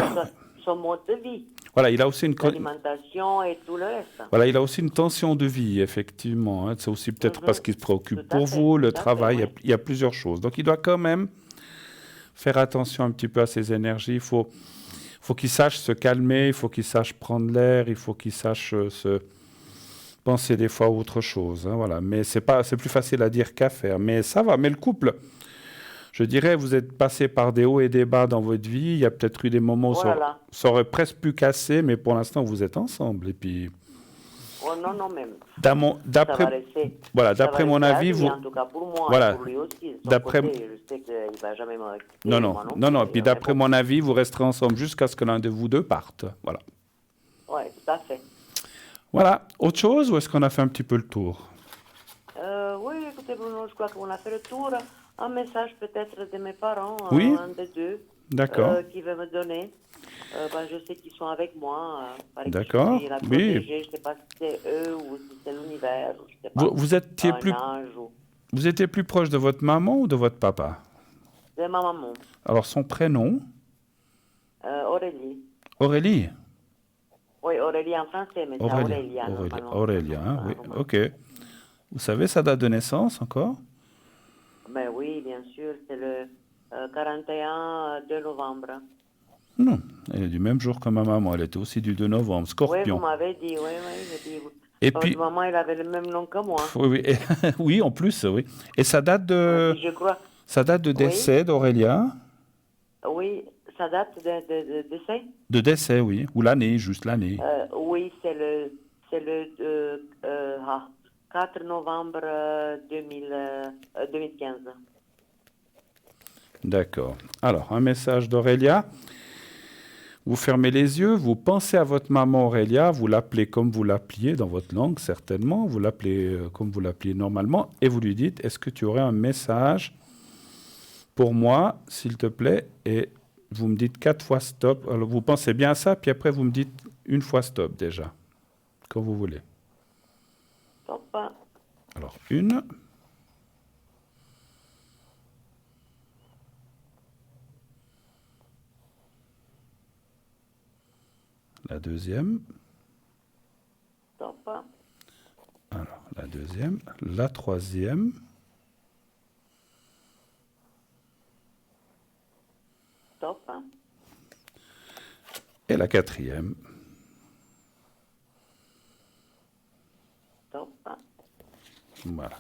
son mode de vie, Voilà, il a aussi une. l'alimentation et tout le reste. Voilà, il a aussi une tension de vie, effectivement. Hein. C'est aussi peut-être parce qu'il se préoccupe pour vous, le travail, oui. il y a plusieurs choses. Donc, il doit quand même faire attention un petit peu à ses énergies. Il faut qu'il sache se calmer, il faut qu'il sache prendre l'air, il faut qu'il sache se penser des fois à autre chose. Hein, voilà. Mais c'est plus facile à dire qu'à faire. Mais ça va. Mais le couple, je dirais, vous êtes passé par des hauts et des bas dans votre vie. Il y a peut-être eu des moments où ça aurait presque pu casser, mais pour l'instant, vous êtes ensemble. Et puis... Oh non, même. D'après mon avis, vous... En tout cas pour moi, voilà. pour lui aussi. D'après... Je sais qu'il ne va jamais me quitter. Non. Et puis d'après mon avis, vous resterez ensemble jusqu'à ce que l'un de vous deux parte. Voilà. Oui, tout à fait. Voilà. Autre chose ou est-ce qu'on a fait un petit peu le tour? Oui, écoutez Bruno, je crois qu'on a fait le tour. Un message peut-être de mes parents, oui. Un des deux, qui veut me donner. Je sais qu'ils sont avec moi. D'accord. Oui. Je ne sais pas si c'est eux ou si c'est l'univers. Vous étiez plus proche de votre maman ou de votre papa? De ma maman. Alors son prénom? Aurélie. Aurélie? Oui, Aurélie en français, mais c'est Aurélia. Aurélia, hein, oui. Ok. Vous savez sa date de naissance encore? Ben oui, bien sûr, c'est le 41 de novembre. Non, elle est du même jour que ma maman, elle était aussi du 2 novembre, Scorpion. Oui, vous m'avez dit, oui. Et puis, votre maman, elle avait le même nom que moi. Oui, oui, en plus, oui. Et sa date de, je crois. Sa date de décès d'Aurélia? Oui, sa date de décès? De décès, oui. Ou l'année, juste l'année. Oui, c'est le 4 novembre 2015. D'accord. Alors, un message d'Aurélia. Vous fermez les yeux, vous pensez à votre maman Aurélia, vous l'appelez comme vous l'appeliez dans votre langue, certainement, vous l'appelez comme vous l'appeliez normalement, et vous lui dites, est-ce que tu aurais un message pour moi, s'il te plaît? Et vous me dites 4 fois stop. Alors, vous pensez bien à ça, puis après, vous me dites une fois stop déjà, quand vous voulez. Stop. Alors, une. La deuxième. Stop. Alors, la deuxième. La troisième. Stop. Et la quatrième. Stop. Voilà.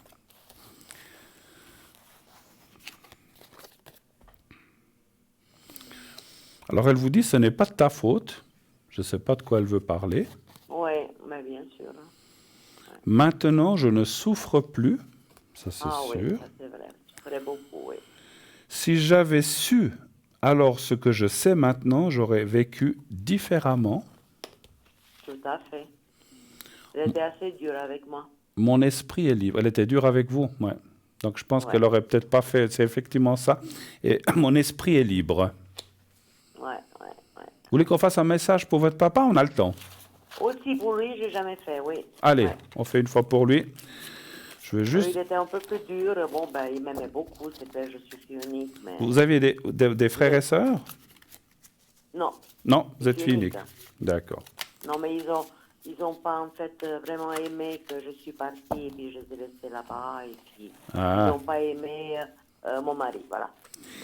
Alors, elle vous dit, ce n'est pas de ta faute. Je ne sais pas de quoi elle veut parler. Oui, mais bien sûr. Ouais. Maintenant, je ne souffre plus. Ça, c'est sûr. Oui, ça, c'est vrai. Je souffrais beaucoup, oui. Si j'avais su alors ce que je sais maintenant, j'aurais vécu différemment. Tout à fait. Elle était assez dure avec moi. Mon esprit est libre. Elle était dure avec vous, ouais. Donc je pense qu'elle aurait peut-être pas fait. C'est effectivement ça. Et mon esprit est libre. Ouais. Vous voulez qu'on fasse un message pour votre papa? On a le temps. Aussi pour lui, j'ai jamais fait, oui. Allez, on fait une fois pour lui. Je veux juste... Il était un peu plus dur. Bon, ben, il m'aimait beaucoup. C'était je suis unique, mais... Vous avez des frères et sœurs? Non, Non, vous je êtes suis fille unique. unique. D'accord. Non, mais ils ont pas, en fait, vraiment aimé que je suis partie, et puis je les ai laissés là-bas, et puis ils Ah. n'ont pas aimé mon mari, voilà.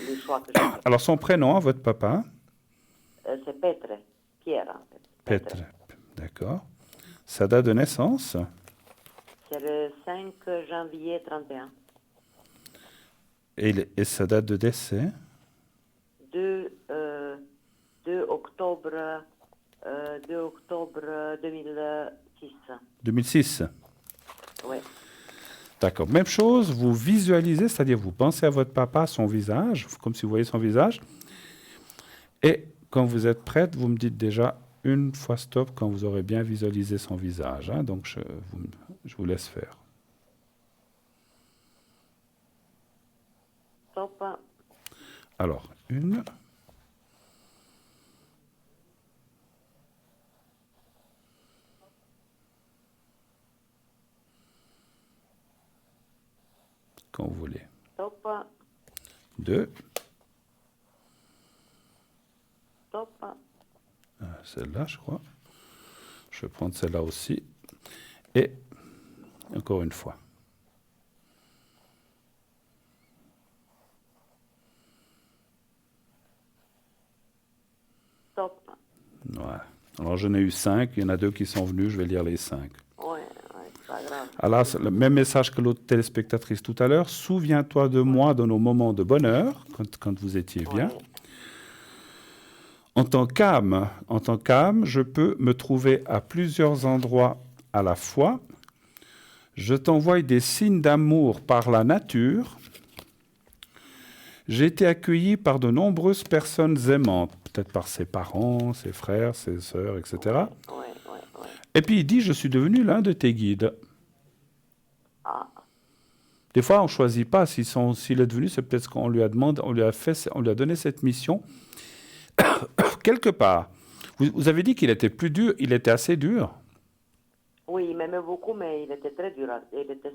Le choix que j'ai fait. Alors, son prénom, votre papa? C'est Petre, Pierre, en fait. Petre. D'accord. Sa date de naissance? C'est le 5 janvier 31. Et sa date de décès? 2 octobre, 2 octobre 2006. 2006. Oui. D'accord. Même chose, vous visualisez, c'est-à-dire vous pensez à votre papa, son visage, comme si vous voyez son visage. Et quand vous êtes prête, vous me dites déjà une fois stop quand vous aurez bien visualisé son visage. Hein. Donc, je vous laisse faire. Stop. Alors, une. Quand vous voulez. Stop. 2. Stop. Celle-là, je crois. Je vais prendre celle-là aussi. Et encore une fois. Stop. Voilà. Alors, j'en ai eu 5. Il y en a 2 qui sont venus. Je vais lire les 5. Ouais, c'est pas grave. Alors, c'est le même message que l'autre téléspectatrice tout à l'heure. Souviens-toi de moi dans nos moments de bonheur, quand vous étiez bien. Ouais. En tant qu'âme, je peux me trouver à plusieurs endroits à la fois. Je t'envoie des signes d'amour par la nature. J'ai été accueilli par de nombreuses personnes aimantes, peut-être par ses parents, ses frères, ses sœurs, etc. Ouais. Et puis il dit, je suis devenu l'un de tes guides. Ah, Des fois, on ne choisit pas. S'il est devenu, c'est peut-être qu'on lui a demandé, on lui a donné cette mission. Quelque part. Vous avez dit qu'il était plus dur, il était assez dur. oui, il m'aimait beaucoup, mais il était très dur.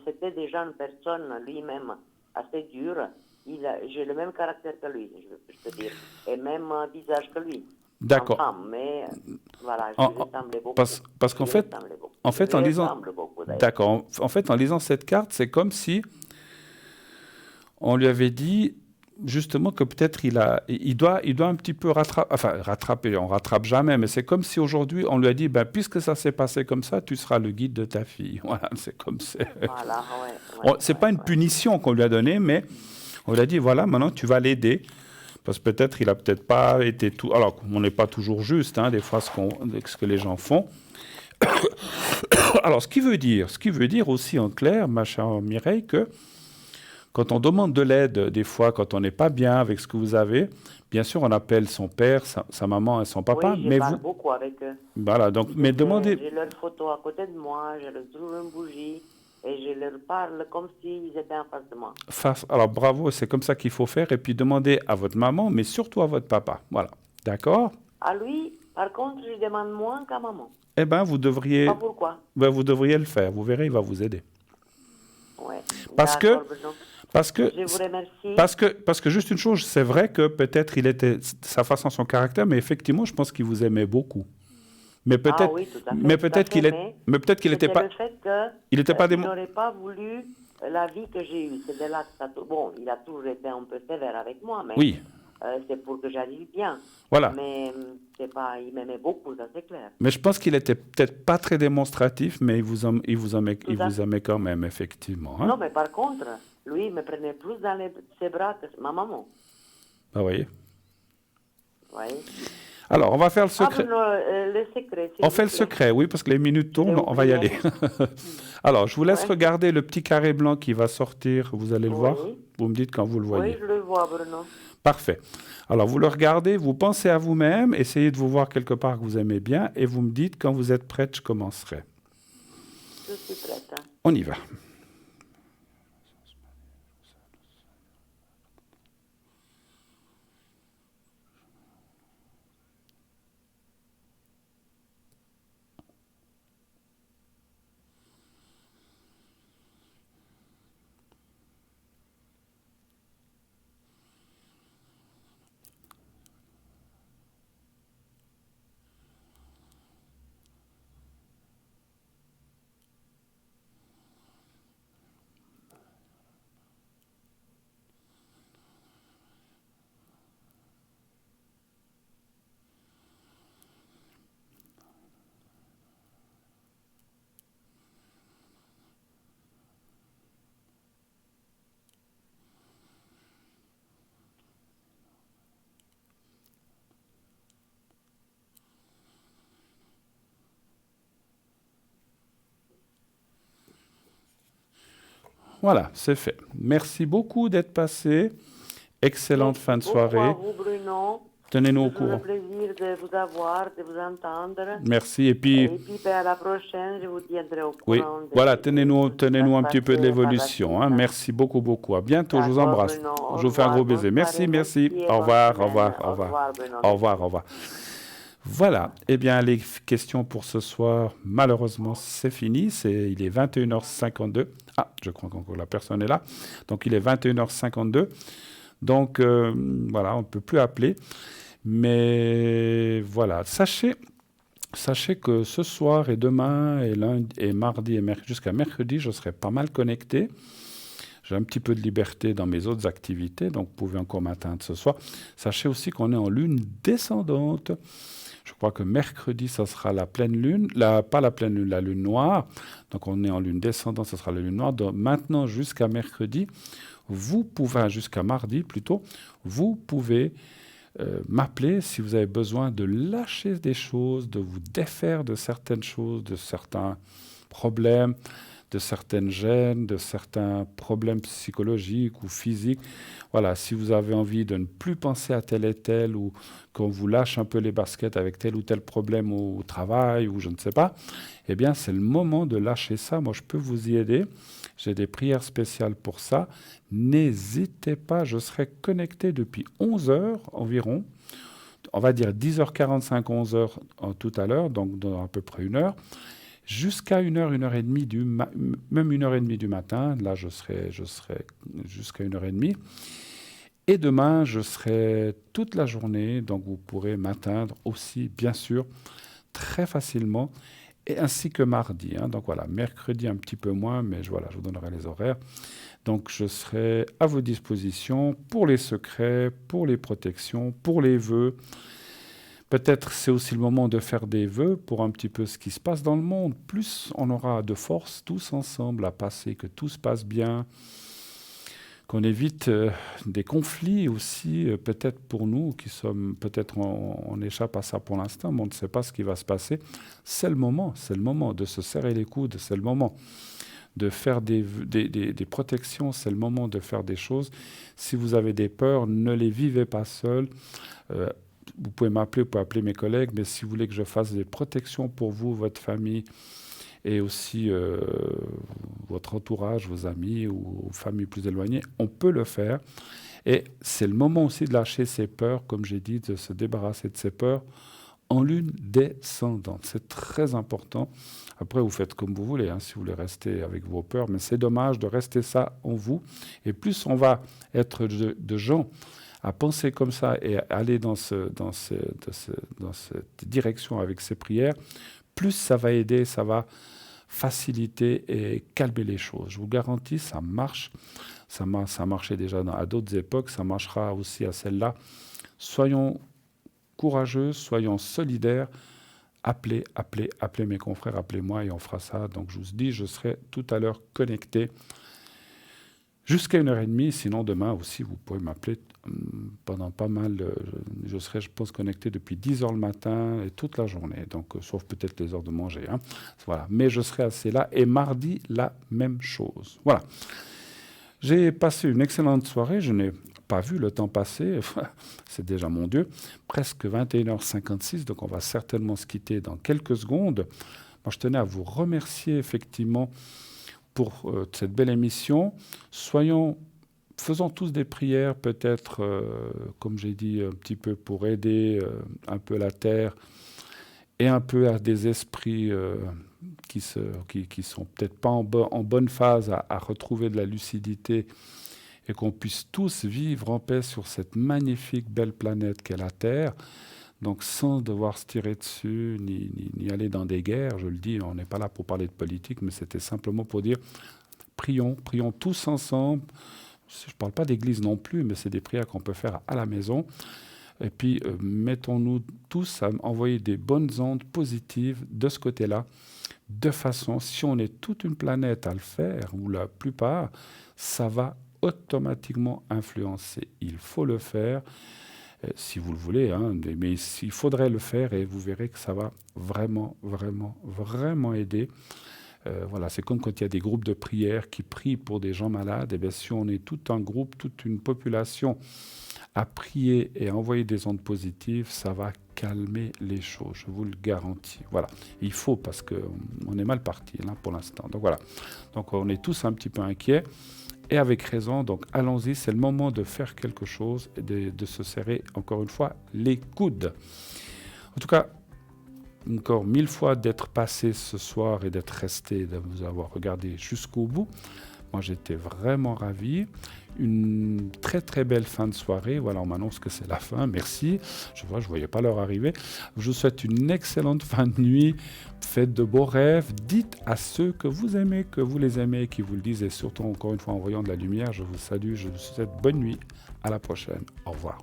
C'était déjà une personne lui-même assez dure. J'ai le même caractère que lui, je peux dire, et même visage que lui. D'accord. En femme, mais voilà, je lui ressemblais beaucoup. Parce qu'en Je lui fait, ressemblais beaucoup. en fait, Je en lui lisant, ressemble beaucoup, d'ailleurs. d'accord. En fait, en lisant cette carte, c'est comme si on lui avait dit justement que peut-être il doit un petit peu rattraper. On rattrape jamais, mais c'est comme si aujourd'hui on lui a dit, ben puisque ça s'est passé comme ça, tu seras le guide de ta fille. Voilà, c'est comme c'est. Voilà, ouais, C'est pas une punition qu'on lui a donnée, mais on lui a dit, voilà, maintenant tu vas l'aider. Parce que peut-être il a peut-être pas été tout. Alors, on n'est pas toujours juste, hein, des fois, ce que les gens font. Alors, ce qui veut dire aussi en clair, ma chère Mireille, que quand on demande de l'aide, des fois, quand on n'est pas bien avec ce que vous avez, bien sûr, on appelle son père, sa maman et son papa. Oui, je mais parle vous, beaucoup avec eux. voilà. Donc, mais demandez. J'ai leur photo à côté de moi, je leur trouve une bougie et je leur parle comme s'ils étaient en face de moi. Alors, bravo, c'est comme ça qu'il faut faire. Et puis, demandez à votre maman, mais surtout à votre papa. Voilà. D'accord? À lui, par contre, je demande moins qu'à maman. Eh bien, vous devriez Pas pourquoi. le faire. Vous verrez, il va vous aider. Ouais. Parce que, D'accord, Bruno. parce que, Je vous remercie. parce que juste une chose, c'est vrai que peut-être il était sa façon, son caractère, mais effectivement, je pense qu'il vous aimait beaucoup. Mais peut-être, Ah oui, tout à fait, mais tout à peut-être fait, mais peut-être qu'il n'était c'était pas, le fait que il n'était pas il démon. n'aurait pas voulu la vie que j'ai eue. C'est de là que ça... Bon, il a toujours été un peu sévère avec moi, mais Oui, c'est pour que j'arrive bien. voilà. Mais c'est pas, il m'aimait beaucoup, ça c'est clair. Mais je pense qu'il était peut-être pas très démonstratif, mais il vous aimait quand même, effectivement. Hein. Non, mais par contre, lui, il me prenait plus dans ses bras que ma maman. Ah, vous voyez. Vous voyez. Alors, on va faire le secret. Bruno, le secret, s'il On vous fait le plaît. secret, oui, parce que les minutes tournent, on va y aller. Alors, je vous laisse regarder le petit carré blanc qui va sortir, vous allez le voir. Vous me dites quand vous le voyez. Oui, je le vois, Bruno. Parfait. Alors, vous le regardez, vous pensez à vous-même, essayez de vous voir quelque part que vous aimez bien, et vous me dites quand vous êtes prête, je commencerai. Je suis prête. Hein. On y va. Voilà, c'est fait. Merci beaucoup d'être passé. Excellente fin de Merci beaucoup soirée. à vous, Bruno. Tenez-nous au Toujours un courant. plaisir de vous avoir, de vous entendre. Merci. Et Et puis, puis ben, à la prochaine, je vous tiendrai au oui, courant voilà, de ce qui va tenez-nous se un petit peu de passer par la l'évolution. Hein. suite. Merci beaucoup, beaucoup. À bientôt. Je vous D'accord, embrasse. Bruno. Au Je vous fais un revoir. gros Bonne baiser. Merci, soirée, merci. merci et Au bonne revoir, au semaine. revoir, au Au revoir. revoir, Bruno. Au revoir, au revoir. Voilà. Eh bien, les questions pour ce soir, malheureusement, c'est fini. Il est 21h52. Ah, je crois qu'encore la personne est là. Donc, il est 21h52. Donc, voilà, on ne peut plus appeler. Mais voilà, sachez que ce soir et demain et lundi et mardi et jusqu'à mercredi, je serai pas mal connecté. J'ai un petit peu de liberté dans mes autres activités, donc vous pouvez encore m'atteindre ce soir. Sachez aussi qu'on est en lune descendante. Je crois que mercredi, ça sera la pleine lune, pas la pleine lune, la lune noire. Donc on est en lune descendante, ça sera la lune noire. Donc maintenant jusqu'à mercredi, jusqu'à mardi plutôt, vous pouvez m'appeler si vous avez besoin de lâcher des choses, de vous défaire de certaines choses, de certains problèmes, de certaines gênes, de certains problèmes psychologiques ou physiques. Voilà, si vous avez envie de ne plus penser à tel et tel, ou qu'on vous lâche un peu les baskets avec tel ou tel problème au travail, ou je ne sais pas, eh bien c'est le moment de lâcher ça. Moi, je peux vous y aider. J'ai des prières spéciales pour ça. N'hésitez pas, je serai connecté depuis 11 heures environ. On va dire 10h45, 11h tout à l'heure, donc dans à peu près une heure. Jusqu'à 1h, 1h30 même 1h30 du matin. Là, je serai jusqu'à 1h30. Et demain, je serai toute la journée, donc vous pourrez m'atteindre aussi, bien sûr, très facilement, et ainsi que mardi. Hein. Donc voilà, mercredi un petit peu moins, mais voilà, je vous donnerai les horaires. Donc je serai à vos dispositions pour les secrets, pour les protections, pour les vœux. Peut-être c'est aussi le moment de faire des vœux pour un petit peu ce qui se passe dans le monde. Plus on aura de force tous ensemble à passer, que tout se passe bien, qu'on évite des conflits aussi, peut-être pour nous qui sommes, peut-être on échappe à ça pour l'instant, mais on ne sait pas ce qui va se passer. C'est le moment de se serrer les coudes, c'est le moment de faire des protections, c'est le moment de faire des choses. Si vous avez des peurs, ne les vivez pas seuls. Vous pouvez m'appeler, vous pouvez appeler mes collègues, mais si vous voulez que je fasse des protections pour vous, votre famille, et aussi votre entourage, vos amis ou familles plus éloignées, on peut le faire. Et c'est le moment aussi de lâcher ses peurs, comme j'ai dit, de se débarrasser de ses peurs en lune descendante. C'est très important. Après, vous faites comme vous voulez, hein, si vous voulez rester avec vos peurs, mais c'est dommage de rester ça en vous. Et plus on va être de gens à penser comme ça et à aller dans cette direction avec ces prières, plus ça va aider, ça va faciliter et calmer les choses. Je vous garantis, ça marche. Ça marchait déjà à d'autres époques, ça marchera aussi à celle-là. Soyons courageux, soyons solidaires. Appelez mes confrères, appelez-moi et on fera ça. Donc je vous dis, je serai tout à l'heure connecté jusqu'à 1h30. Sinon, demain aussi, vous pouvez m'appeler pendant pas mal. Je serai, je pense, connecté depuis 10h le matin et toute la journée. Donc, sauf peut-être les heures de manger. Hein. Voilà. Mais je serai assez là. Et mardi, la même chose. Voilà. J'ai passé une excellente soirée. Je n'ai pas vu le temps passer. C'est déjà, mon Dieu, presque 21h56. Donc, on va certainement se quitter dans quelques secondes. Moi, je tenais à vous remercier effectivement pour cette belle émission. Faisons tous des prières, peut-être, comme j'ai dit, un petit peu pour aider un peu la terre et un peu à des esprits qui sont peut-être pas en bonne phase à retrouver de la lucidité et qu'on puisse tous vivre en paix sur cette magnifique, belle planète qu'est la Terre. Donc sans devoir se tirer dessus, ni aller dans des guerres, je le dis, on n'est pas là pour parler de politique, mais c'était simplement pour dire, prions tous ensemble. Je ne parle pas d'église non plus, mais c'est des prières qu'on peut faire à la maison. Et puis, mettons-nous tous à envoyer des bonnes ondes positives de ce côté-là, de façon, si on est toute une planète à le faire, ou la plupart, ça va automatiquement influencer. Il faut le faire. Si vous le voulez, hein, mais il faudrait le faire et vous verrez que ça va vraiment, vraiment, vraiment aider. Voilà, c'est comme quand il y a des groupes de prière qui prient pour des gens malades. Et bien, si on est tout un groupe, toute une population à prier et à envoyer des ondes positives, ça va calmer les choses, je vous le garantis. Voilà, il faut parce qu'on est mal parti là pour l'instant. Donc voilà, donc on est tous un petit peu inquiets et avec raison. Donc allons-y, c'est le moment de faire quelque chose et de se serrer encore une fois les coudes. En tout cas, encore 1000 fois d'être passé ce soir et d'être resté, de vous avoir regardé jusqu'au bout. Moi, j'étais vraiment ravi. Une très très belle fin de soirée. Voilà, on m'annonce que c'est la fin. Merci. Je voyais pas l'heure arriver. Je vous souhaite une excellente fin de nuit. Faites de beaux rêves. Dites à ceux que vous aimez, que vous les aimez, qui vous le disent. Et surtout, encore une fois, en voyant de la lumière, je vous salue. Je vous souhaite bonne nuit. À la prochaine. Au revoir.